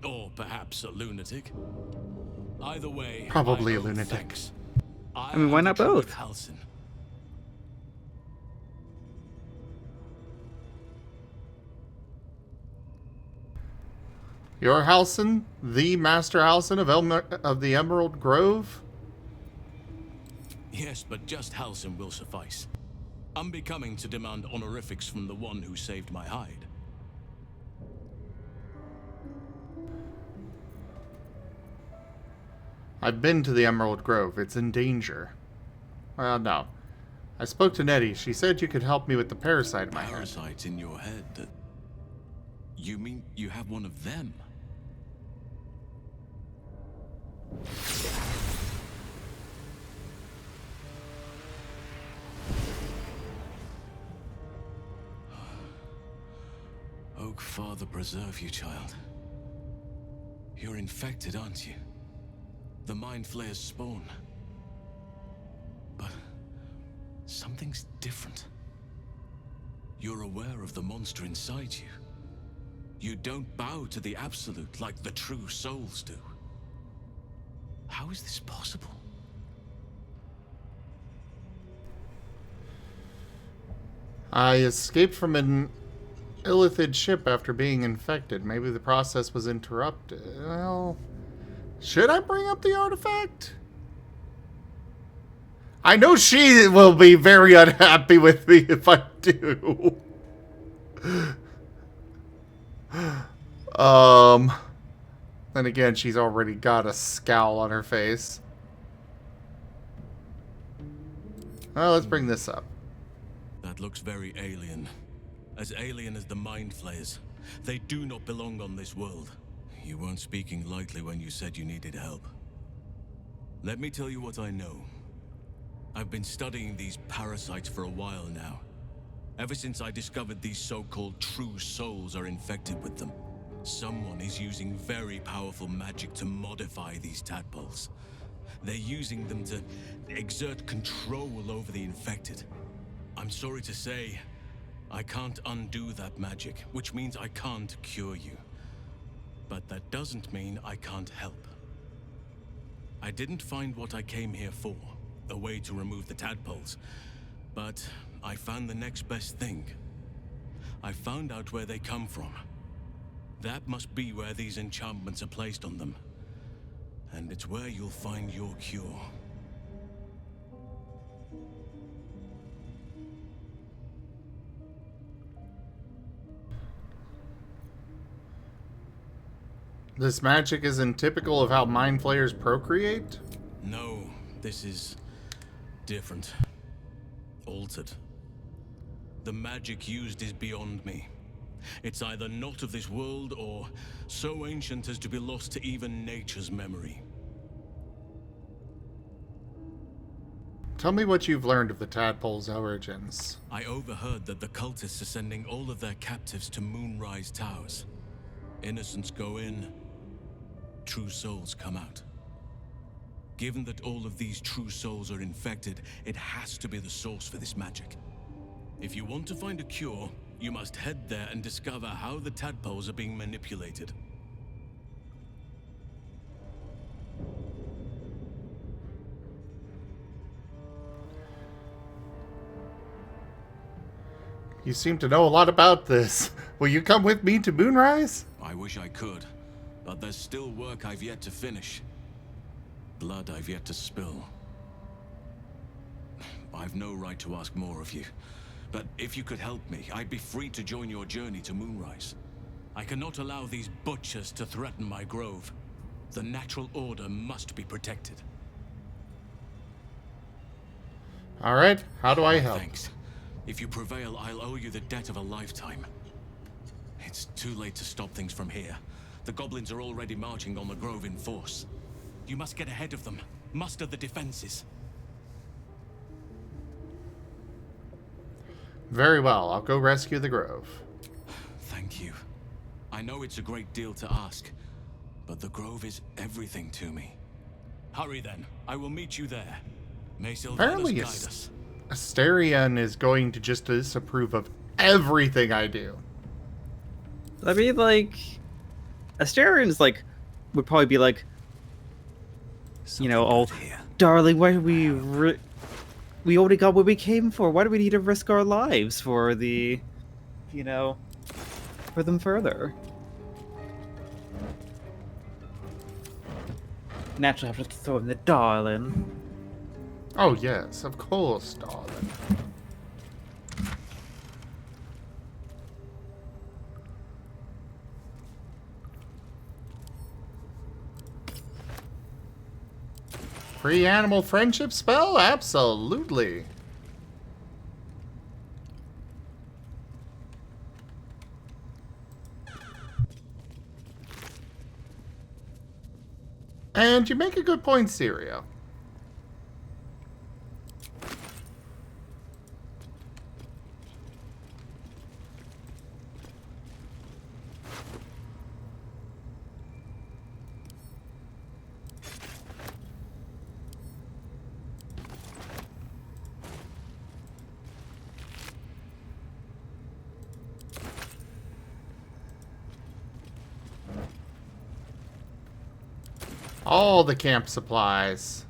Or perhaps a lunatic. Either way, Probably I a owe lunatic. thanks. I mean, why not both? Halcyon. You're Halcyon, the Master Halcyon of the Emerald Grove? Yes, but just Halcyon will suffice. Unbecoming to demand honorifics from the one who saved my hide. I've been to the Emerald Grove. It's in danger. Well, no. I spoke to Nettie. She said you could help me with the parasite in my head. Parasite in your head? You mean you have one of them? Oak Father preserve you, child. You're infected, aren't you? The Mind Flayer's spawn. But something's different. You're aware of the monster inside you. You don't bow to the Absolute like the true souls do. How is this possible? I escaped from an Illithid ship after being infected. Maybe the process was interrupted. Well, should I bring up the artifact? I know she will be very unhappy with me if I do. Then again, she's already got a scowl on her face. Well, let's bring this up. That looks very alien. As alien as the Mind Flayers. They do not belong on this world. You weren't speaking lightly when you said you needed help. Let me tell you what I know. I've been studying these parasites for a while now. Ever since I discovered these so-called true souls are infected with them. Someone is using very powerful magic to modify these tadpoles. They're using them to exert control over the infected. I'm sorry to say, I can't undo that magic, which means I can't cure you. But that doesn't mean I can't help. I didn't find what I came here for, a way to remove the tadpoles, but I found the next best thing. I found out where they come from. That must be where these enchantments are placed on them. And it's where you'll find your cure. This magic isn't typical of how mind flayers procreate? No, this is different. Altered. The magic used is beyond me. It's either not of this world or so ancient as to be lost to even nature's memory. Tell me what you've learned of the tadpole's origins. I overheard that the cultists are sending all of their captives to Moonrise Towers. Innocents go in, true souls come out. Given that all of these true souls are infected, it has to be the source for this magic. If you want to find a cure, you must head there and discover how the tadpoles are being manipulated. You seem to know a lot about this. Will you come with me to Moonrise? I wish I could, but there's still work I've yet to finish. Blood I've yet to spill. I've no right to ask more of you, but if you could help me, I'd be free to join your journey to Moonrise. I cannot allow these butchers to threaten my grove. The natural order must be protected. Alright, how do I help? Thanks. If you prevail, I'll owe you the debt of a lifetime. It's too late to stop things from here. The goblins are already marching on the grove in force. You must get ahead of them. Muster the defenses. Very well, I'll go rescue the grove. Thank you. I know it's a great deal to ask, but the grove is everything to me. Hurry then. I will meet you there. May Sylvanas Apparently guide us. Asterion is going to just disapprove of everything I do. I mean, like, Asterian's like, would probably be like, you know, oh, darling, why do we already got what we came for. Why do we need to risk our lives for the, you know, for them further? Naturally, I have to throw in the darling. Oh yes, of course, darling. Free animal friendship spell? Absolutely. And you make a good point, Syria. All the camp supplies.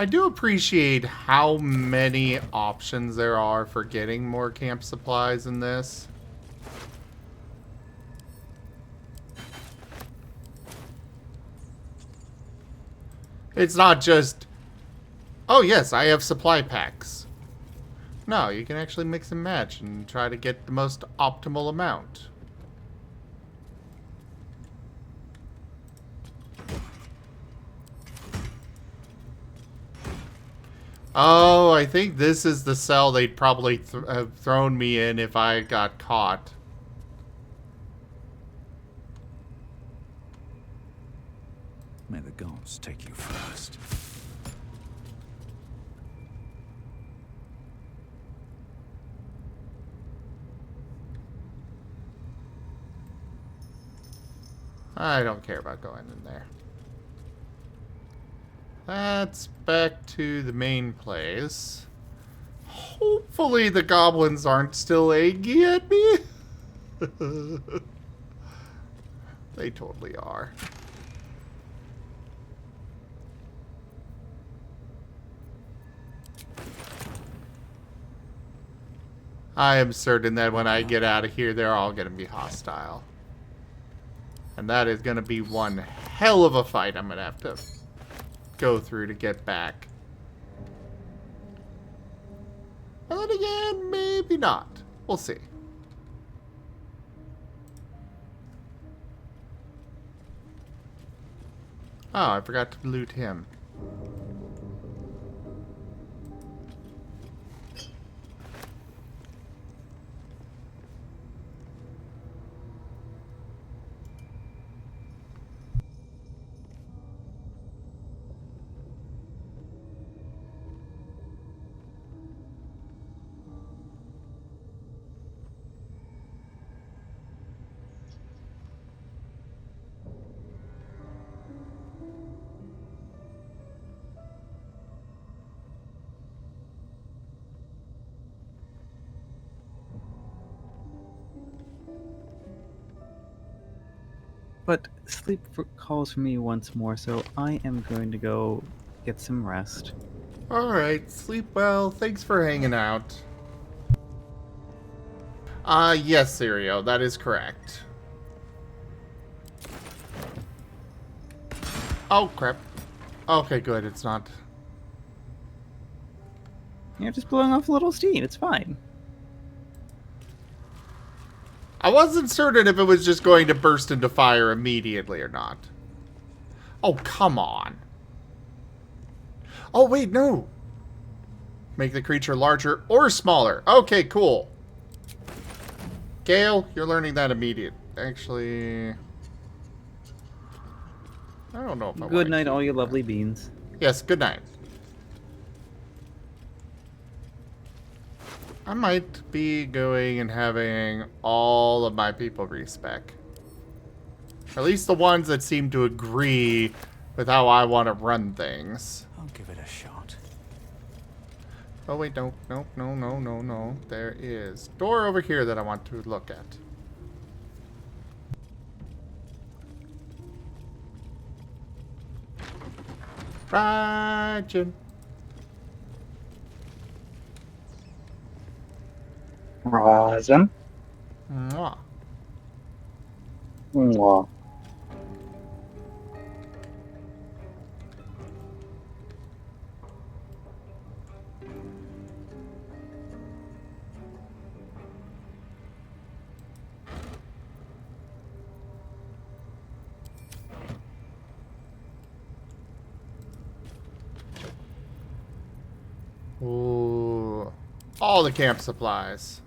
I do appreciate how many options there are for getting more camp supplies in this. It's not just, oh yes, I have supply packs. No, you can actually mix and match and try to get the most optimal amount. Oh, I think this is the cell they'd probably have thrown me in if I got caught. May the gods take you first. I don't care about going in there. That's back to the main place. Hopefully the goblins aren't still angry at me. They totally are. I am certain that when I get out of here, they're all going to be hostile. And that is going to be one hell of a fight I'm going to have to go through to get back. And then again, maybe not. We'll see. Oh, I forgot to loot him. But sleep calls for me once more, so I am going to go get some rest. Alright, sleep well. Thanks for hanging out. Yes, Sirio, that is correct. Oh, crap. Okay, good, it's not. You're just blowing off a little steam, it's fine. I wasn't certain if it was just going to burst into fire immediately or not. Oh, come on. Oh, wait, no. Make the creature larger or smaller. Okay, cool. Gale, you're learning that immediate. Actually, I don't know if I Good night, all you lovely beans. Yes, good night. I might be going and having all of my people respec. At least the ones that seem to agree with how I want to run things. I'll give it a shot. Oh wait, no. There is a door over here that I want to look at. Rajin. Razen. Mwah. Mwah. Ooh. All the camp supplies.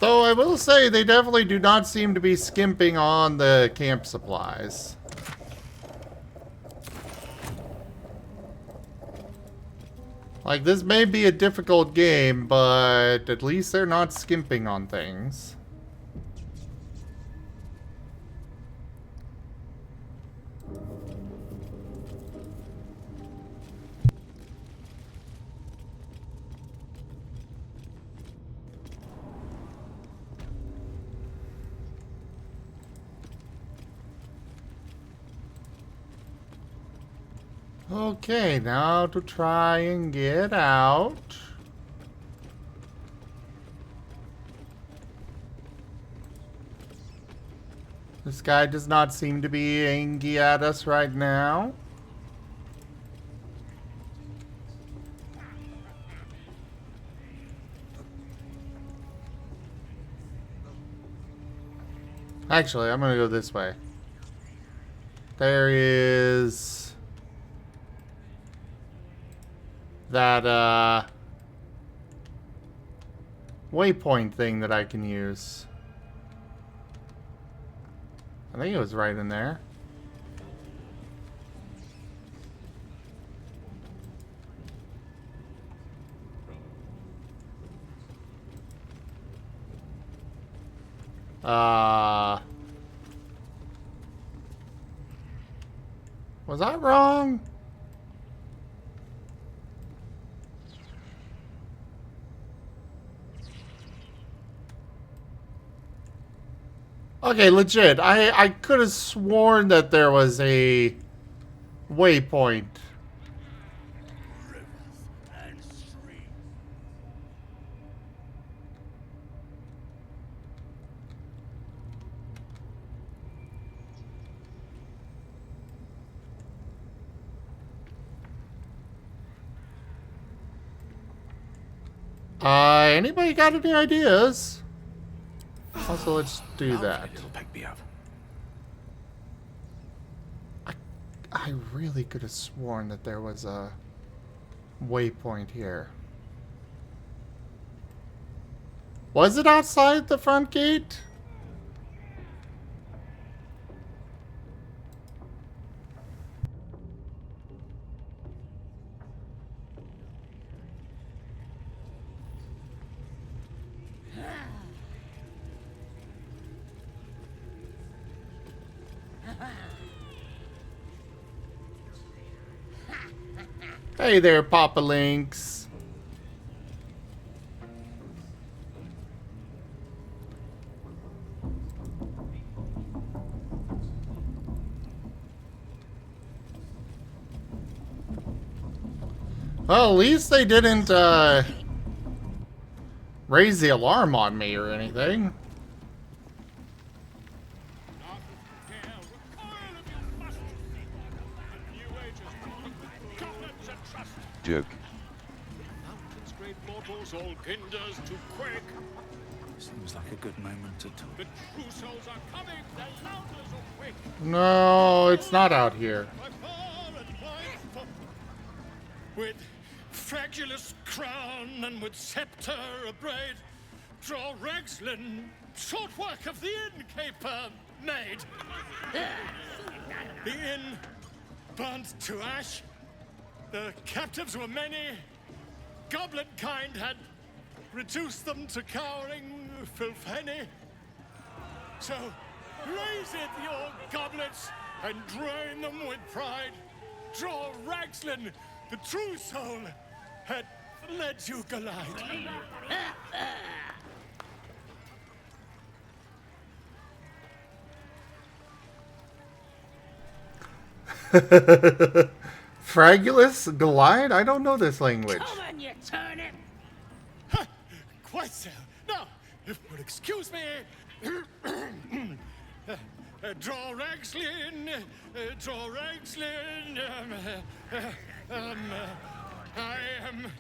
Though I will say they definitely do not seem to be skimping on the camp supplies. Like, this may be a difficult game, but at least they're not skimping on things. Okay, now to try and get out. This guy does not seem to be angry at us right now. Actually, I'm gonna go this way. There is that waypoint thing that I can use. I think it was right in there. Was I wrong? Okay, legit. I could have sworn that there was a waypoint. Anybody got any ideas? Also, let's do that. It'll pick me up. I really could have sworn that there was a waypoint here. Was it outside the front gate? Hey there, Papa Lynx. Well, at least they didn't raise the alarm on me or anything. Joke. Mountain's great mortals, all kinders to quake. Seems like a good moment to talk. The true souls are coming, the louders awake. No, it's not out here. With fragulous crown and with scepter abraid, draw Ragslin, short work of the innkeeper made. The inn burnt to ash. The captives were many. Goblet kind had reduced them to cowering filthenny. So raise it, your goblets, and drain them with pride. Draw Ragslin, the true soul, had led you glide. Fragulous Glide? I don't know this language. Come on, you turnip! Quite so. Now, if you'll excuse me, draw Ragslin, draw Ragslin, I am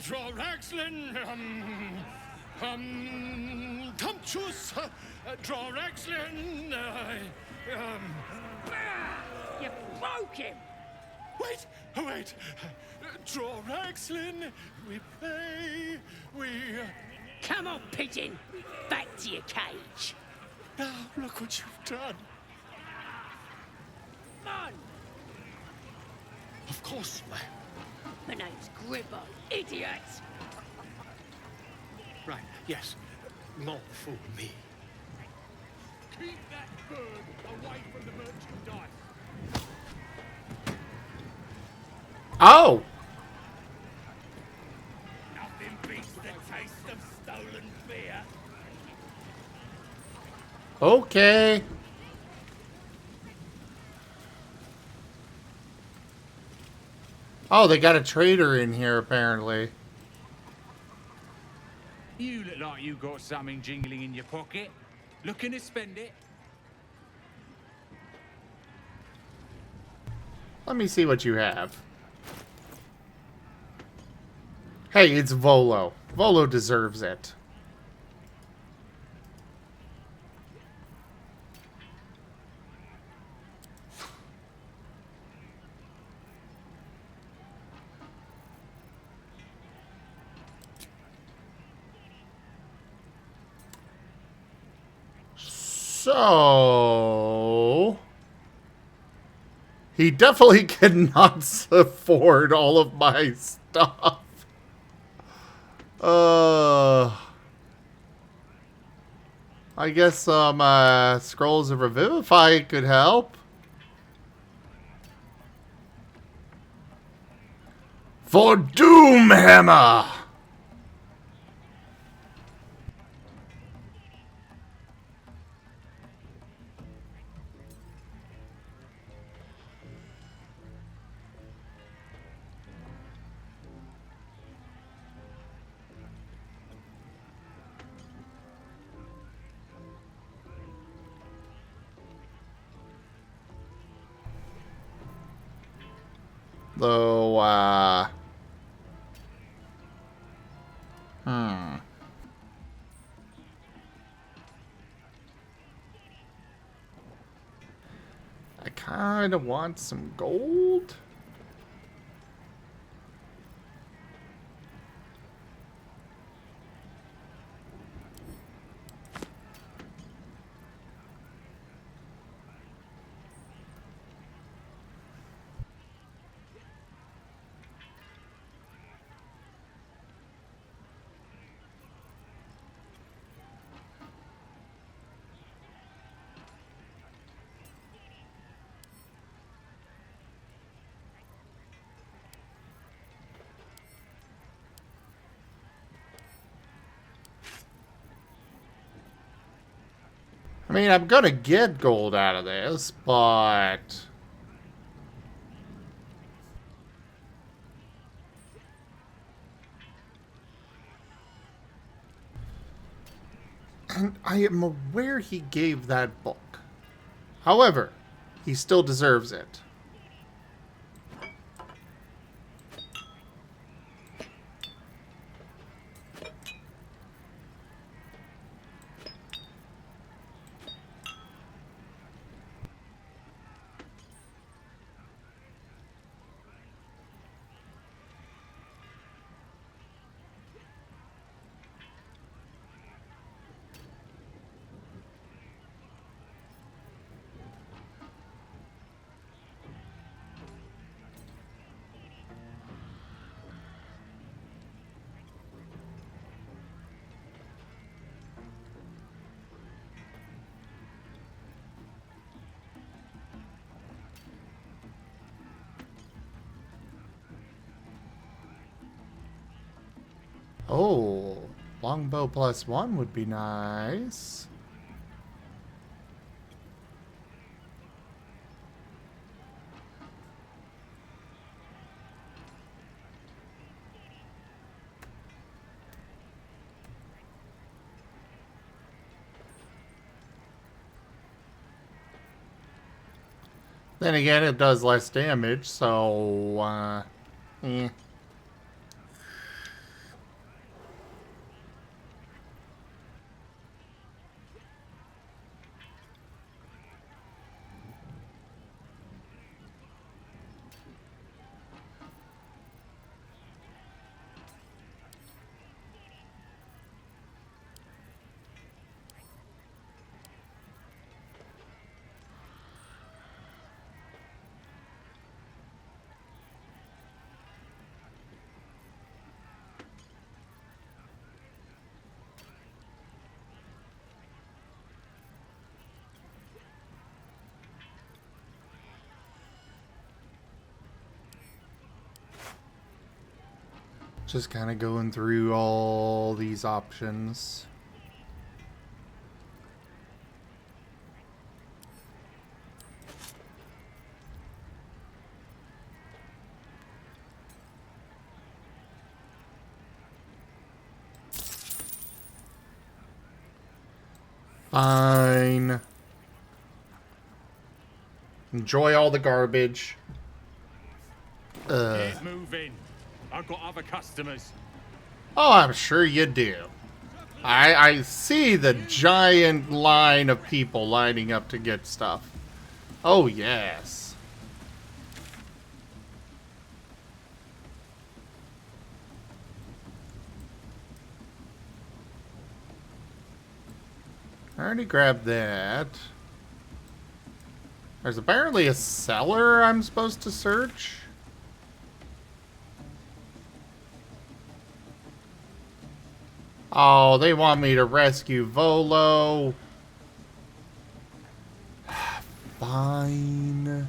draw Ragslin, Tumptuous, draw Ragslin, You broke him! Wait, wait. Draw Ragslin, we pray, we... Come on, pigeon! Back to your cage! Now, look what you've done. Come on! Of course, My name's Gribbo, idiot! Right, yes. Not fool me. Keep that bird away from the merchandise. Oh! Nothing beats the taste of stolen beer. Oh, they got a trader in here, apparently. You look like you got something jingling in your pocket. Looking to spend it? Let me see what you have. Hey, it's Volo. Volo deserves it. So... he definitely cannot afford all of my stuff. I guess some Scrolls of Revivify could help. For Doomhammer! Though, I kind of want some gold. I mean, I'm gonna get gold out of this, but... and I am aware he gave that book. However, he still deserves it. Oh, longbow +1 would be nice. Then again, it does less damage, so, eh. Just kind of going through all these options. Fine. Enjoy all the garbage. Keep moving. I've got other customers. Oh, I'm sure you do. I see the giant line of people lining up to get stuff. Oh, yes. I already grabbed that. There's apparently a cellar I'm supposed to search. Oh, they want me to rescue Volo. Fine.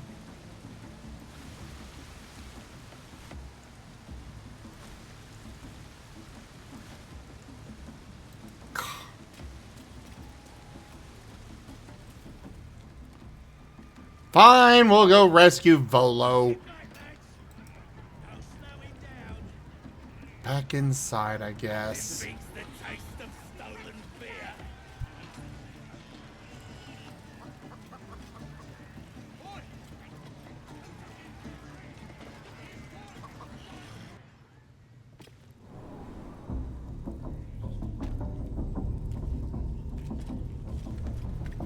Fine, we'll go rescue Volo. Back inside, I guess.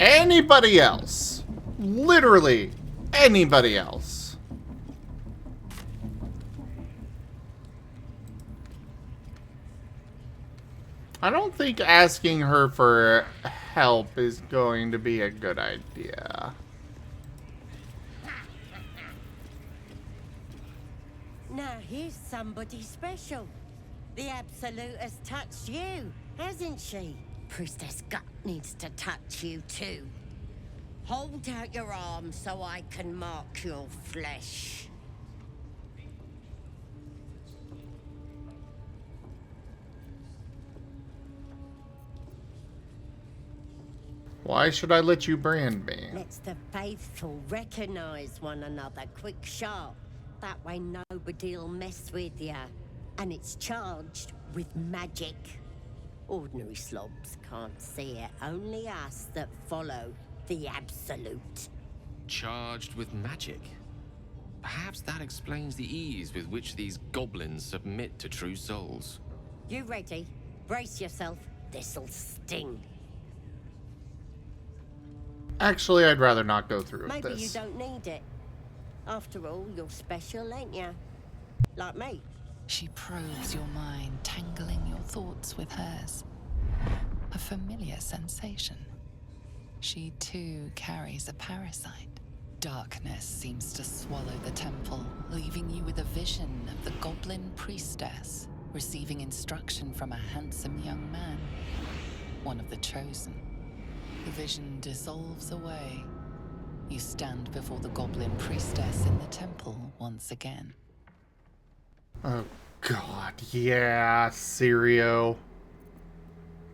Anybody else? Literally anybody else? I don't think asking her for help is going to be a good idea. Now here's somebody special. The Absolute has touched you, hasn't she? Priestess Gut needs to touch you too. Hold out your arm so I can mark your flesh. Why should I let you brand me? Let's the faithful recognize one another quick sharp. That way nobody'll mess with ya. And it's charged with magic. Ordinary slobs can't see it, only us that follow the Absolute. Charged with magic? Perhaps that explains the ease with which these goblins submit to true souls. You ready? Brace yourself. This'll sting. Actually, I'd rather not go through with Maybe this. you don't need it. After all, you're special, ain't ya? Like me. She probes your mind, tangling your thoughts with hers. A familiar sensation. She too carries a parasite. Darkness seems to swallow the temple, leaving you with a vision of the goblin priestess, receiving instruction from a handsome young man, one of the chosen. The vision dissolves away. You stand before the goblin priestess in the temple once again. Oh god, yeah, Sirio.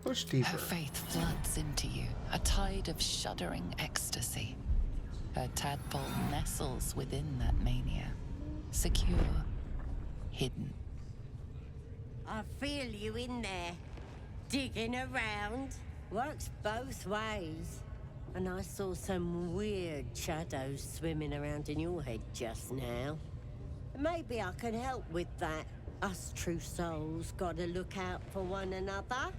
Push deeper. Her faith floods into you, a tide of shuddering ecstasy. Her tadpole nestles within that mania, secure, hidden. I feel you in there. Digging around. Works both ways. And I saw some weird shadows swimming around in your head just now. Maybe I can help with that. Us true souls gotta look out for one another.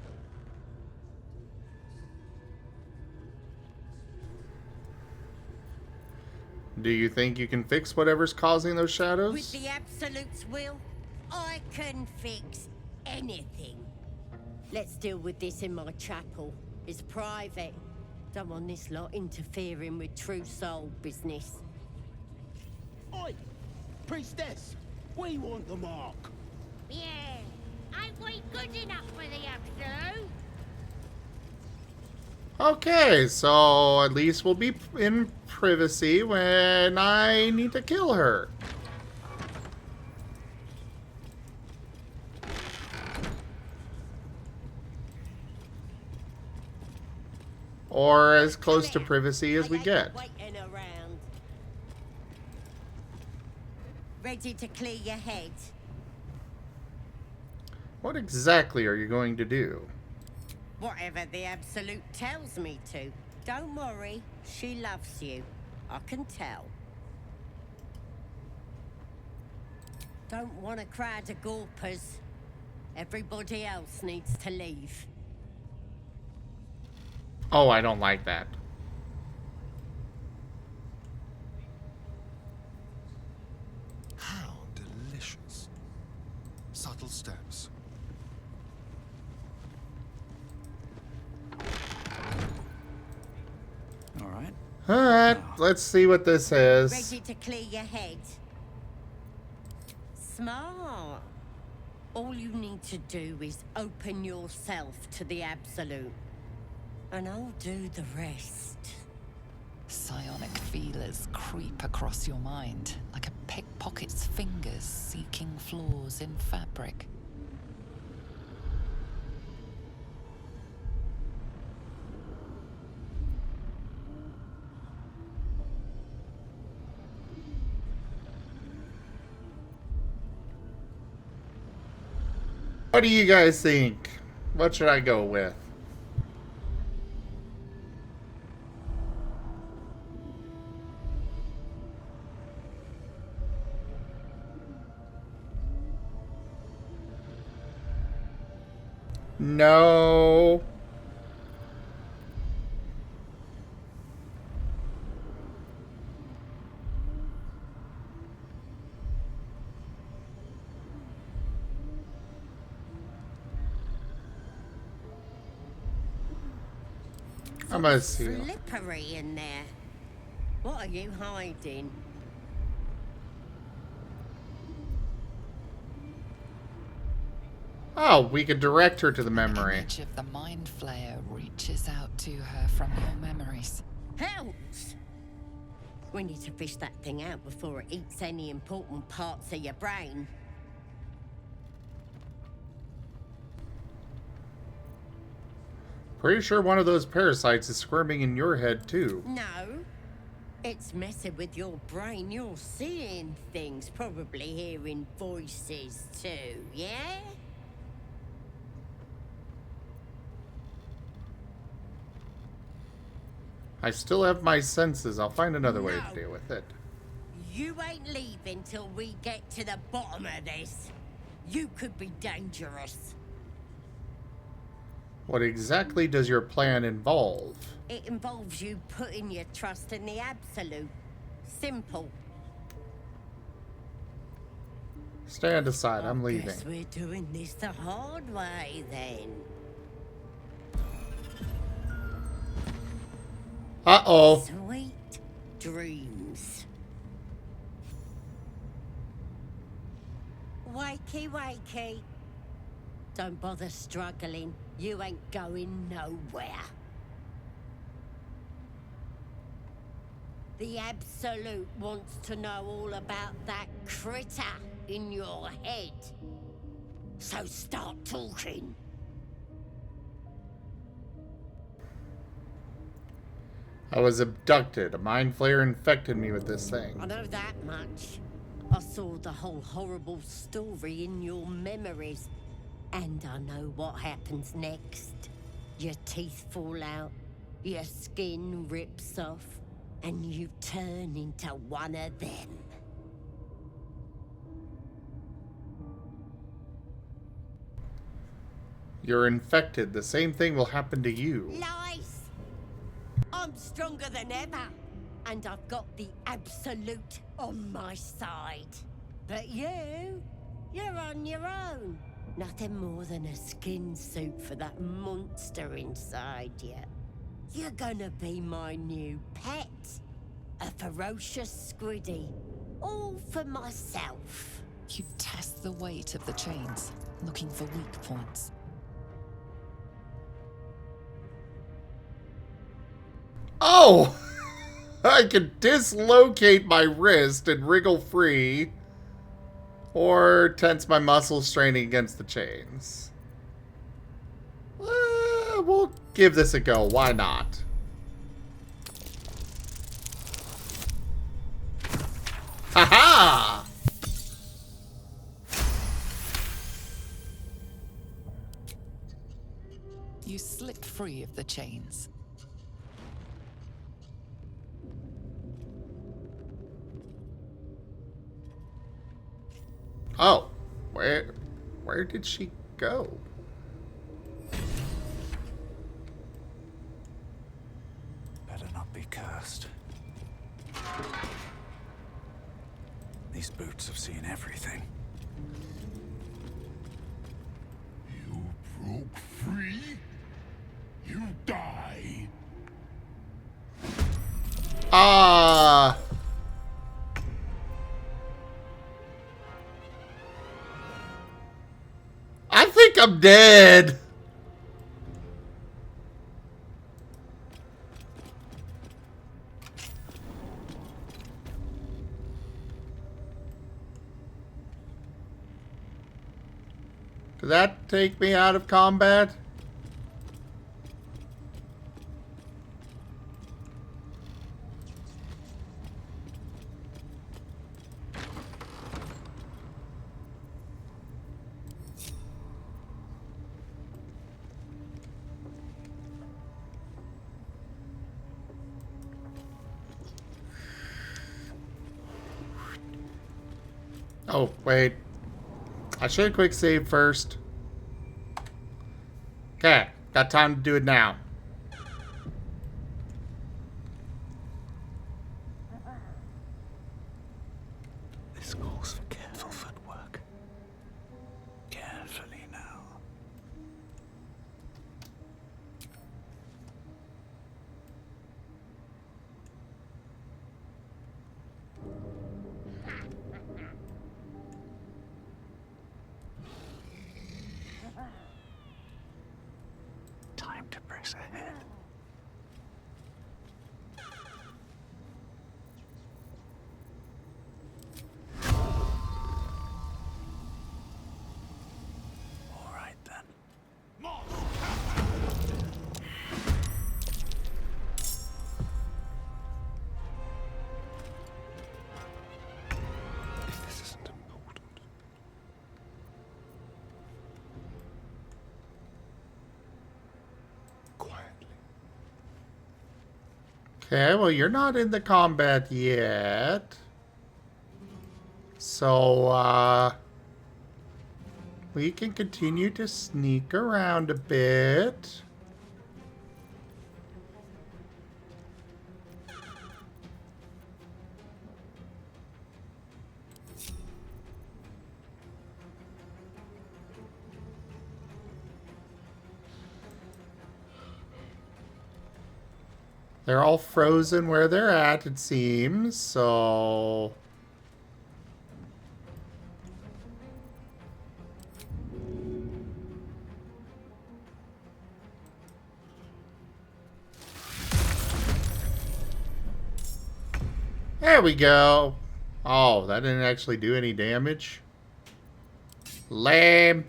Do you think you can fix whatever's causing those shadows? With the Absolute's will, I can fix anything. Let's deal with this in my chapel. It's private. Don't want this lot interfering with true soul business. Oi! Priestess! We want the mark! Yeah, ain't we good enough for the Absolute? Okay, so at least we'll be in privacy when I need to kill her. Or as close to privacy as we get. Waiting around. Ready to clear your head? What exactly are you going to do? Whatever the Absolute tells me to. Don't worry, she loves you. I can tell. Don't want a crowd of gawpers. Everybody else needs to leave. Oh, I don't like that. How delicious. Subtle steps. Alright. Alright, let's see what this is. Ready to clear your head? Smart. All you need to do is open yourself to the Absolute. And I'll do the rest. Psionic feelers creep across your mind like a pickpocket's fingers seeking flaws in fabric. What do you guys think? What should I go with? No. I'm gonna see. Slippery in there. What are you hiding? Oh, we could direct her to the memory. The image of the Mind Flayer reaches out to her from your memories. Helps! We need to fish that thing out before it eats any important parts of your brain. Pretty sure one of those parasites is squirming in your head too. No. It's messing with your brain. You're seeing things, probably hearing voices too, yeah? I still have my senses. I'll find another way to deal with it. You ain't leaving till we get to the bottom of this. You could be dangerous. What exactly does your plan involve? It involves you putting your trust in the Absolute. Simple. Stand aside, I'm leaving. Guess we're doing this the hard way then. Uh-oh. Sweet dreams. Wakey, wakey. Don't bother struggling. You ain't going nowhere. The Absolute wants to know all about that critter in your head. So start talking. I was abducted. A mind flayer infected me with this thing. I know that much. I saw the whole horrible story in your memories. And I know what happens next. Your teeth fall out, your skin rips off, and you turn into one of them. You're infected. The same thing will happen to you. Lies! I'm stronger than ever, and I've got the Absolute on my side. But you're on your own. Nothing more than a skin suit for that monster inside you. You're gonna be my new pet. A ferocious squiddy. All for myself. You test the weight of the chains, looking for weak points. Oh! I can dislocate my wrist and wriggle free. Or tense my muscles straining against the chains. We'll give this a go. Why not? Ha-ha! You slip free of the chains. Oh, where did she go? Better not be cursed. These boots have seen everything. You broke free? You die. Ah. I think I'm dead. Did that take me out of combat? Oh, wait. I should quick save first. Okay, got time to do it now. This calls for careful footwork. Carefully now. Time to press ahead. All right then. If this isn't important. Quietly. Okay, well, you're not in the combat yet. So, we can continue to sneak around a bit. They're all frozen where they're at, it seems, so... There we go. Oh, that didn't actually do any damage. Lame.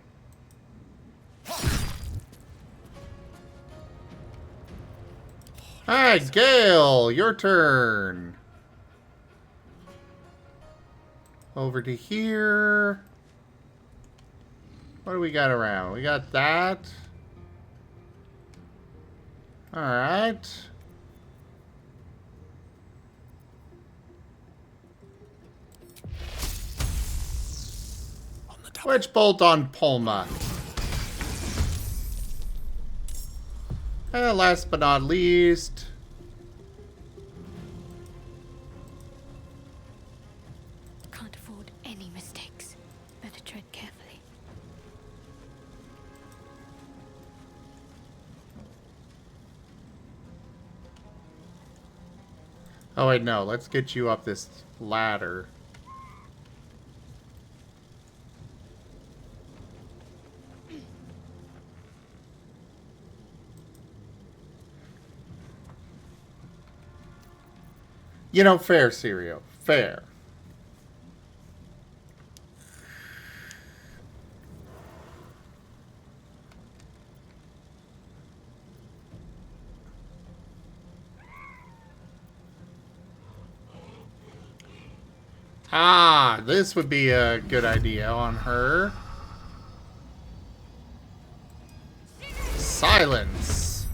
Hi, Gale, your turn. Over to here. What do we got around? We got that. All right. Witch bolt on Pulma. And last but not least, Can't afford any mistakes. Better tread carefully. oh wait, no, let's get you up this ladder. You know, fair, Sirio. Fair. Ah, this would be a good idea on her. Silence.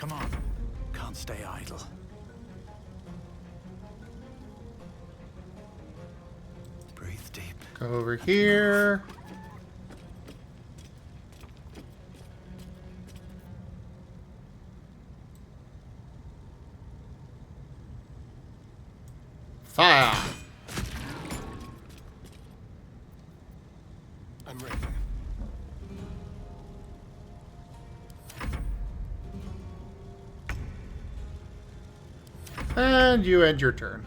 Come on. Can't stay idle. Breathe deep. Go over here. Fire! I'm ready. And you end your turn.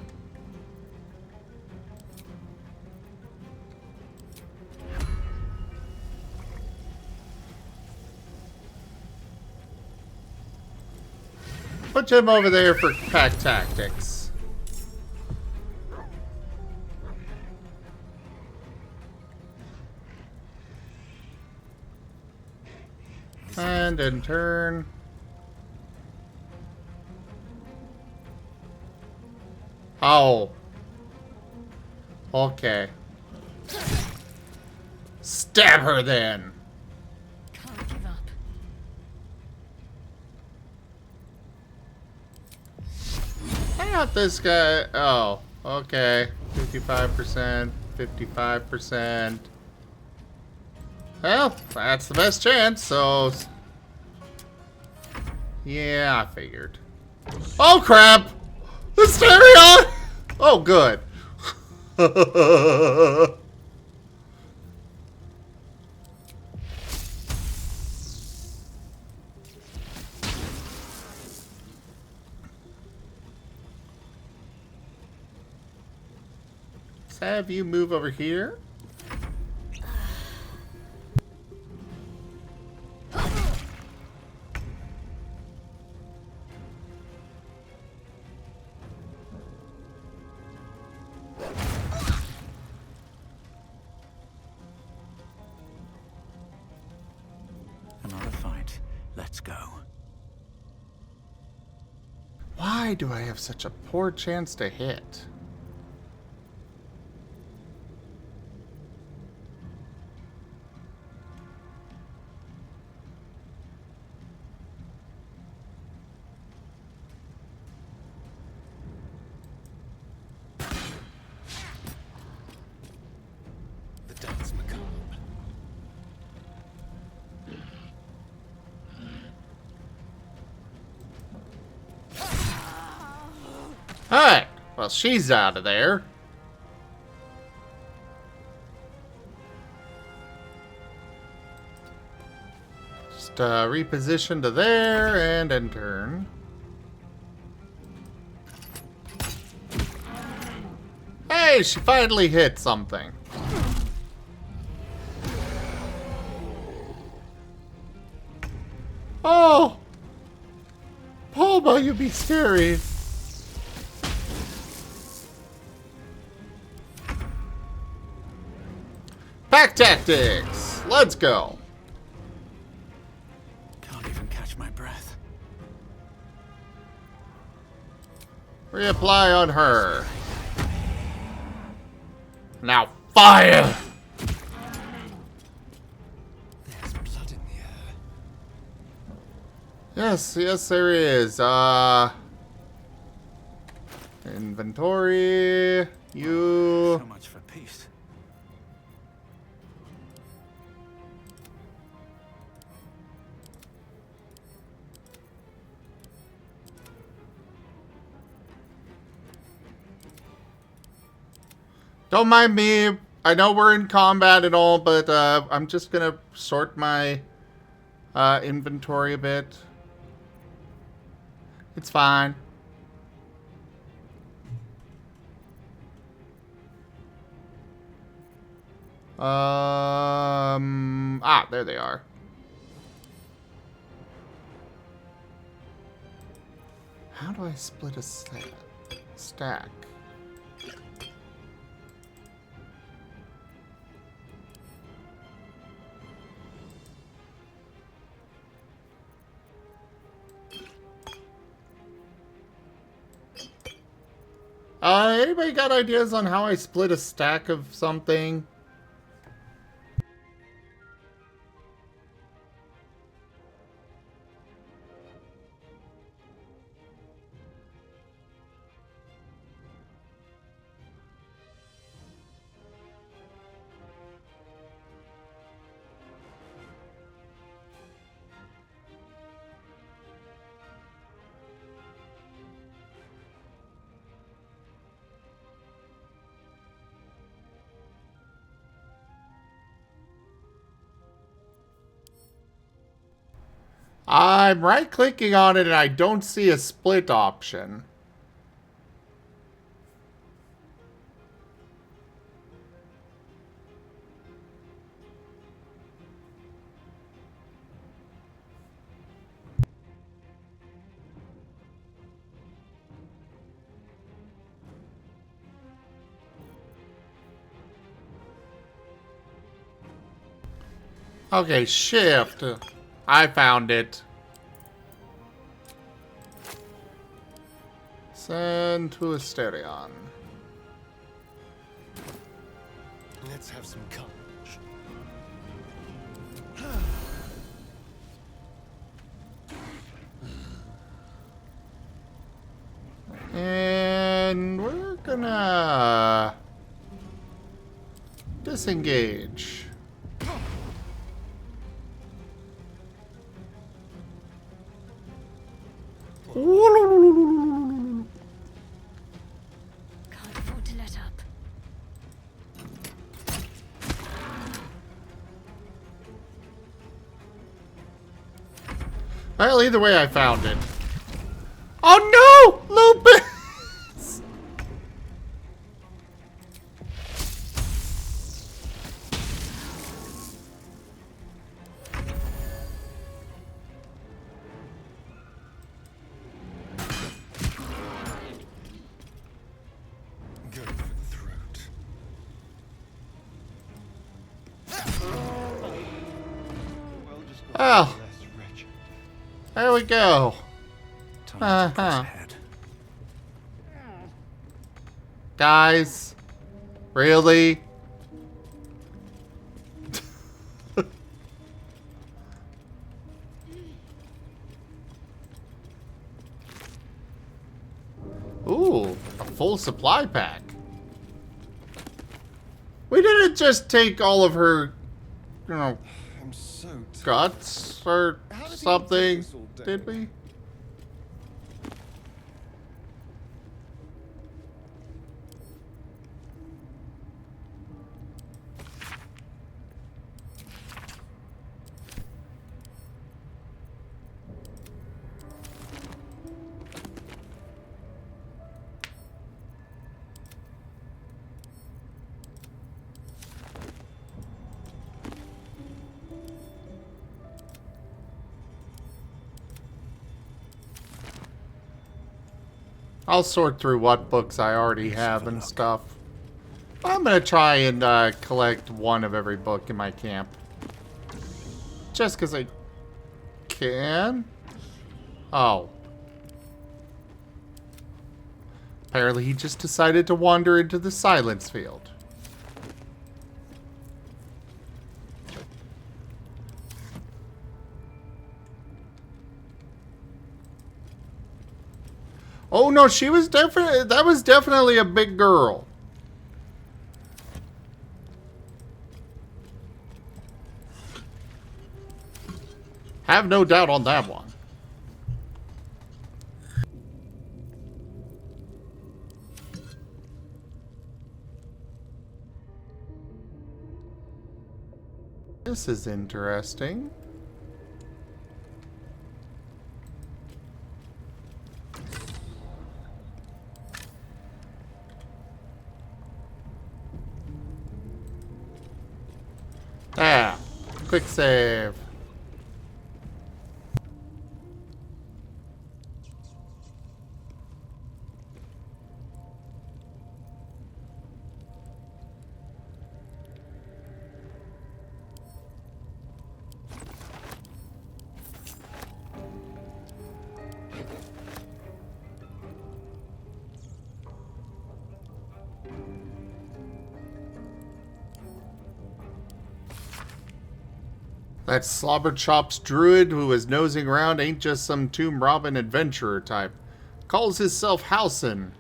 Put him over there for pack tactics. And in turn. Oh. Okay. Stab her then. Can't give up. I got this guy. Oh, okay. 55%, 55%. Well, that's the best chance, so. Yeah, I figured. Oh, crap! Hysteria! Oh, good. Let's have you move over here. Another fight. Let's go. Why do I have such a poor chance to hit? The dance macabre. Alright, well, she's out of there. Just reposition to there and end turn. Hey, she finally hit something. Oh! Palma, you be scary. Pack tactics! Let's go! Can't even catch my breath. Reapply on her. Now fire! There's blood in the air. Yes, yes there is. Inventory. You. So much for peace. Don't mind me. I know we're in combat and all, but I'm just gonna sort my inventory a bit. It's fine. There they are. How do I split a stack? Anybody got ideas on how I split a stack of something? I'm right-clicking on it and I don't see a split option. Okay, shift. I found it. Send to Asterion. Let's have some courage. And we're gonna disengage. Can't afford to let up. Well, either way, I found it. Oh no! Lupus! Go for the throat. Well, there we go. Guys, really? Ooh, a full supply pack. We didn't just take all of her, you know, I'm so guts or something, did we? I'll sort through what books I already have and stuff. I'm gonna try and collect one of every book in my camp. Just because I can. Oh. Apparently he just decided to wander into the silence field. Oh no, she was definitely, that was definitely a big girl. Have no doubt on that one. This is interesting. Ah, quick save. That Slobberchops druid who was nosing around ain't just some tomb robbing adventurer type. Calls himself Halson.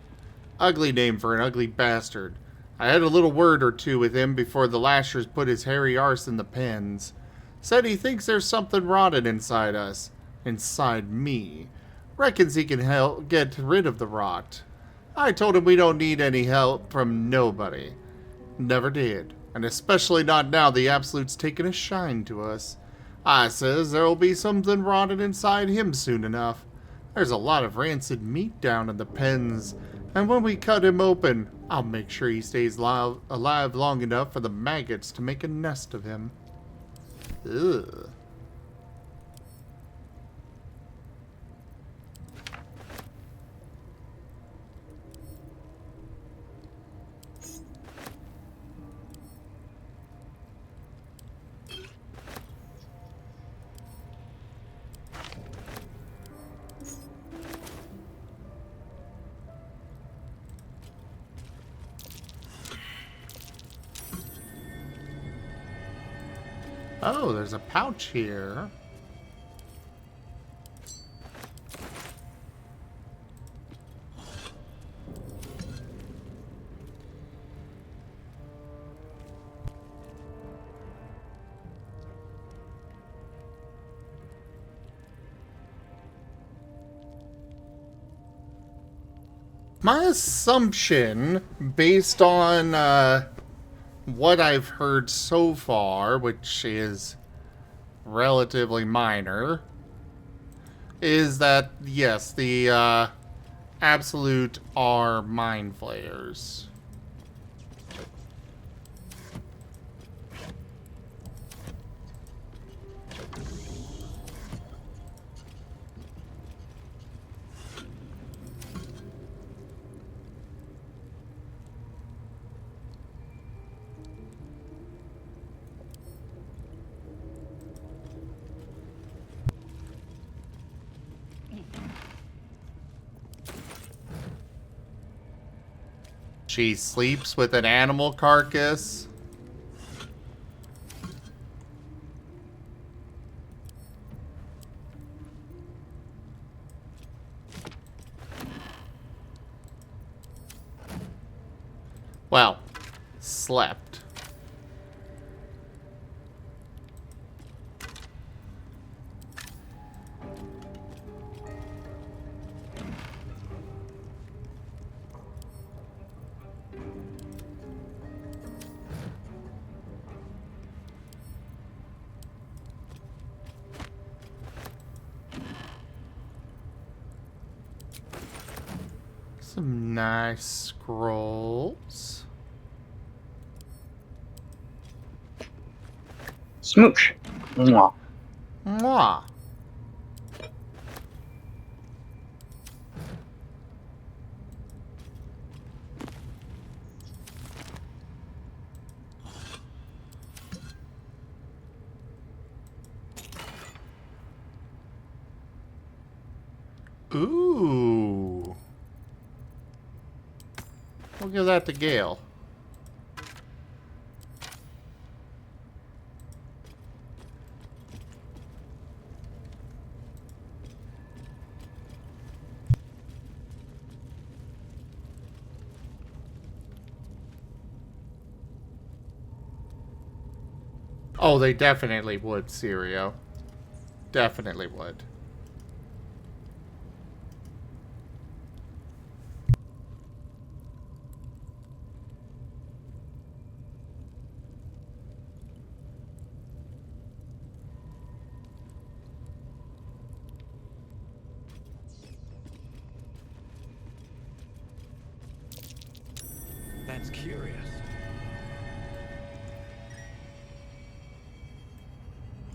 Ugly name for an ugly bastard. I had a little word or two with him before the lashers put his hairy arse in the pens. Said he thinks there's something rotten inside us. Inside me. Reckons he can get rid of the rot. I told him we don't need any help from nobody. Never did. And especially not now the Absolute's taken a shine to us. I says there'll be something rotted inside him soon enough. There's a lot of rancid meat down in the pens, and when we cut him open, I'll make sure he stays alive long enough for the maggots to make a nest of him. Ugh. Oh, there's a pouch here. My assumption, based on what I've heard so far, which is relatively minor, is that, yes, the Absolute are mind flayers. She sleeps with an animal carcass. Well, slept. Some nice scrolls. Smooch. Mwah. Mwah. Ooh. We'll give that to Gale. Oh, they definitely would, Sirio. Definitely would. That's curious.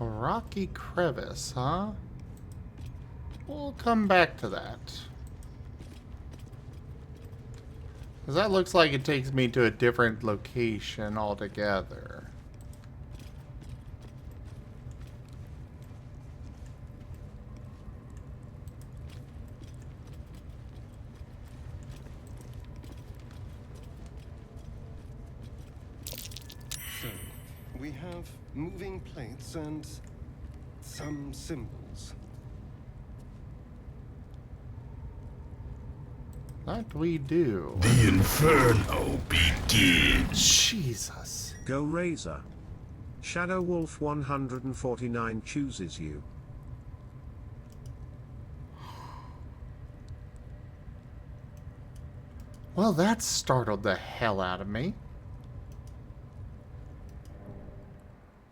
A rocky crevice, huh? We'll come back to that. Because that looks like it takes me to a different location altogether. So, we have moving plates and some symbols. That we do. The inferno begins. Jesus. Go Razor. Shadow Wolf 149 chooses you. Well, that startled the hell out of me.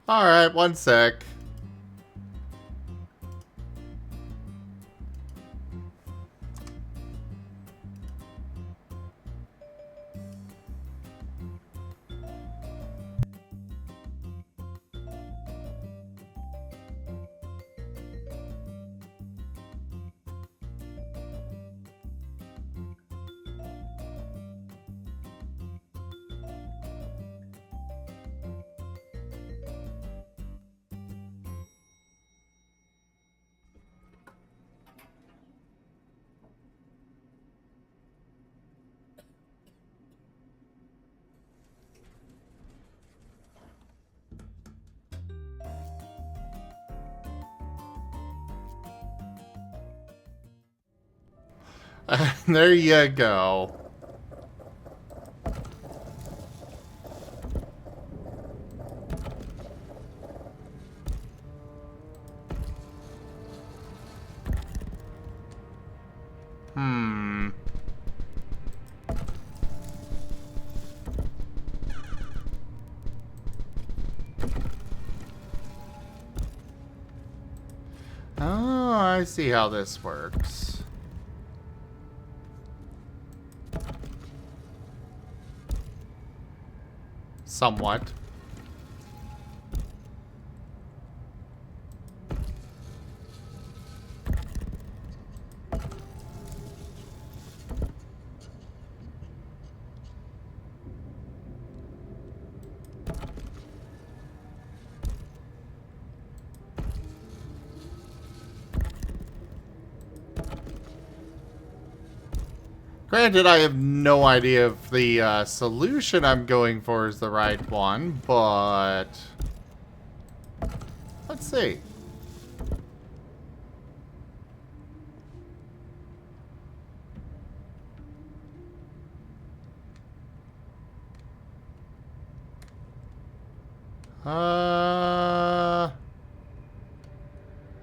Alright, one sec. There you go. Hmm. Oh, I see how this works. Somewhat. Granted, I have no idea if the solution I'm going for is the right one, but let's see.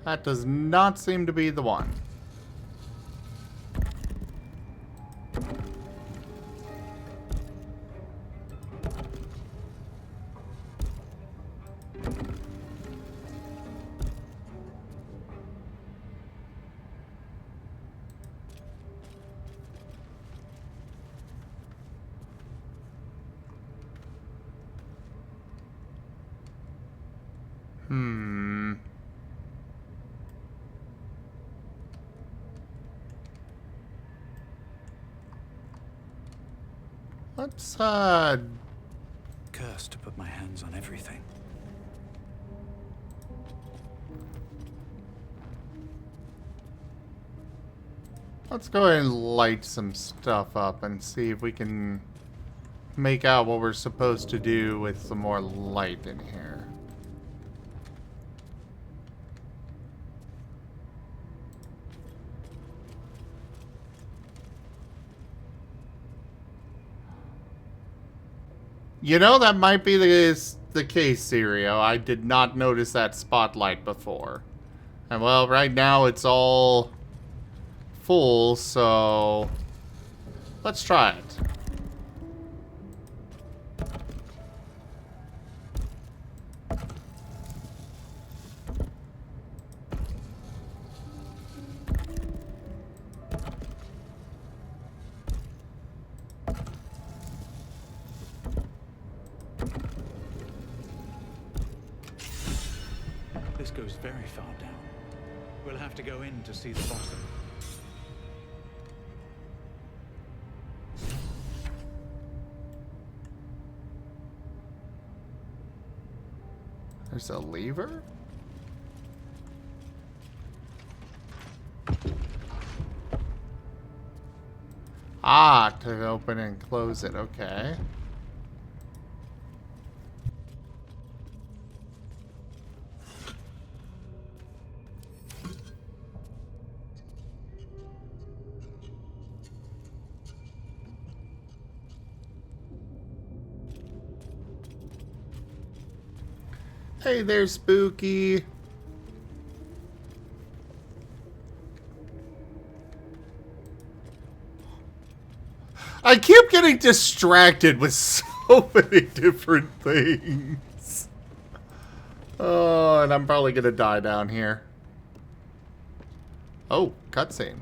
That does not seem to be the one. Hmm. Let's, Cursed to put my hands on everything. let's go ahead and light some stuff up and see if we can make out what we're supposed to do with some more light in here. You know, that might be the case, Sirio. I did not notice that spotlight before. And well, right now it's all full, so let's try it. This goes very far down. We'll have to go in to see the bottom. There's a lever? Ah, to open and close it, okay. Hey there, Spooky. I keep getting distracted with so many different things. Oh, and I'm probably gonna die down here. Oh, cutscene.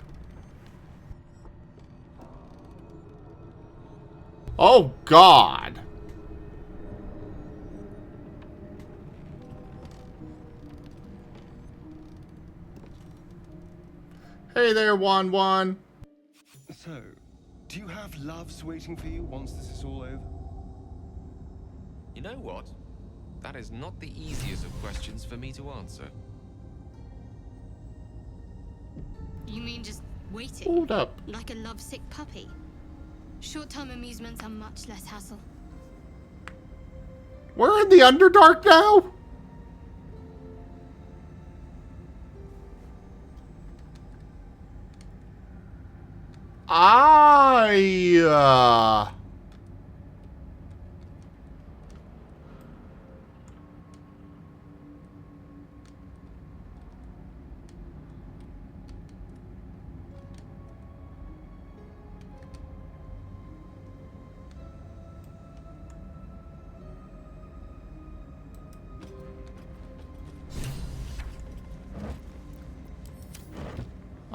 Oh, God. Hey there, Wan Wan. So, do you have loves waiting for you once this is all over? You know what? That is not the easiest of questions for me to answer. You mean just waiting? Hold up. Like a lovesick puppy? Short-term amusements are much less hassle. We're in the Underdark now? I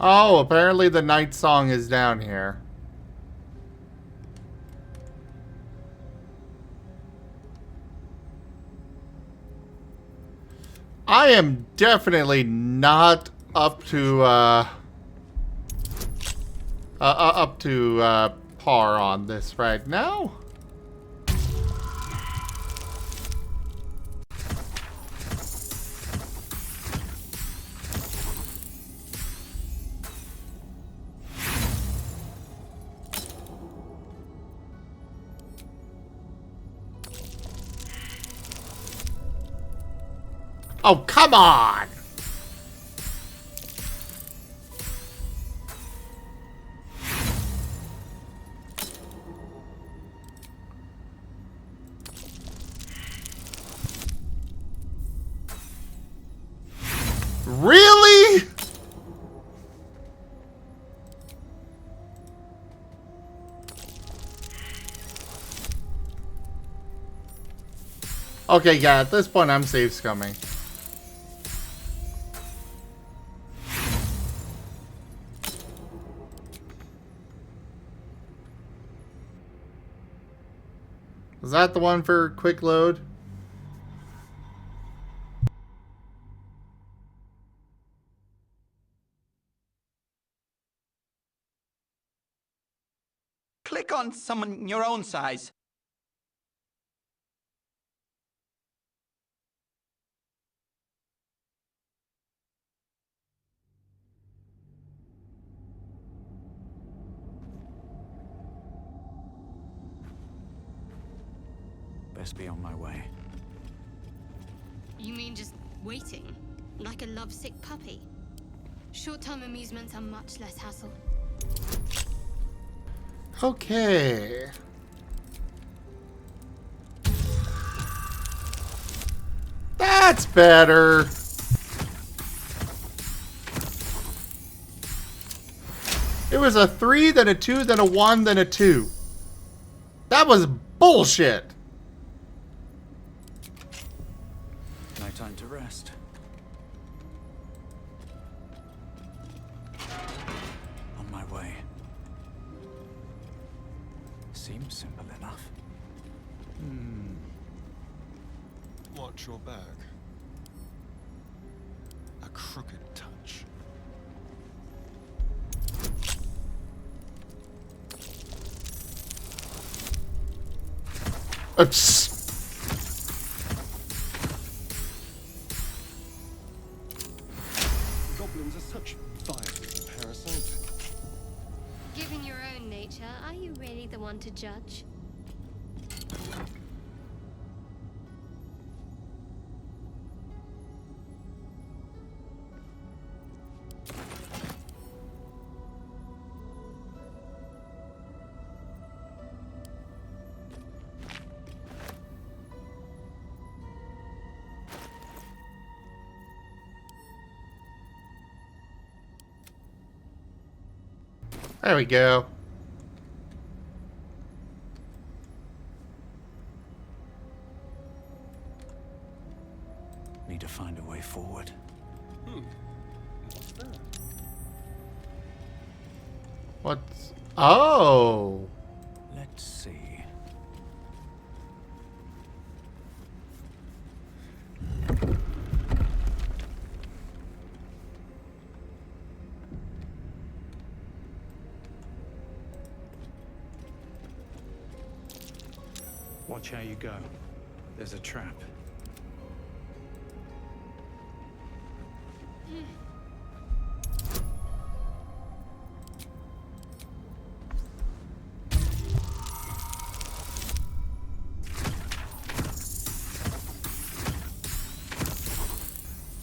Oh, apparently the night song is down here. I am definitely not up to par on this right now. Oh, come on! Really? Okay, yeah, at this point I'm safe scumming. Is that the one for quick load? Click on someone your own size. Best be on my way. You mean just waiting? Like a lovesick puppy? Short-term amusements are much less hassle. Okay. That's better. It was a 3, then a 2, then a 1, then a 2. That was bullshit. No time to rest. On my way. Seems simple enough. Watch your back. A crooked touch. Oops. Goblins are such vile parasites. Given your own nature, are you really the one to judge? There we go. Need to find a way forward. What's that? What's... Oh. Let's see. Watch how you go. There's a trap.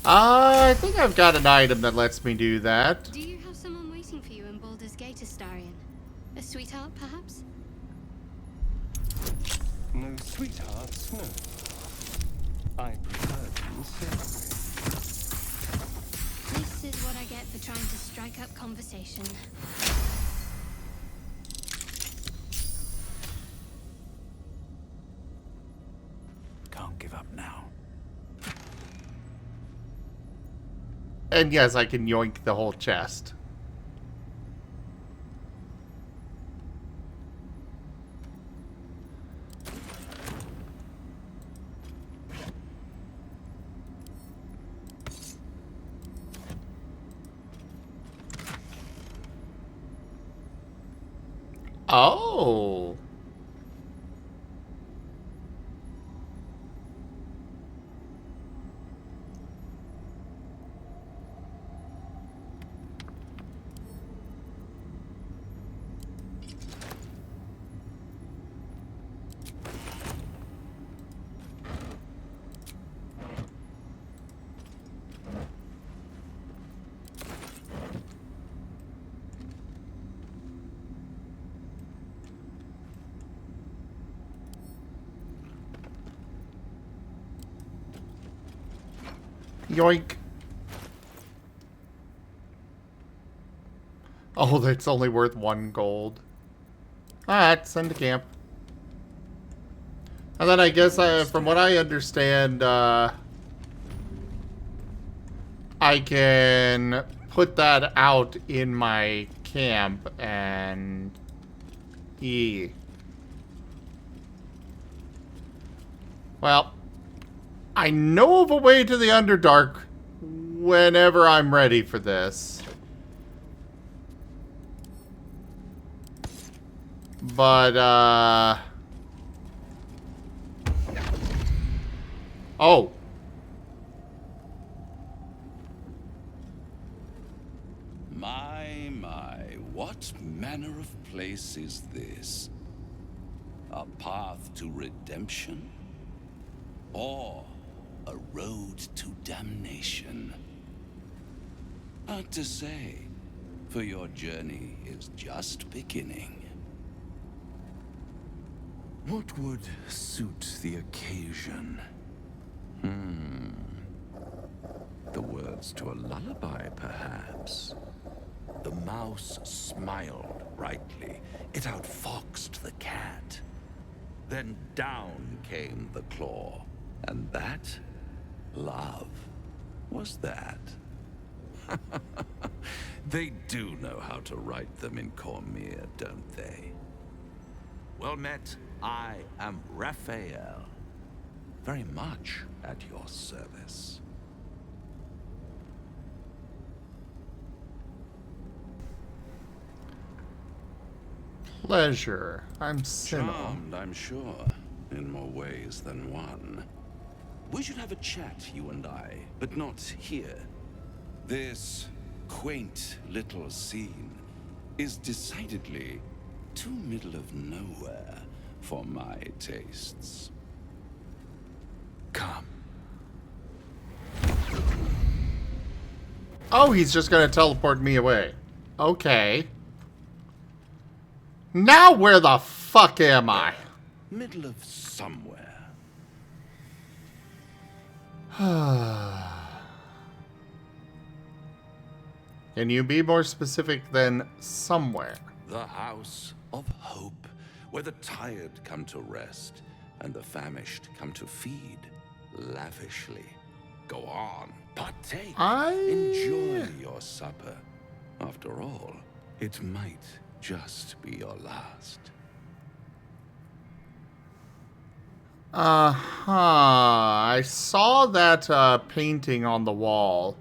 I think I've got an item that lets me do that. Do you have someone waiting for you in Baldur's Gate, Astarion? A sweetheart, perhaps? No sweethearts, no. I prefer them savory. This is what I get for trying to strike up conversation. Can't give up now. And yes, I can yoink the whole chest. Oh. Yoink. Oh, that's only worth 1 gold. Alright, send to camp. And then I guess, from what I understand, I can put that out in my camp and... Well, I know of a way to the Underdark whenever I'm ready for this. But, oh. My, what manner of place is this? A path to redemption? Or a road to damnation? Hard to say, for your journey is just beginning. What would suit the occasion? The words to a lullaby, perhaps. The mouse smiled brightly. It outfoxed the cat. Then down came the claw. And that, love, was that. They do know how to write them in Cormier, don't they? Well met, I am Raphael. Very much at your service. Pleasure. I'm Sinnoh. Charmed, I'm sure, in more ways than one. We should have a chat, you and I, but not here. This quaint little scene is decidedly too middle of nowhere for my tastes. Come. Oh, he's just gonna teleport me away. Okay. Now where the fuck am I? Middle of somewhere. Can you be more specific than somewhere? The house of hope, where the tired come to rest and the famished come to feed lavishly. Go on, partake. Enjoy your supper. After all, it might just be your last. Uh-huh. I saw that painting on the wall.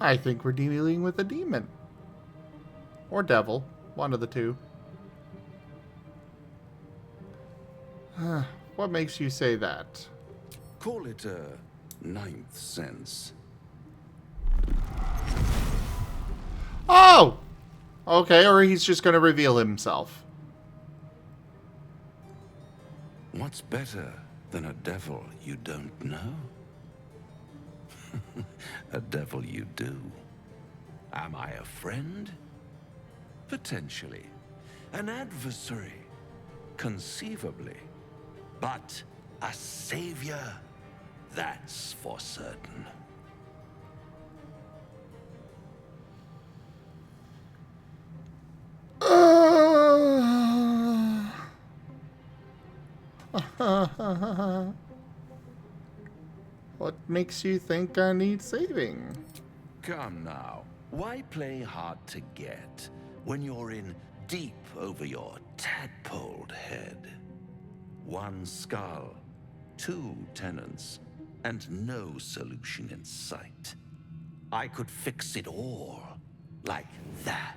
I think we're dealing with a demon. Or devil. One of the two. What makes you say that? Call it a ninth sense. Oh! Okay, or he's just gonna reveal himself. What's better than a devil you don't know? A devil you do. Am I a friend? Potentially. An adversary? Conceivably. But a savior? That's for certain. What makes you think I need saving? Come now. Why play hard to get when you're in deep over your tadpoled head? One skull, two tenants, and no solution in sight. I could fix it all like that.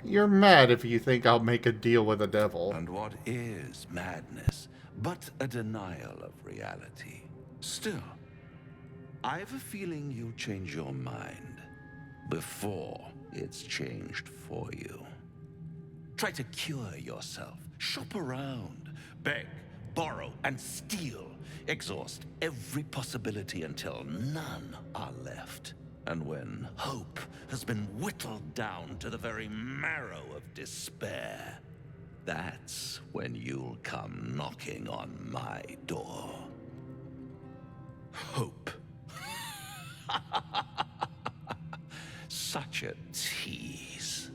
You're mad if you think I'll make a deal with the devil. And what is madness but a denial of reality? Still, I have a feeling you'll change your mind before it's changed for you. Try to cure yourself. Shop around. Beg, borrow, and steal. Exhaust every possibility until none are left. And when hope has been whittled down to the very marrow of despair, that's when you'll come knocking on my door. Hope. Such a tease.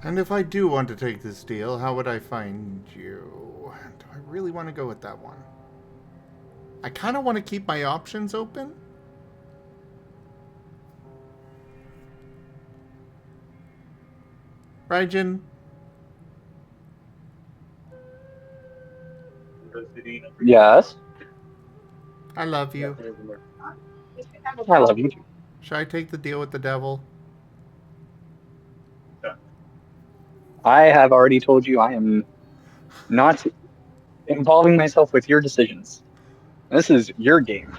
And if I do want to take this deal, how would I find you? Do I really want to go with that one? I kind of want to keep my options open. Raijin? Yes. I love you. I love you too. Should I take the deal with the devil? I have already told you I am not involving myself with your decisions. This is your game.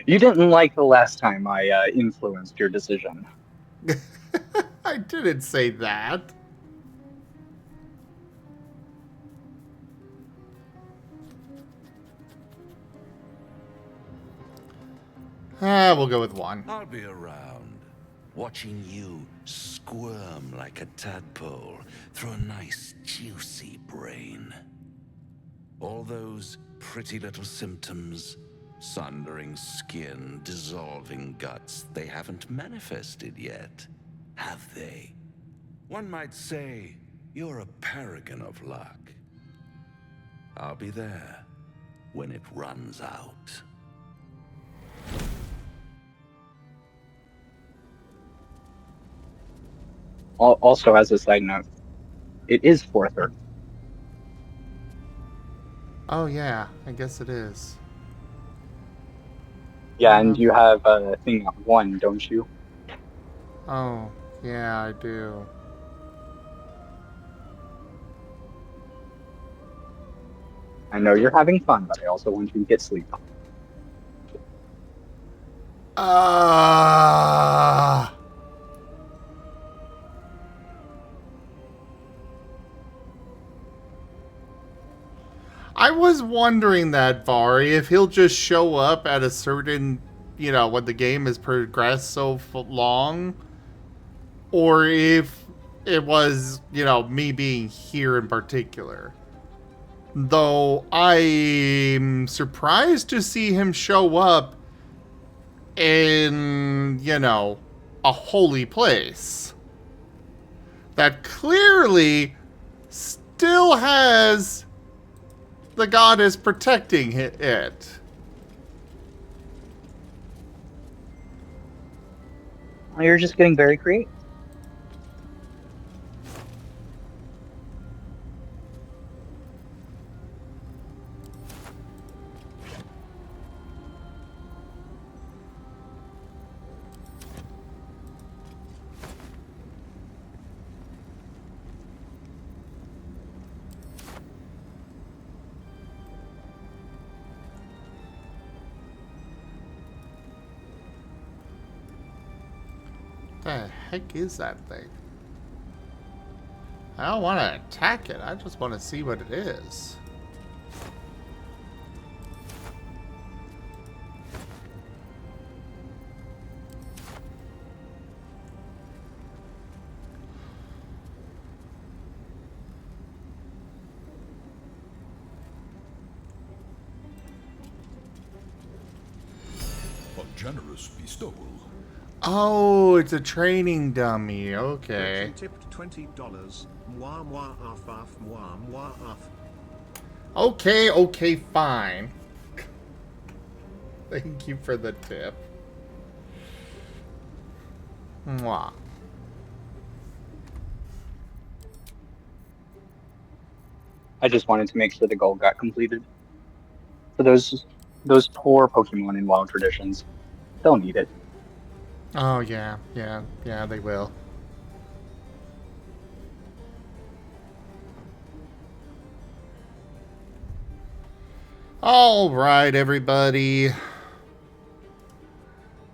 You didn't like the last time I influenced your decision. I didn't say that. We'll go with one. I'll be around, watching you squirm like a tadpole through a nice, juicy brain. All those pretty little symptoms, sundering skin, dissolving guts, they haven't manifested yet, have they? One might say you're a paragon of luck. I'll be there when it runs out. Also, as a side note, it is 4/3. Oh yeah, I guess it is. Yeah, and you have a thing at 1, don't you? Oh, yeah, I do. I know you're having fun, but I also want you to get sleep. I was wondering that, Vari, if he'll just show up at a certain, when the game has progressed so long, or if it was, me being here in particular. Though I'm surprised to see him show up in, a holy place that clearly still has the goddess protecting it. Well, you're just getting very creative. the heck is that thing? I don't want to attack it. I just want to see what it is. A generous bestowal. Oh, it's a training dummy. Okay. Tipped $20. Mwah mwah off off mwah mwah off. Okay, okay, fine. Thank you for the tip. Mwah. I just wanted to make sure the goal got completed. For those poor Pokemon in Wild Traditions, they'll need it. Oh, yeah, they will. All right, everybody.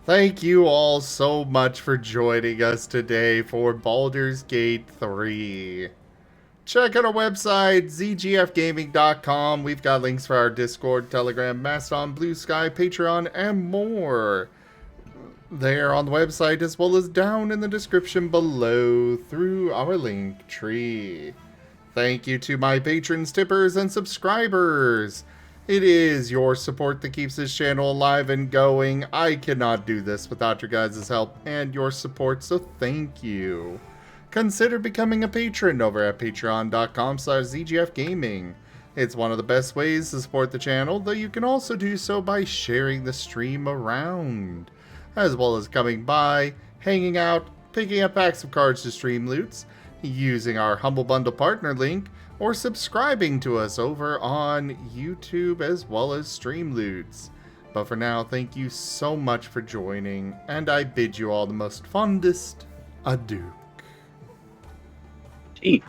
Thank you all so much for joining us today for Baldur's Gate 3. Check out our website, zgfgaming.com. We've got links for our Discord, Telegram, Mastodon, Blue Sky, Patreon, and more. There on the website, as well as down in the description below through our link tree. Thank you to my patrons, tippers, and subscribers. It is your support that keeps this channel alive and going. I cannot do this without your guys' help and your support, so thank you. Consider becoming a patron over at patreon.com/zgfgaming. It's one of the best ways to support the channel, though you can also do so by sharing the stream around, as well as coming by, hanging out, picking up packs of cards to stream loots, using our Humble Bundle partner link, or subscribing to us over on YouTube as well as Streamloots. But for now, thank you so much for joining, and I bid you all the most fondest adieu. Gee.